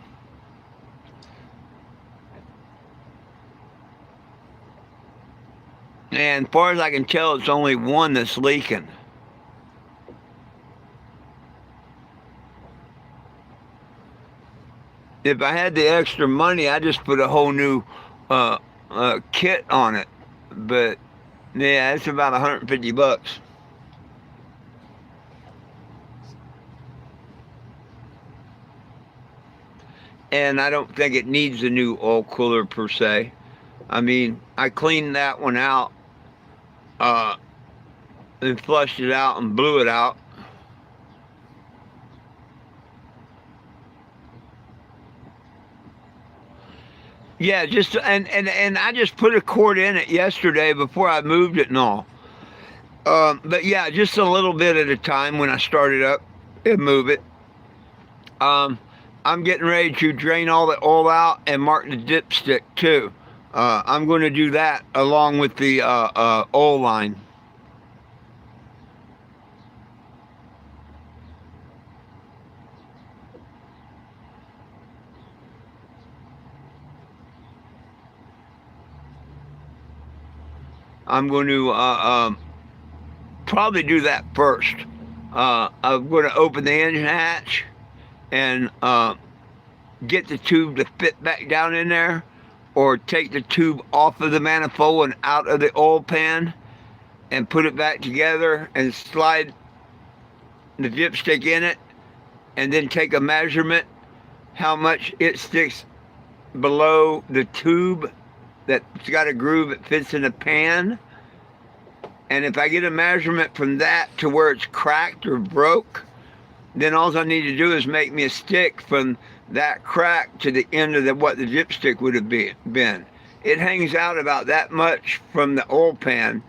A: And as far as I can tell, it's only one that's leaking. If I had the extra money, I'd just put a whole new kit on it. But yeah, it's about $150. And I don't think it needs a new oil cooler per se. I mean, I cleaned that one out and flushed it out and blew it out. Yeah, just and I just put a cord in it yesterday before I moved it and all. But yeah, just a little bit at a time when I start it up and move it. I'm getting ready to drain all the oil out and mark the dipstick too. I'm going to do that along with the oil line. I'm going to probably do that first. I'm going to open the engine hatch and get the tube to fit back down in there, or take the tube off of the manifold and out of the oil pan and put it back together and slide the dipstick in it, and then take a measurement how much it sticks below the tube that's got a groove that fits in the pan. And if I get a measurement from that to where it's cracked or broke, then all I need to do is make me a stick from that crack to the end of what the dipstick would have been. It hangs out about that much from the oil pan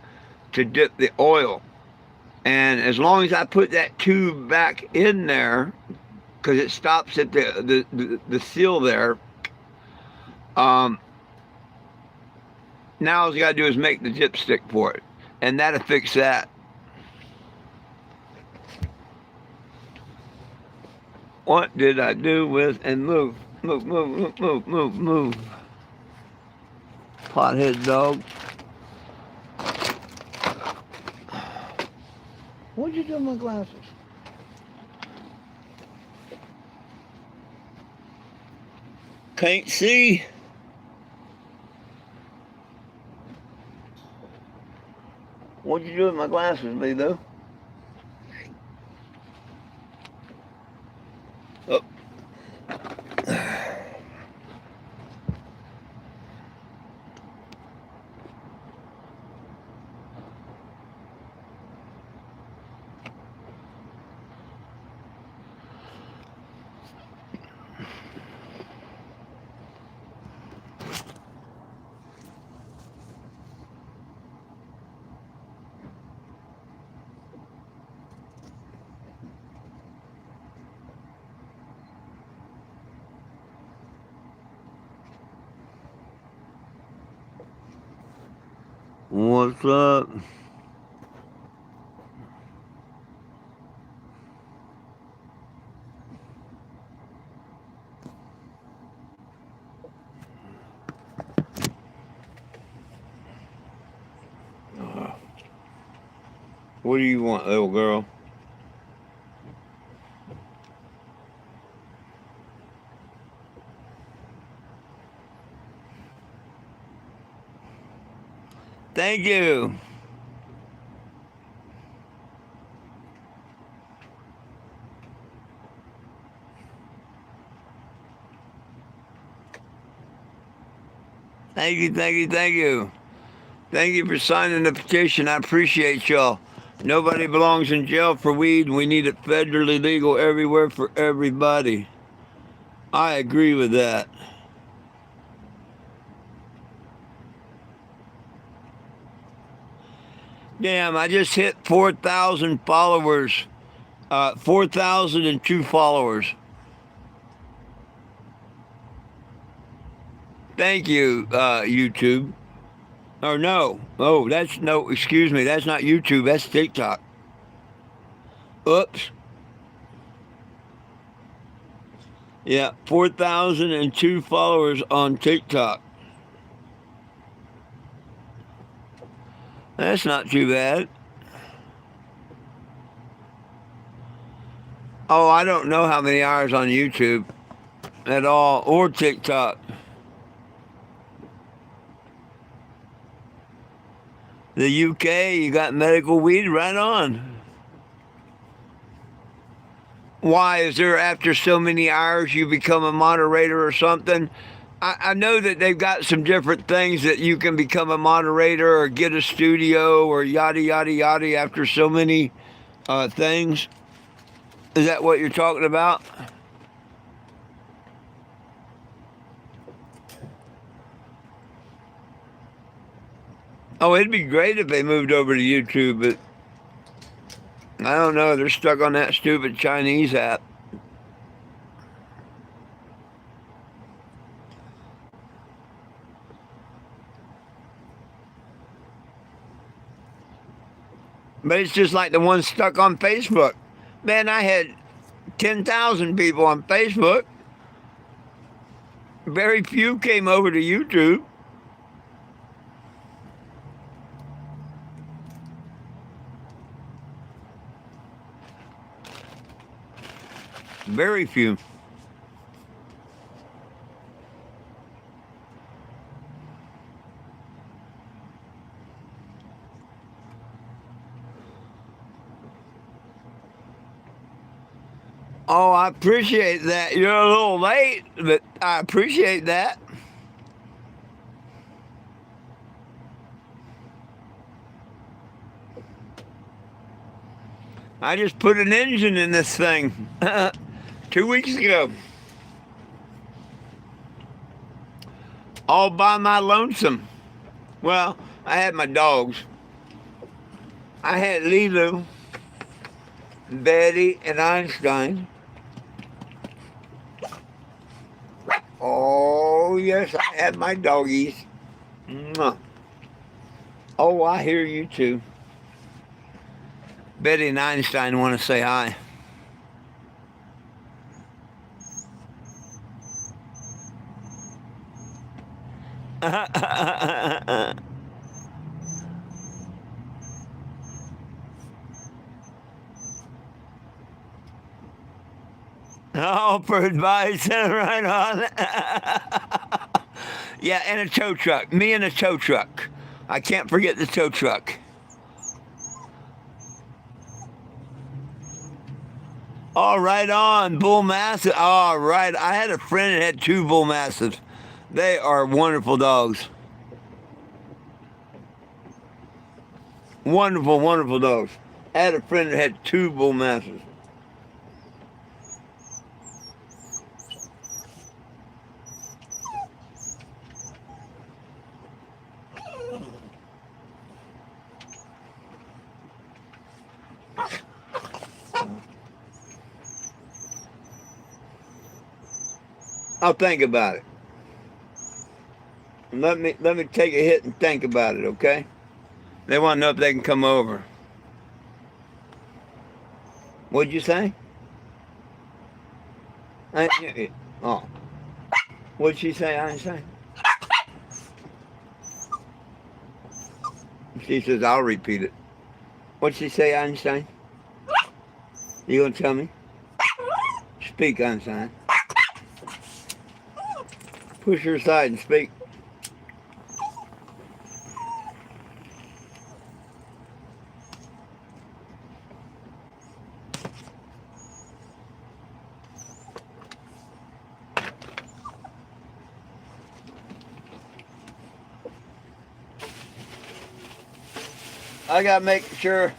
A: to dip the oil. And as long as I put that tube back in there, because it stops at the seal there, now all you got to do is make the dipstick for it. And that'll fix that. What did I do with and move? Move. Pothead dog. What'd you do with my glasses? Can't see. What'd you do with my glasses, Lilo? Oh. What's up? What do you want, little girl? Thank you. Thank you. Thank you for signing the petition. I appreciate y'all. Nobody belongs in jail for weed. We need it federally legal everywhere for everybody. I agree with that. Damn, I just hit 4,000 followers. 4,002 followers. Thank you, YouTube. Or no. Oh, excuse me. That's not YouTube. That's TikTok. Oops. Yeah, 4,002 followers on TikTok. That's not too bad. Oh, I don't know how many hours on YouTube at all, or TikTok. The UK, you got medical weed, right on. Why, is there after so many hours you become a moderator or something? I know that they've got some different things that you can become a moderator or get a studio or yada, yada, yada after so many things. Is that what you're talking about? Oh, it'd be great if they moved over to YouTube, but I don't know. They're stuck on that stupid Chinese app. But it's just like the one stuck on Facebook. Man, I had 10,000 people on Facebook. Very few came over to YouTube. Very few. Oh, I appreciate that. You're a little late, but I appreciate that. I just put an engine in this thing 2 weeks ago. All by my lonesome. Well, I had my dogs. I had Lulu, Betty, and Einstein. Oh, yes, I had my doggies. Mwah. Oh, I hear you too. Betty and Einstein want to say hi. Oh, for advice, right on. Yeah, and a tow truck. Me and a tow truck. I can't forget the tow truck. All right on, bull mastiff. All right, I had a friend that had 2 bull mastiffs. They are wonderful dogs. Wonderful, wonderful dogs. I had a friend that had 2 bull mastiffs. I'll think about it. Let me take a hit and think about it, okay? They want to know if they can come over. What'd you say? Oh. What'd she say, Einstein? She says, I'll repeat it. What'd she say, Einstein? You gonna tell me? Speak, Einstein. Push her aside and speak. I gotta make sure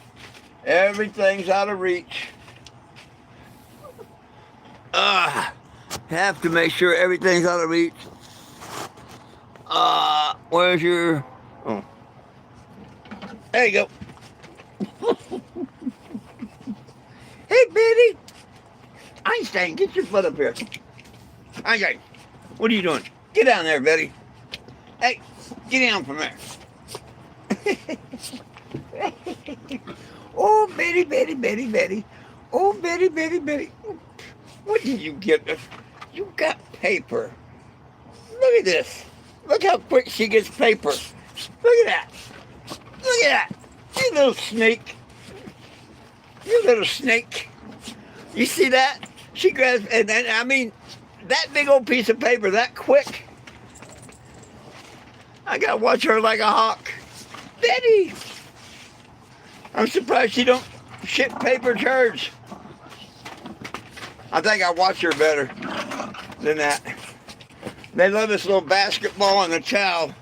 A: everything's out of reach. Have to make sure everything's out of reach. Where's your... Oh. There you go. Hey, Betty. Einstein, get your foot up here. Einstein, what are you doing? Get down there, Betty. Hey, get down from there. Oh, Betty, Betty, Betty, Betty. Oh, Betty, Betty, Betty. What did you get? You got paper. Look at this. Look how quick she gets paper. Look at that. Look at that. You little snake. You little snake. You see that? She grabs, and I mean, that big old piece of paper that quick. I gotta watch her like a hawk. Betty. I'm surprised she don't ship paper turds. I think I watch her better than that. They love this little basketball and a towel.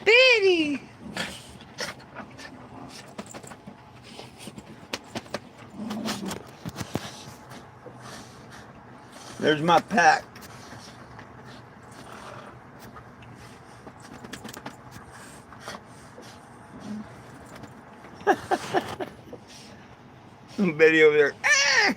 A: Betty! There's my pack. Betty over there. Ah!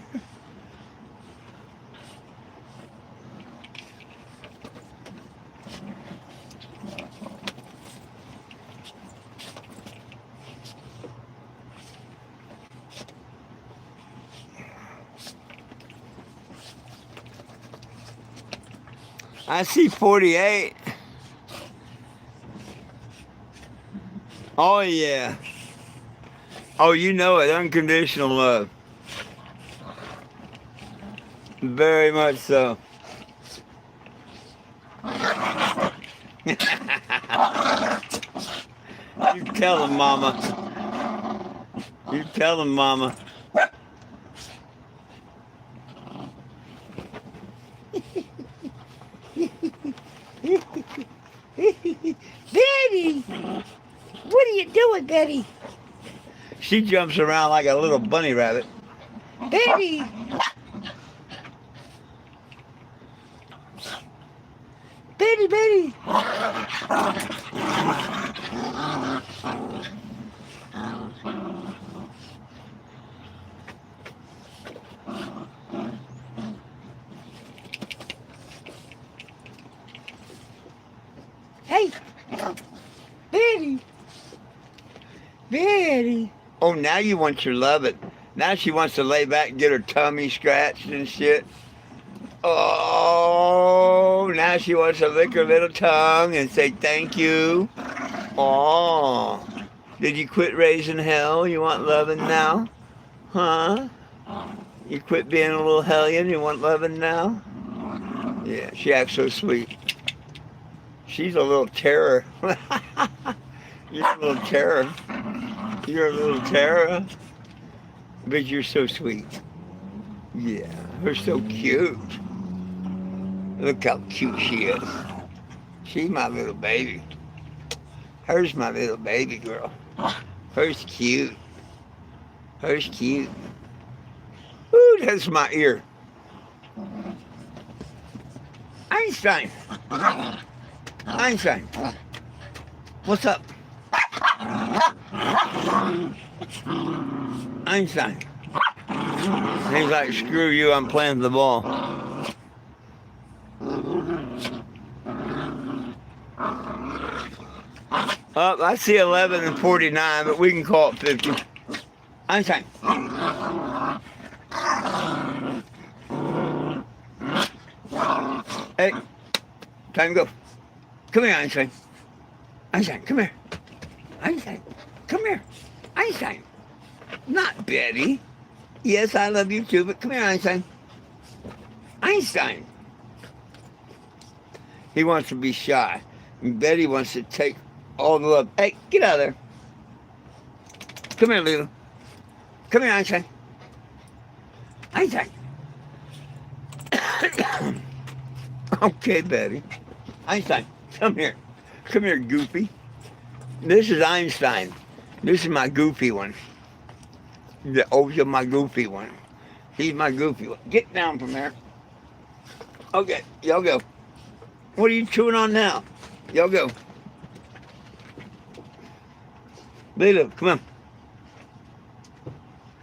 A: I see 48. Oh, yeah. Oh, you know it. Unconditional love. Very much so. You tell him, Mama. You tell him, Mama.
C: Betty! What are you doing, Betty?
A: She jumps around like a little bunny rabbit.
C: Betty! Betty, Betty! Hey! Betty! Betty!
A: Oh, now you want your loving. Now she wants to lay back and get her tummy scratched and shit. Oh, now she wants to lick her little tongue and say thank you. Oh, did you quit raising hell? You want loving now? Huh? You quit being a little hellion? You want loving now? Yeah, she acts so sweet. She's a little terror. You're a little terror. You're a little terror. But you're so sweet. Yeah, you're so cute. Look how cute she is. She's my little baby. Her's my little baby girl. Her's cute. Her's cute. Ooh, that's my ear. Einstein. Einstein. What's up? Einstein. He's like, screw you, I'm playing the ball. Oh, I see 11 and 49, but we can call it 50. Einstein. Hey, time to go. Come here, Einstein. Einstein, come here. Einstein, come here. Einstein. Not Betty. Yes, I love you too, but come here, Einstein. Einstein. He wants to be shy. And Betty wants to take all the love. Hey, get out of there. Come here, Lila. Come here, Einstein. Einstein. Okay, Betty. Einstein, come here. Come here, Goofy. This is Einstein. This is my goofy one. My goofy one. He's my goofy one. Get down from there. Okay, y'all go. What are you chewing on now? Y'all go. Lila, come on.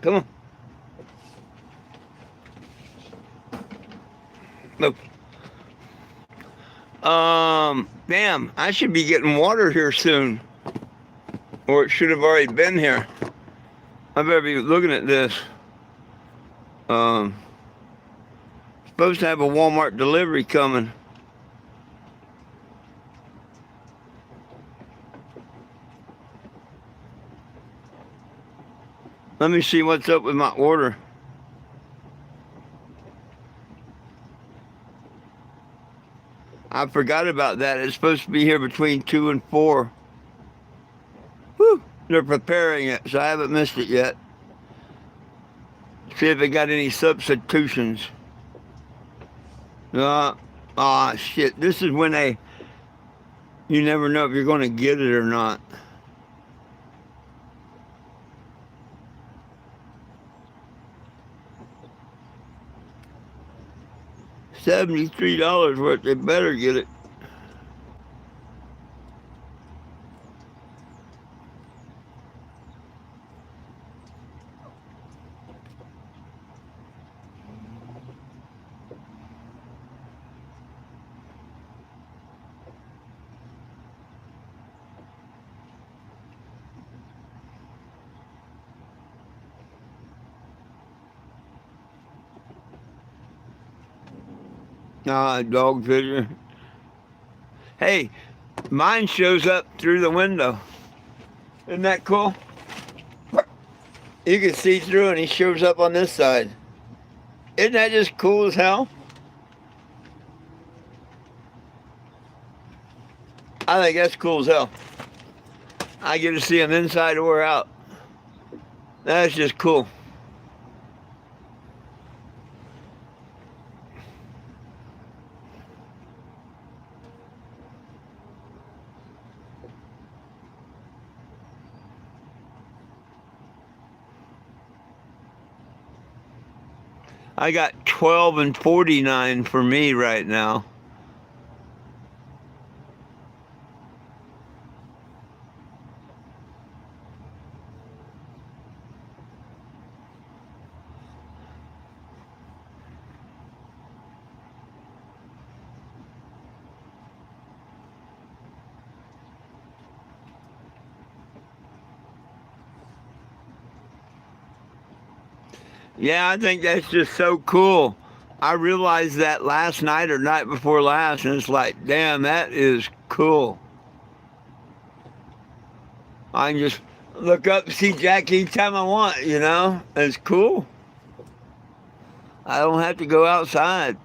A: Come on. Look. Damn, I should be getting water here soon. Or it should have already been here. I better be looking at this. Supposed to have a Walmart delivery coming. Let me see what's up with my order. I forgot about that. It's supposed to be here between 2 and 4. Whew, they're preparing it, so I haven't missed it yet. See if they got any substitutions. Shit. This is when you never know if you're going to get it or not. $73 worth, they better get it. Dog picture. Hey, mine shows up through the window. Isn't that cool? You can see through and he shows up on this side. Isn't that just cool as hell? I think that's cool as hell. I get to see him inside or out. That's just cool. I got 12 and 49 for me right now. Yeah, I think that's just so cool. I realized that last night or night before last, and it's like, damn, that is cool. I can just look up and see Jack anytime I want, you know? It's cool. I don't have to go outside.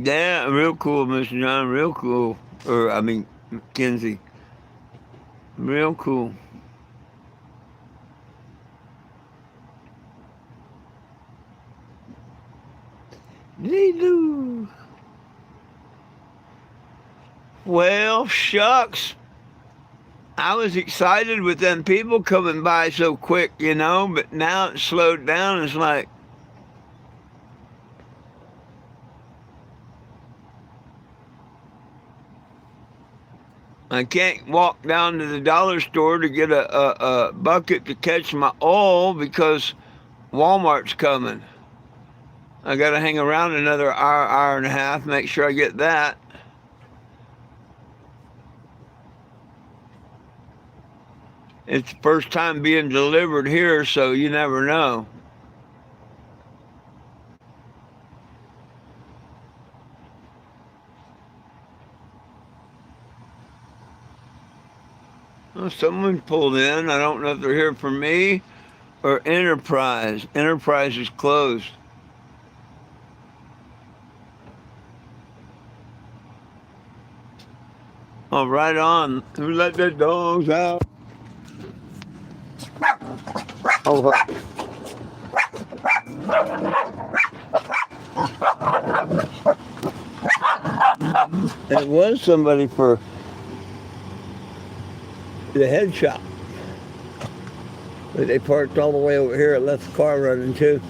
A: Yeah, real cool, Mr. John. Real cool. Mackenzie. Real cool. Lulu. Well, shucks. I was excited with them people coming by so quick, you know, but now it's slowed down. It's like, I can't walk down to the dollar store to get a bucket to catch my oil because Walmart's coming. I got to hang around another hour and a half, make sure I get that. It's the first time being delivered here, so you never know. Well, someone pulled in. I don't know if they're here for me or Enterprise. Enterprise is closed. Oh, right on. Who let the dogs out? Oh, it was somebody for the head shop. But they parked all the way over here and left the car running too.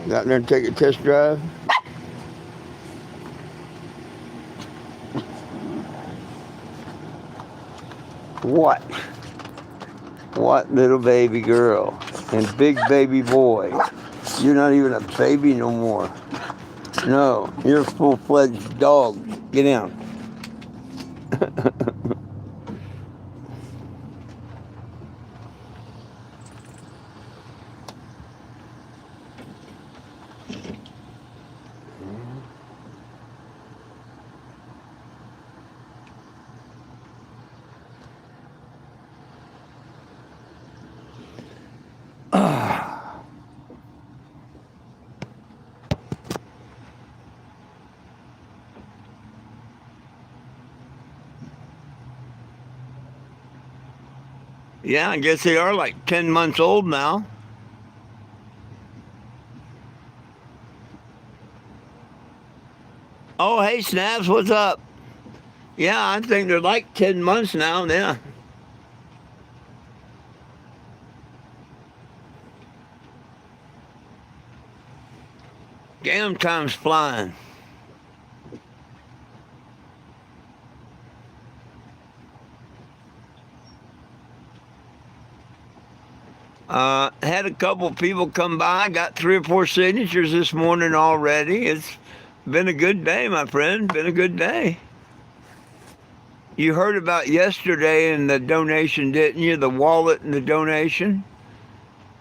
A: Got there and take a test drive. What? What little baby girl and big baby boy. You're not even a baby no more. No, you're a full-fledged dog. Get down. Yeah, I guess they are like 10 months old now. Oh, hey, Snaps, what's up? Yeah, I think they're like 10 months now, yeah. Damn, time's flying. Had a couple people come by. Got 3 or 4 signatures this morning already. It's been a good day, my friend. Been a good day. You heard about yesterday and the donation, didn't you? The wallet and the donation.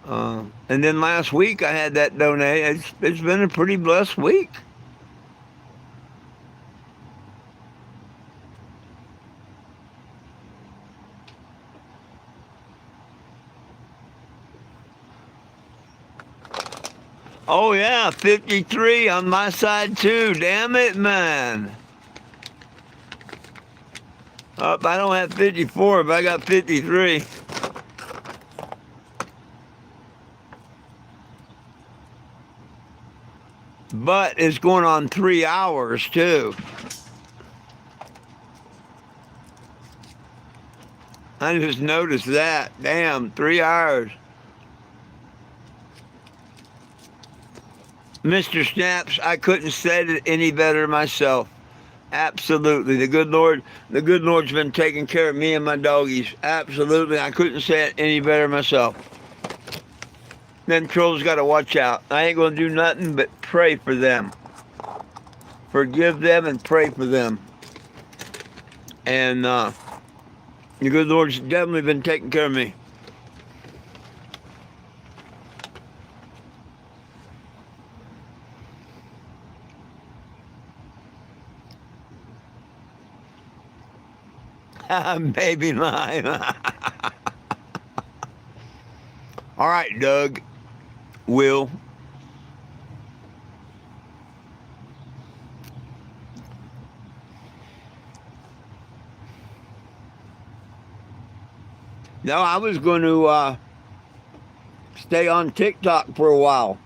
A: And then last week I had that donate. It's been a pretty blessed week. Oh yeah, 53 on my side too. Damn it, man. I don't have 54, but I got 53. But it's going on 3 hours too. I just noticed that. Damn, 3 hours. Mr. Snaps, I couldn't say it any better myself. Absolutely. The good Lord's been taking care of me and my doggies. Absolutely. I couldn't say it any better myself. Them trolls got to watch out. I ain't going to do nothing but pray for them. Forgive them and pray for them. And the good Lord's definitely been taking care of me. Baby lime. All right, Doug. Will. No, I was going to stay on TikTok for a while.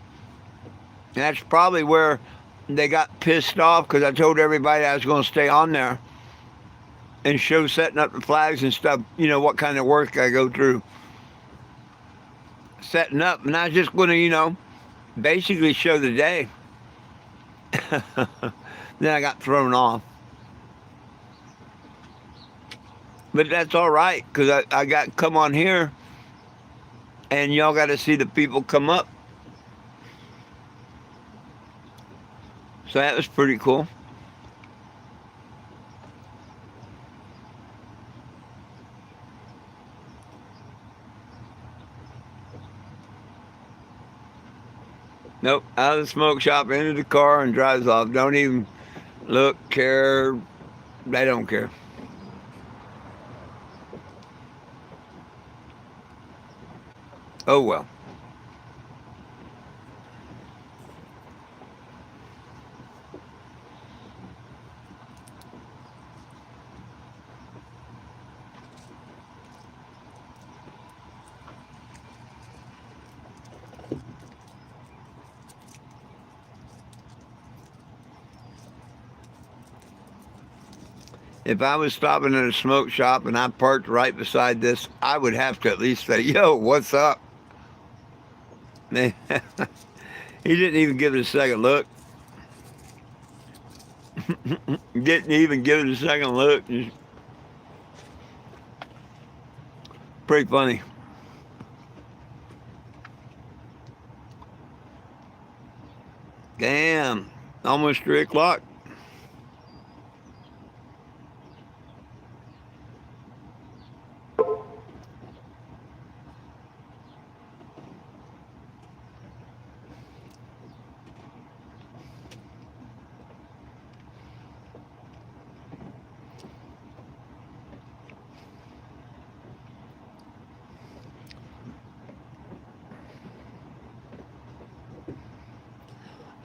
A: That's probably where they got pissed off because I told everybody I was going to stay on there and show setting up the flags and stuff, you know, what kind of work I go through. Setting up, and I was just going to, you know, basically show the day. Then I got thrown off. But that's all right, because I got come on here, and y'all got to see the people come up. So that was pretty cool. Nope, out of the smoke shop, into the car, and drives off. Don't even look, care. They don't care. Oh well. If I was stopping at a smoke shop and I parked right beside this, I would have to at least say, yo, what's up? He didn't even give it a second look. Didn't even give it a second look. Just pretty funny. Damn, almost 3 o'clock.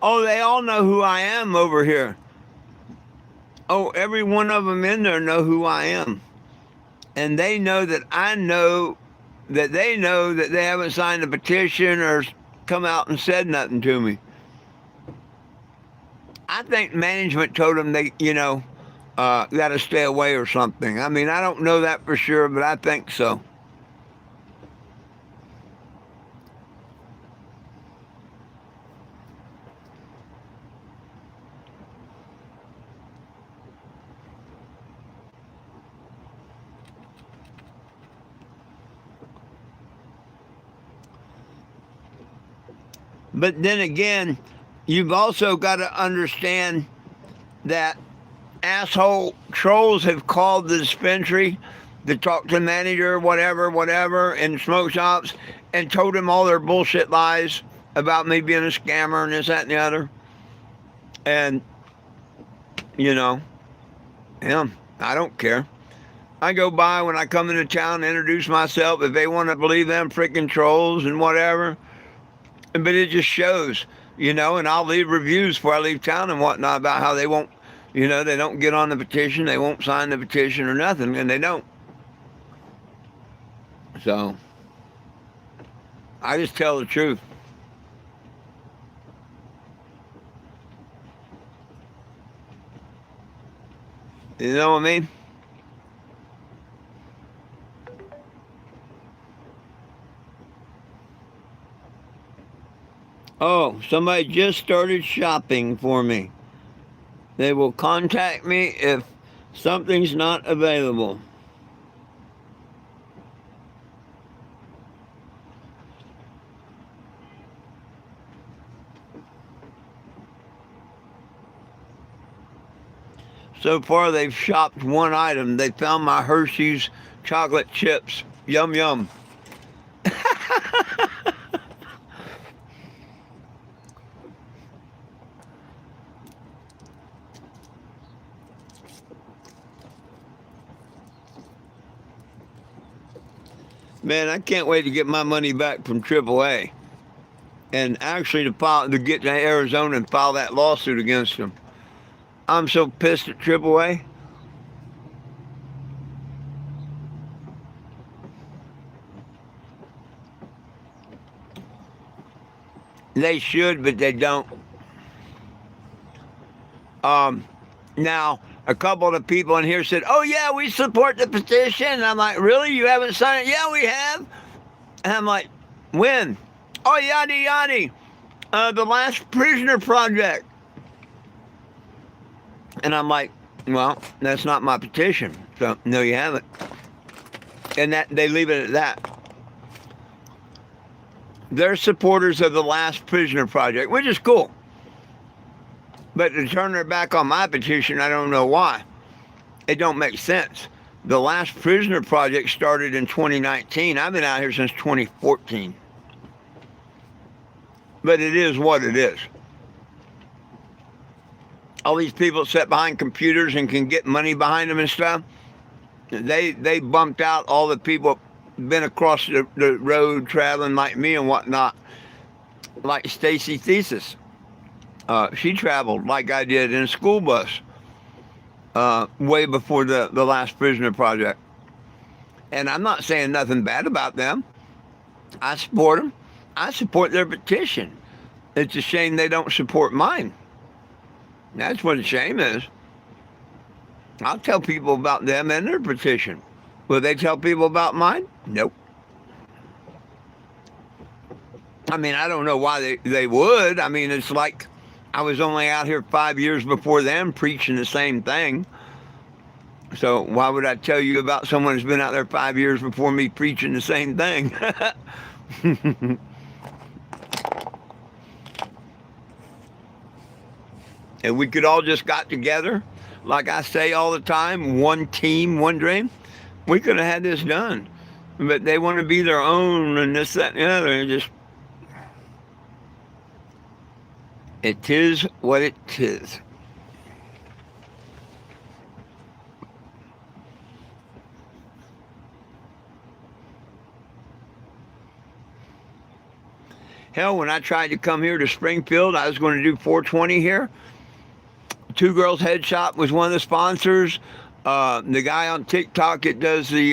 A: Oh, they all know who I am over here. Oh, every one of them in there know who I am. And they know that I know that they know that they haven't signed a petition or come out and said nothing to me. I think management told them they, you know, got to stay away or something. I mean, I don't know that for sure, but I think so. But then again, you've also got to understand that asshole trolls have called the dispensary to talk to the manager, whatever, in smoke shops, and told him all their bullshit lies about me being a scammer and this, that, and the other. And, you know, yeah, I don't care. I go by when I come into town, introduce myself, if they want to believe them freaking trolls and whatever. But it just shows, and I'll leave reviews before I leave town and whatnot about how they won't, they don't get on the petition, they won't sign the petition or nothing, and they don't. So, I just tell the truth. You know what I mean? Oh, somebody just started shopping for me. They will contact me if something's not available. So far, they've shopped one item. They found my Hershey's chocolate chips. Yum, yum. Man, I can't wait to get my money back from AAA. And actually to get to Arizona and file that lawsuit against them. I'm so pissed at AAA. They should, but they don't. Now, a couple of the people in here said, oh, yeah, we support the petition. And I'm like, really? You haven't signed it? Yeah, we have. And I'm like, when? Oh, yada, yada. The Last Prisoner Project. And I'm like, well, that's not my petition. So, no, you haven't. And that they leave it at that. They're supporters of the Last Prisoner Project, which is cool. But to turn their back on my petition, I don't know why. It don't make sense. The Last Prisoner Project started in 2019. I've been out here since 2014. But it is what it is. All these people sit behind computers and can get money behind them and stuff, they bumped out all the people been across the road traveling like me and whatnot. Like Stacy Thesis. She traveled like I did in a school bus way before the Last Prisoner Project. And I'm not saying nothing bad about them. I support them. I support their petition. It's a shame they don't support mine. That's what a shame is. I'll tell people about them and their petition. Will they tell people about mine? Nope. I mean, I don't know why they would. I mean, it's like I was only out here 5 years before them preaching the same thing. So why would I tell you about someone who's been out there 5 years before me preaching the same thing? And we could all just got together, like I say all the time, one team, one dream, we could have had this done. But they want to be their own and this, that, and the other. And just, it is what it is. Hell, when I tried to come here to Springfield, I was going to do 420 here. Two Girls Head Shop was one of the sponsors. The guy on TikTok that does the,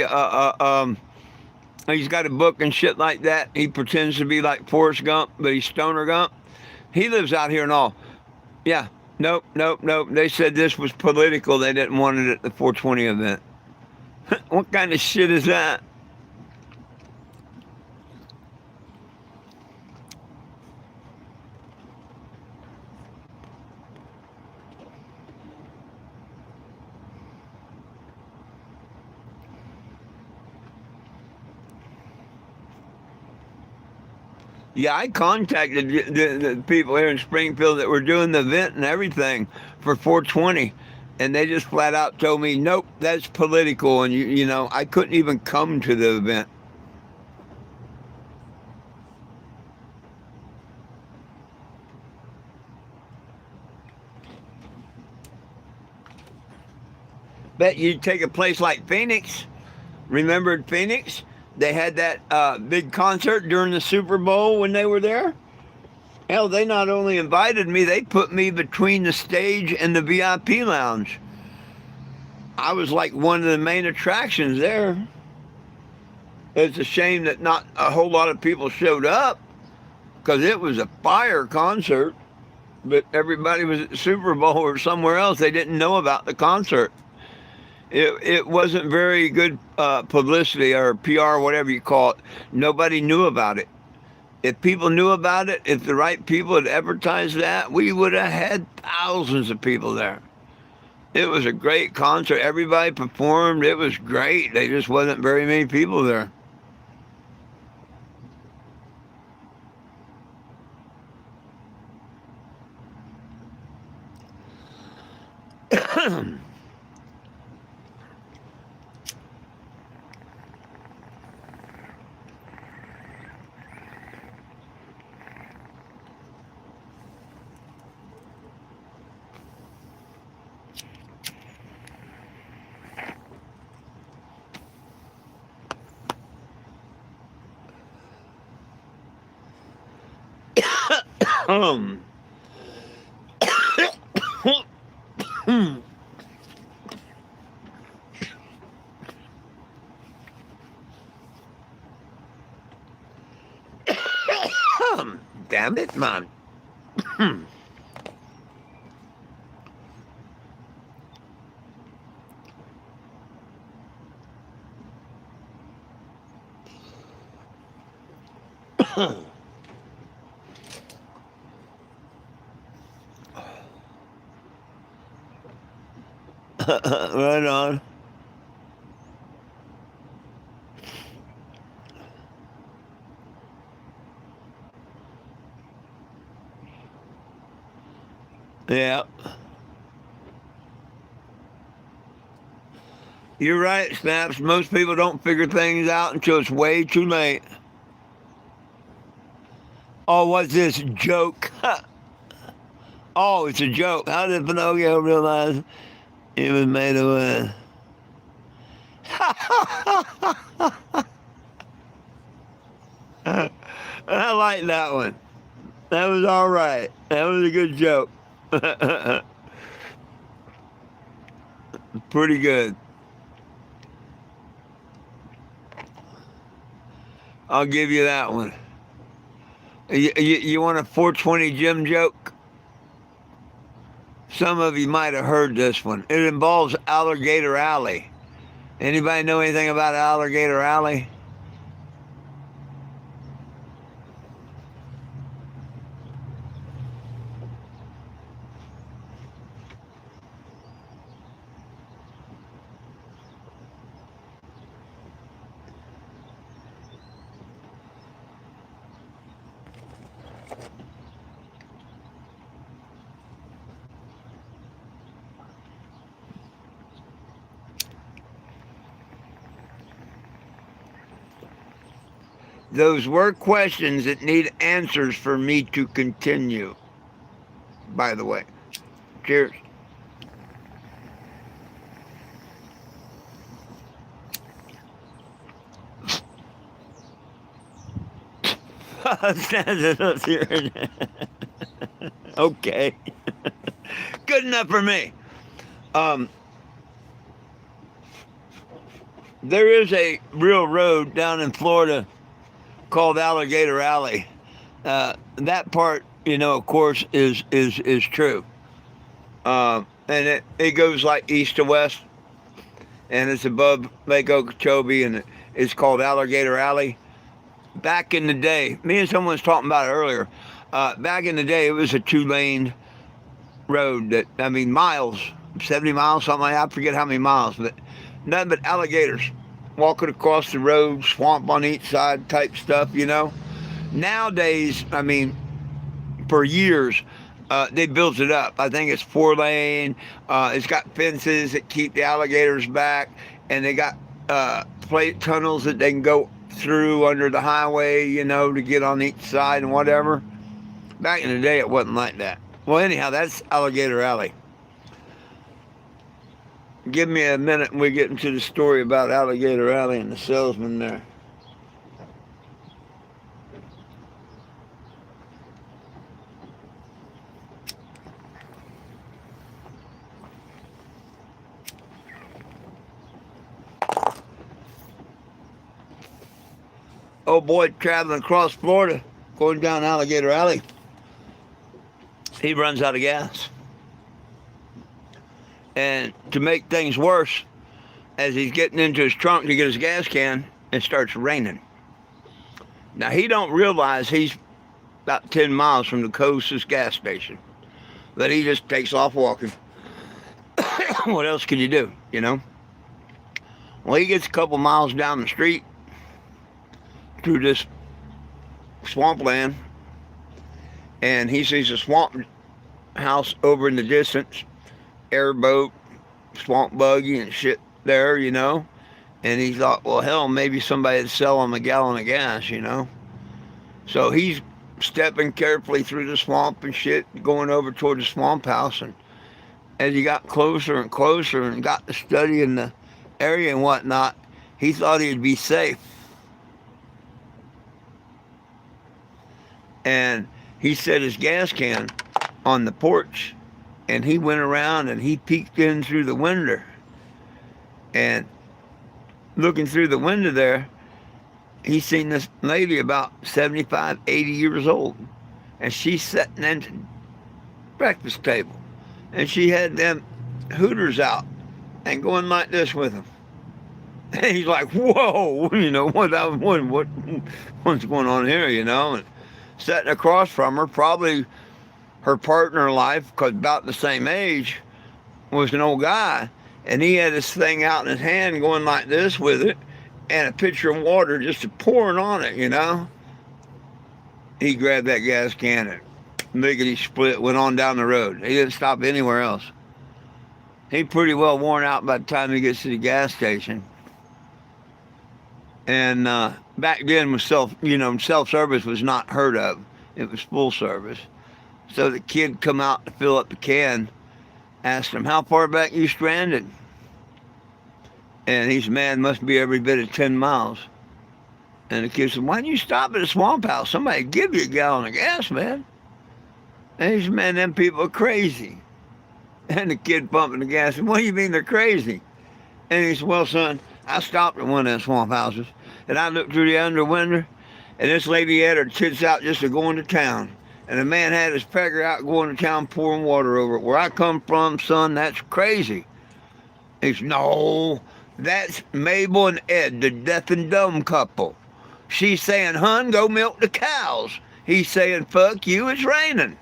A: he's got a book and shit like that. He pretends to be like Forrest Gump, but he's Stoner Gump. He lives out here and all. Yeah, nope. They said this was political. They didn't want it at the 420 event. What kind of shit is that? Yeah, I contacted the people here in Springfield that were doing the event and everything for 420, and they just flat out told me, nope, that's political, and you know, I couldn't even come to the event. Bet you take a place like Phoenix. Remembered Phoenix? They had that big concert during the Super Bowl when they were there. Hell, they not only invited me, they put me between the stage and the VIP lounge. I was like one of the main attractions there. It's a shame that not a whole lot of people showed up because it was a fire concert, but everybody was at the Super Bowl or somewhere else. They didn't know about the concert. It wasn't very good publicity or PR, whatever you call it. Nobody knew about it. If people knew about it, if the right people had advertised that, we would have had thousands of people there. It was a great concert. Everybody performed. It was great. There just wasn't very many people there. Damn it, man. Right on. Yeah. You're right, Snaps. Most people don't figure things out until it's way too late. Oh, what's this joke? Oh, it's a joke. How did Pinocchio realize he was made of wood? I like that one. That was all right. That was a good joke. Pretty good. I'll give you that one. You want a 420 Jim joke? Some of you might have heard this one. It involves Alligator Alley. Anybody know anything about Alligator Alley? Those were questions that need answers for me to continue, by the way. Cheers. Okay. Good enough for me. There is a real road down in Florida called Alligator Alley. That part, of course, is true. And it goes like east to west, and it's above Lake Okeechobee, and it's called Alligator Alley. Back in the day, me and someone was talking about it earlier. Back in the day, it was a 2-lane road miles, 70 miles, something like that. I forget how many miles, but nothing but alligators walking across the road, swamp on each side type stuff, Nowadays, I mean, for years, they built it up. I think it's 4-lane. It's got fences that keep the alligators back, and they got plate tunnels that they can go through under the highway, you know, to get on each side and whatever. Back in the day, it wasn't like that. Well, anyhow, that's Alligator Alley. Give me a minute and we get into the story about Alligator Alley and the salesman there. Old boy traveling across Florida, going down Alligator Alley. He runs out of gas. And to make things worse, as he's getting into his trunk to get his gas can, it starts raining. Now, he don't realize he's about 10 miles from the closest gas station. But he just takes off walking. What else can you do, you know? Well, he gets a couple miles down the street through this swampland, and he sees a swamp house over in the distance, airboat, swamp buggy and shit there, you know. And he thought, well, hell, maybe somebody would sell him a gallon of gas, you know. So he's stepping carefully through the swamp and shit, going over toward the swamp house. And as he got closer and closer and got to studying the area and whatnot, he thought he'd be safe. And he set his gas can on the porch, and he went around and he peeked in through the window. And looking through the window there, he seen this lady about 75, 80 years old. And she's sitting at the breakfast table. And she had them hooters out and going like this with them. And he's like, whoa, you know, what's going on here, you know? And sitting across from her, probably her partner in life, because about the same age, was an old guy. And he had this thing out in his hand going like this with it, and a pitcher of water just pouring on it, you know. He grabbed that gas can and lickety split, went on down the road. He didn't stop anywhere else. He's pretty well worn out by the time he gets to the gas station. And back then, was self-service was not heard of. It was full service. So the kid come out to fill up the can, asked him, how far back you stranded? And he said, man, must be every bit of 10 miles. And the kid said, why didn't you stop at a swamp house? Somebody give you a gallon of gas, man. And he said, man, them people are crazy. And the kid pumping the gas said, what do you mean they're crazy? And he said, well, son, I stopped at one of them swamp houses, and I looked through the under window, and this lady had her tits out just to go into town. And the man had his pecker out going to town pouring water over it. Where I come from, son, that's crazy. He said, no, that's Mabel and Ed, the deaf and dumb couple. She's saying, hun, go milk the cows. He's saying, fuck you, it's raining.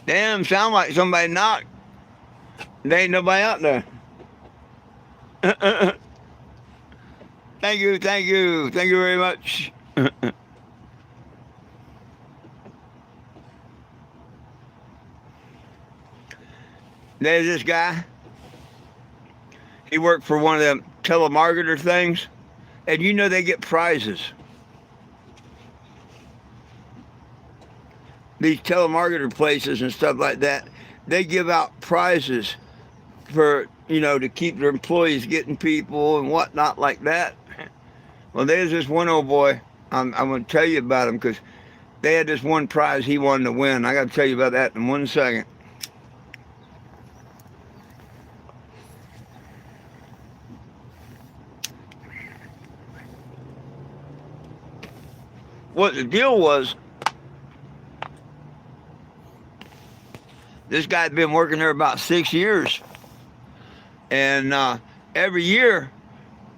A: Damn, sound like somebody knocked. There ain't nobody out there. Thank you very much. There's this guy. He worked for one of them telemarketer things, and you know they get prizes. These telemarketer places and stuff like that, they give out prizes for, you know, to keep their employees getting people and whatnot like that. Well, there's this one old boy. I'm going to tell you about him because they had this one prize he wanted to win. I got to tell you about that in 1 second. What the deal was, This guy had been working there about 6 years. And every year,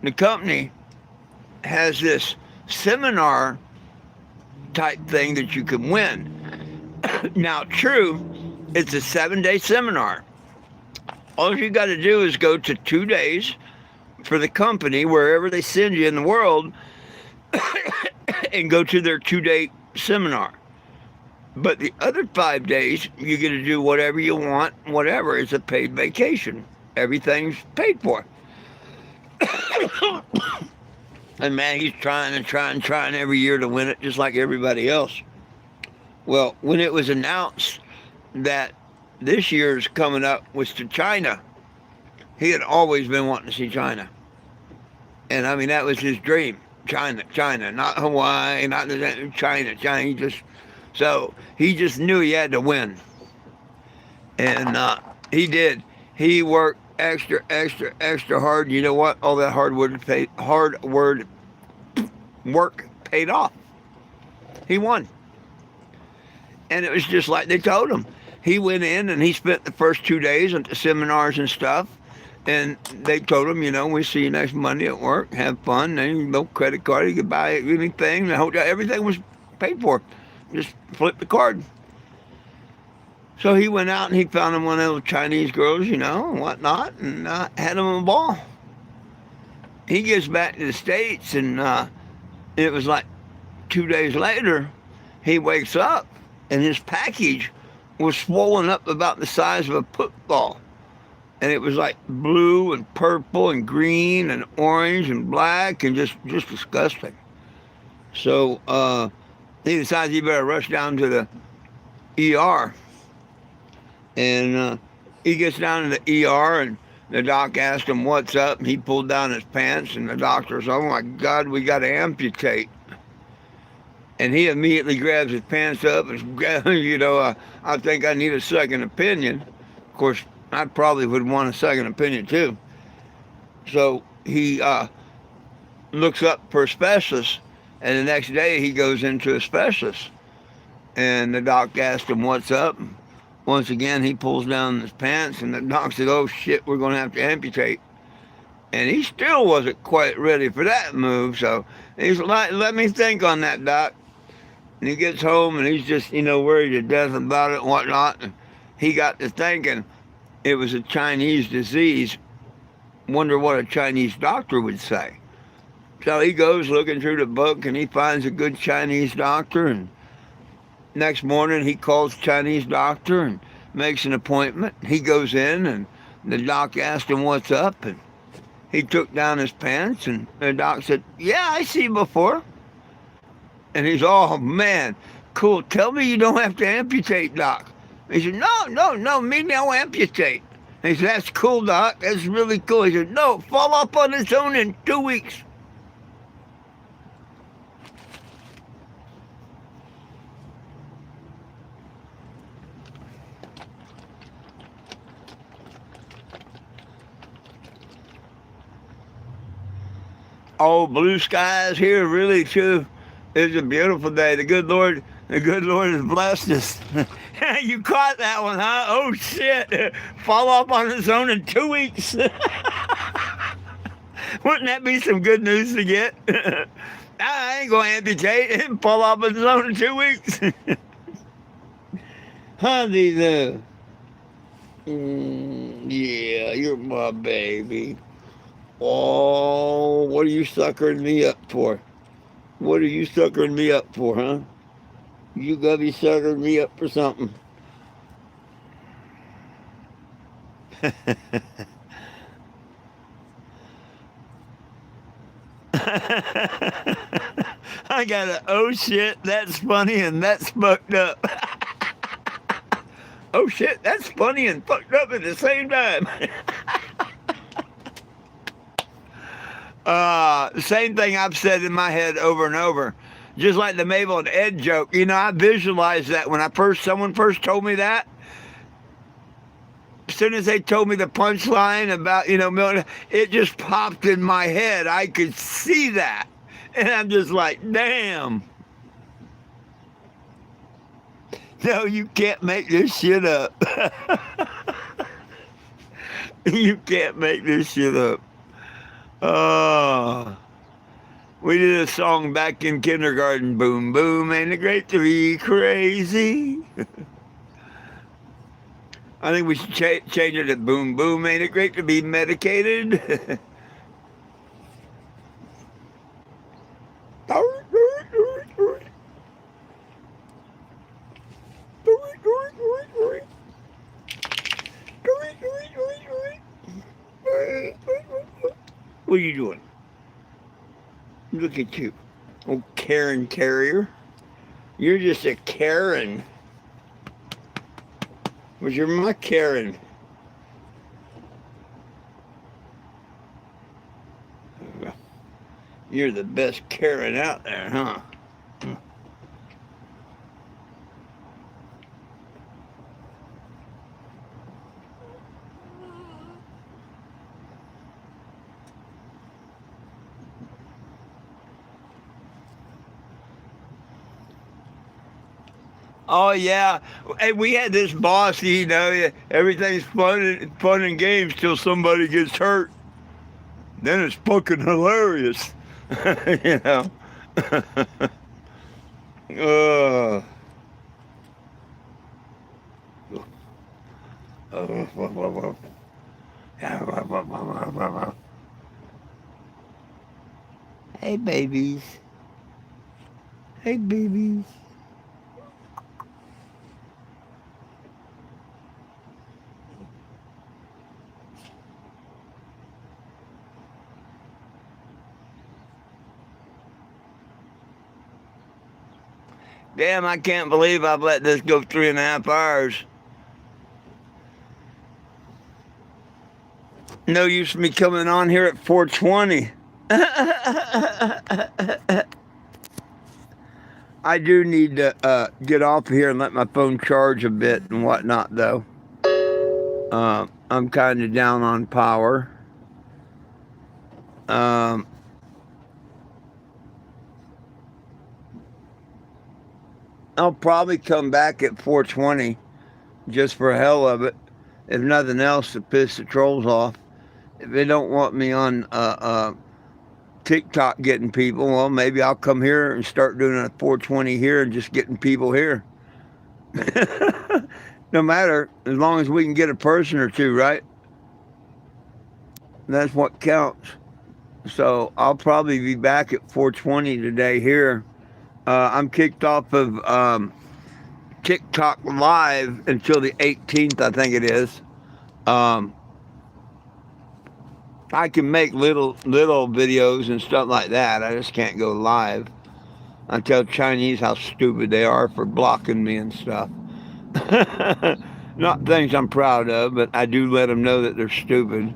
A: the company has this seminar type thing that you can win. Now, true, it's a 7-day seminar. All you got to do is go to 2 days for the company, wherever they send you in the world, and go to their 2-day seminar. But the other 5 days, you get to do whatever you want, whatever. It's a paid vacation. Everything's paid for. And man, he's trying every year to win it, just like everybody else. Well, when it was announced that this year's coming up was to China, he had always been wanting to see China. And I mean, that was his dream. China, not Hawaii, not China. So he just knew he had to win. And he did. He worked extra hard. You know what? All that hard work paid off. He won. And it was just like they told him. He went in and he spent the first 2 days at the seminars and stuff. And they told him, we see you next Monday at work. Have fun. And no credit card. You could buy anything. The hotel, everything was paid for. Just flip the card. So he went out and he found him one of those Chinese girls, and whatnot, and had him a ball. He gets back to the States, and it was like 2 days later, he wakes up, and his package was swollen up about the size of a football. And it was like blue and purple and green and orange and black and just disgusting. So he decides he better rush down to the ER. And he gets down to the ER, and the doc asked him, what's up? And he pulled down his pants, and the doctor said, oh my God, we got to amputate. And he immediately grabs his pants up and, I think I need a second opinion. Of course, I probably would want a second opinion too. So he looks up for a specialist, and the next day he goes into a specialist. And the doc asked him, what's up? Once again, he pulls down his pants, and the doc said, oh shit, we're going to have to amputate. And he still wasn't quite ready for that move, so he's like, let me think on that, doc. And he gets home, and he's just, worried to death about it and whatnot. And he got to thinking it was a Chinese disease. Wonder what a Chinese doctor would say. So he goes looking through the book, and he finds a good Chinese doctor, and next morning he calls the Chinese doctor and makes an appointment. He goes in, and the doc asked him what's up, and he took down his pants, and the doc said, yeah, I see you before. And he's, oh man, cool, tell me you don't have to amputate, doc. He said, no, me no amputate. And he said, that's cool, doc, that's really cool. He said, no, fall off on its own in 2 weeks. Oh, blue skies here, really too. It's a beautiful day. The good Lord has blessed us. You caught that one, huh? Oh shit! Fall off on its own in 2 weeks. Wouldn't that be some good news to get? I ain't gonna amputate and fall off on its own in 2 weeks. Honey, yeah, you're my baby. Oh, what are you suckering me up for? What are you suckering me up for, huh? You gotta be suckering me up for something. I got a, oh shit, that's funny and that's fucked up. Oh shit, that's funny and fucked up at the same time. Same thing I've said in my head over and over. Just like the Mabel and Ed joke. I visualized that when someone first told me that. As soon as they told me the punchline about, it just popped in my head. I could see that. And I'm just like, damn. No, you can't make this shit up. You can't make this shit up. Oh. We did a song back in kindergarten. Boom, boom, ain't it great to be crazy? I think we should change it to boom, boom, ain't it great to be medicated? What are you doing? Look at you. Oh, Karen Carrier. You're just a Karen. Where's your my Karen? You're the best Karen out there, huh? Oh yeah, hey, we had this boss. You know, everything's fun and games till somebody gets hurt. Then it's fucking hilarious. You know. Hey babies. Hey babies. Damn, I can't believe I've let this go 3.5 hours. No use me coming on here at 4:20. I do need to get off here and let my phone charge a bit and whatnot, though. I'm kind of down on power. I'll probably come back at 4:20 just for hell of it. If nothing else, to piss the trolls off. If they don't want me on TikTok getting people, well, maybe I'll come here and start doing a 4:20 here and just getting people here. No matter, as long as we can get a person or two, right? That's what counts. So I'll probably be back at 4:20 today here. I'm kicked off of TikTok live until the 18th, I think it is. I can make little videos and stuff like that. I just can't go live. I tell Chinese how stupid they are for blocking me and stuff. Not things I'm proud of, but I do let them know that they're stupid.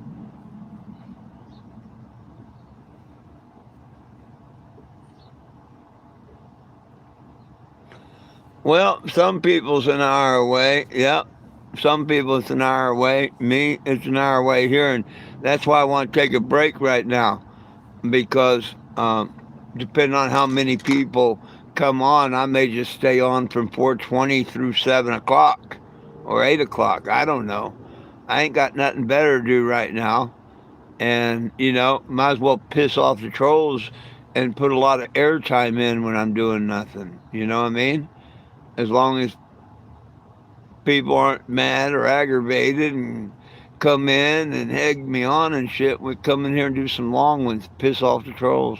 A: Well, some people's an hour away. Yep. Some people it's an hour away. Me, it's an hour away here. And that's why I want to take a break right now. Because depending on how many people come on, I may just stay on from 4:20 through 7 o'clock or 8 o'clock. I don't know. I ain't got nothing better to do right now. And, you know, might as well piss off the trolls and put a lot of airtime in when I'm doing nothing. You know what I mean? As long as people aren't mad or aggravated and come in and egg me on and shit, we come in here and do some long ones, piss off the trolls.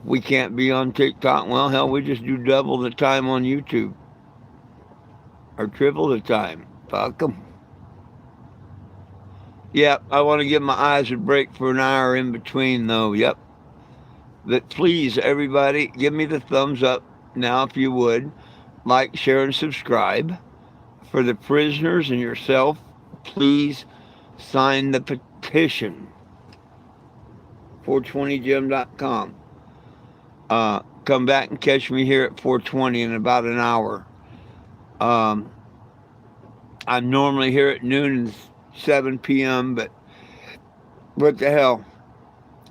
A: We can't be on TikTok. Well, hell, we just do double the time on YouTube. Or triple the time. Fuck them. Yep, I want to give my eyes a break for an hour in between, though. Yep. But please, everybody, give me the thumbs up now if you would. Like, share, and subscribe. For the prisoners and yourself, please sign the petition. 420gym.com. Come back and catch me here at 4:20 in about an hour. I'm normally here at noon and 7 p.m., but what the hell?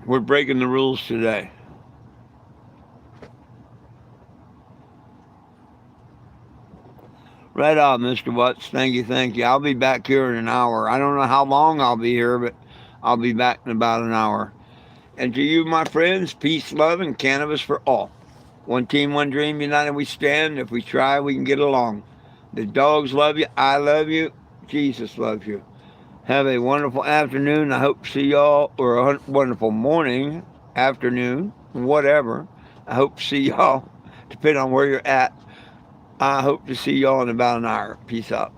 A: We're breaking the rules today. Right on, Mr. Watts. Thank you, thank you. I'll be back here in an hour. I don't know how long I'll be here, but I'll be back in about an hour. And to you, my friends, peace, love, and cannabis for all. One team, one dream, united we stand. If we try, we can get along. The dogs love you. I love you. Jesus loves you. Have a wonderful afternoon. I hope to see y'all, or a wonderful morning, afternoon, whatever. I hope to see y'all, depending on where you're at. I hope to see y'all in about an hour. Peace out.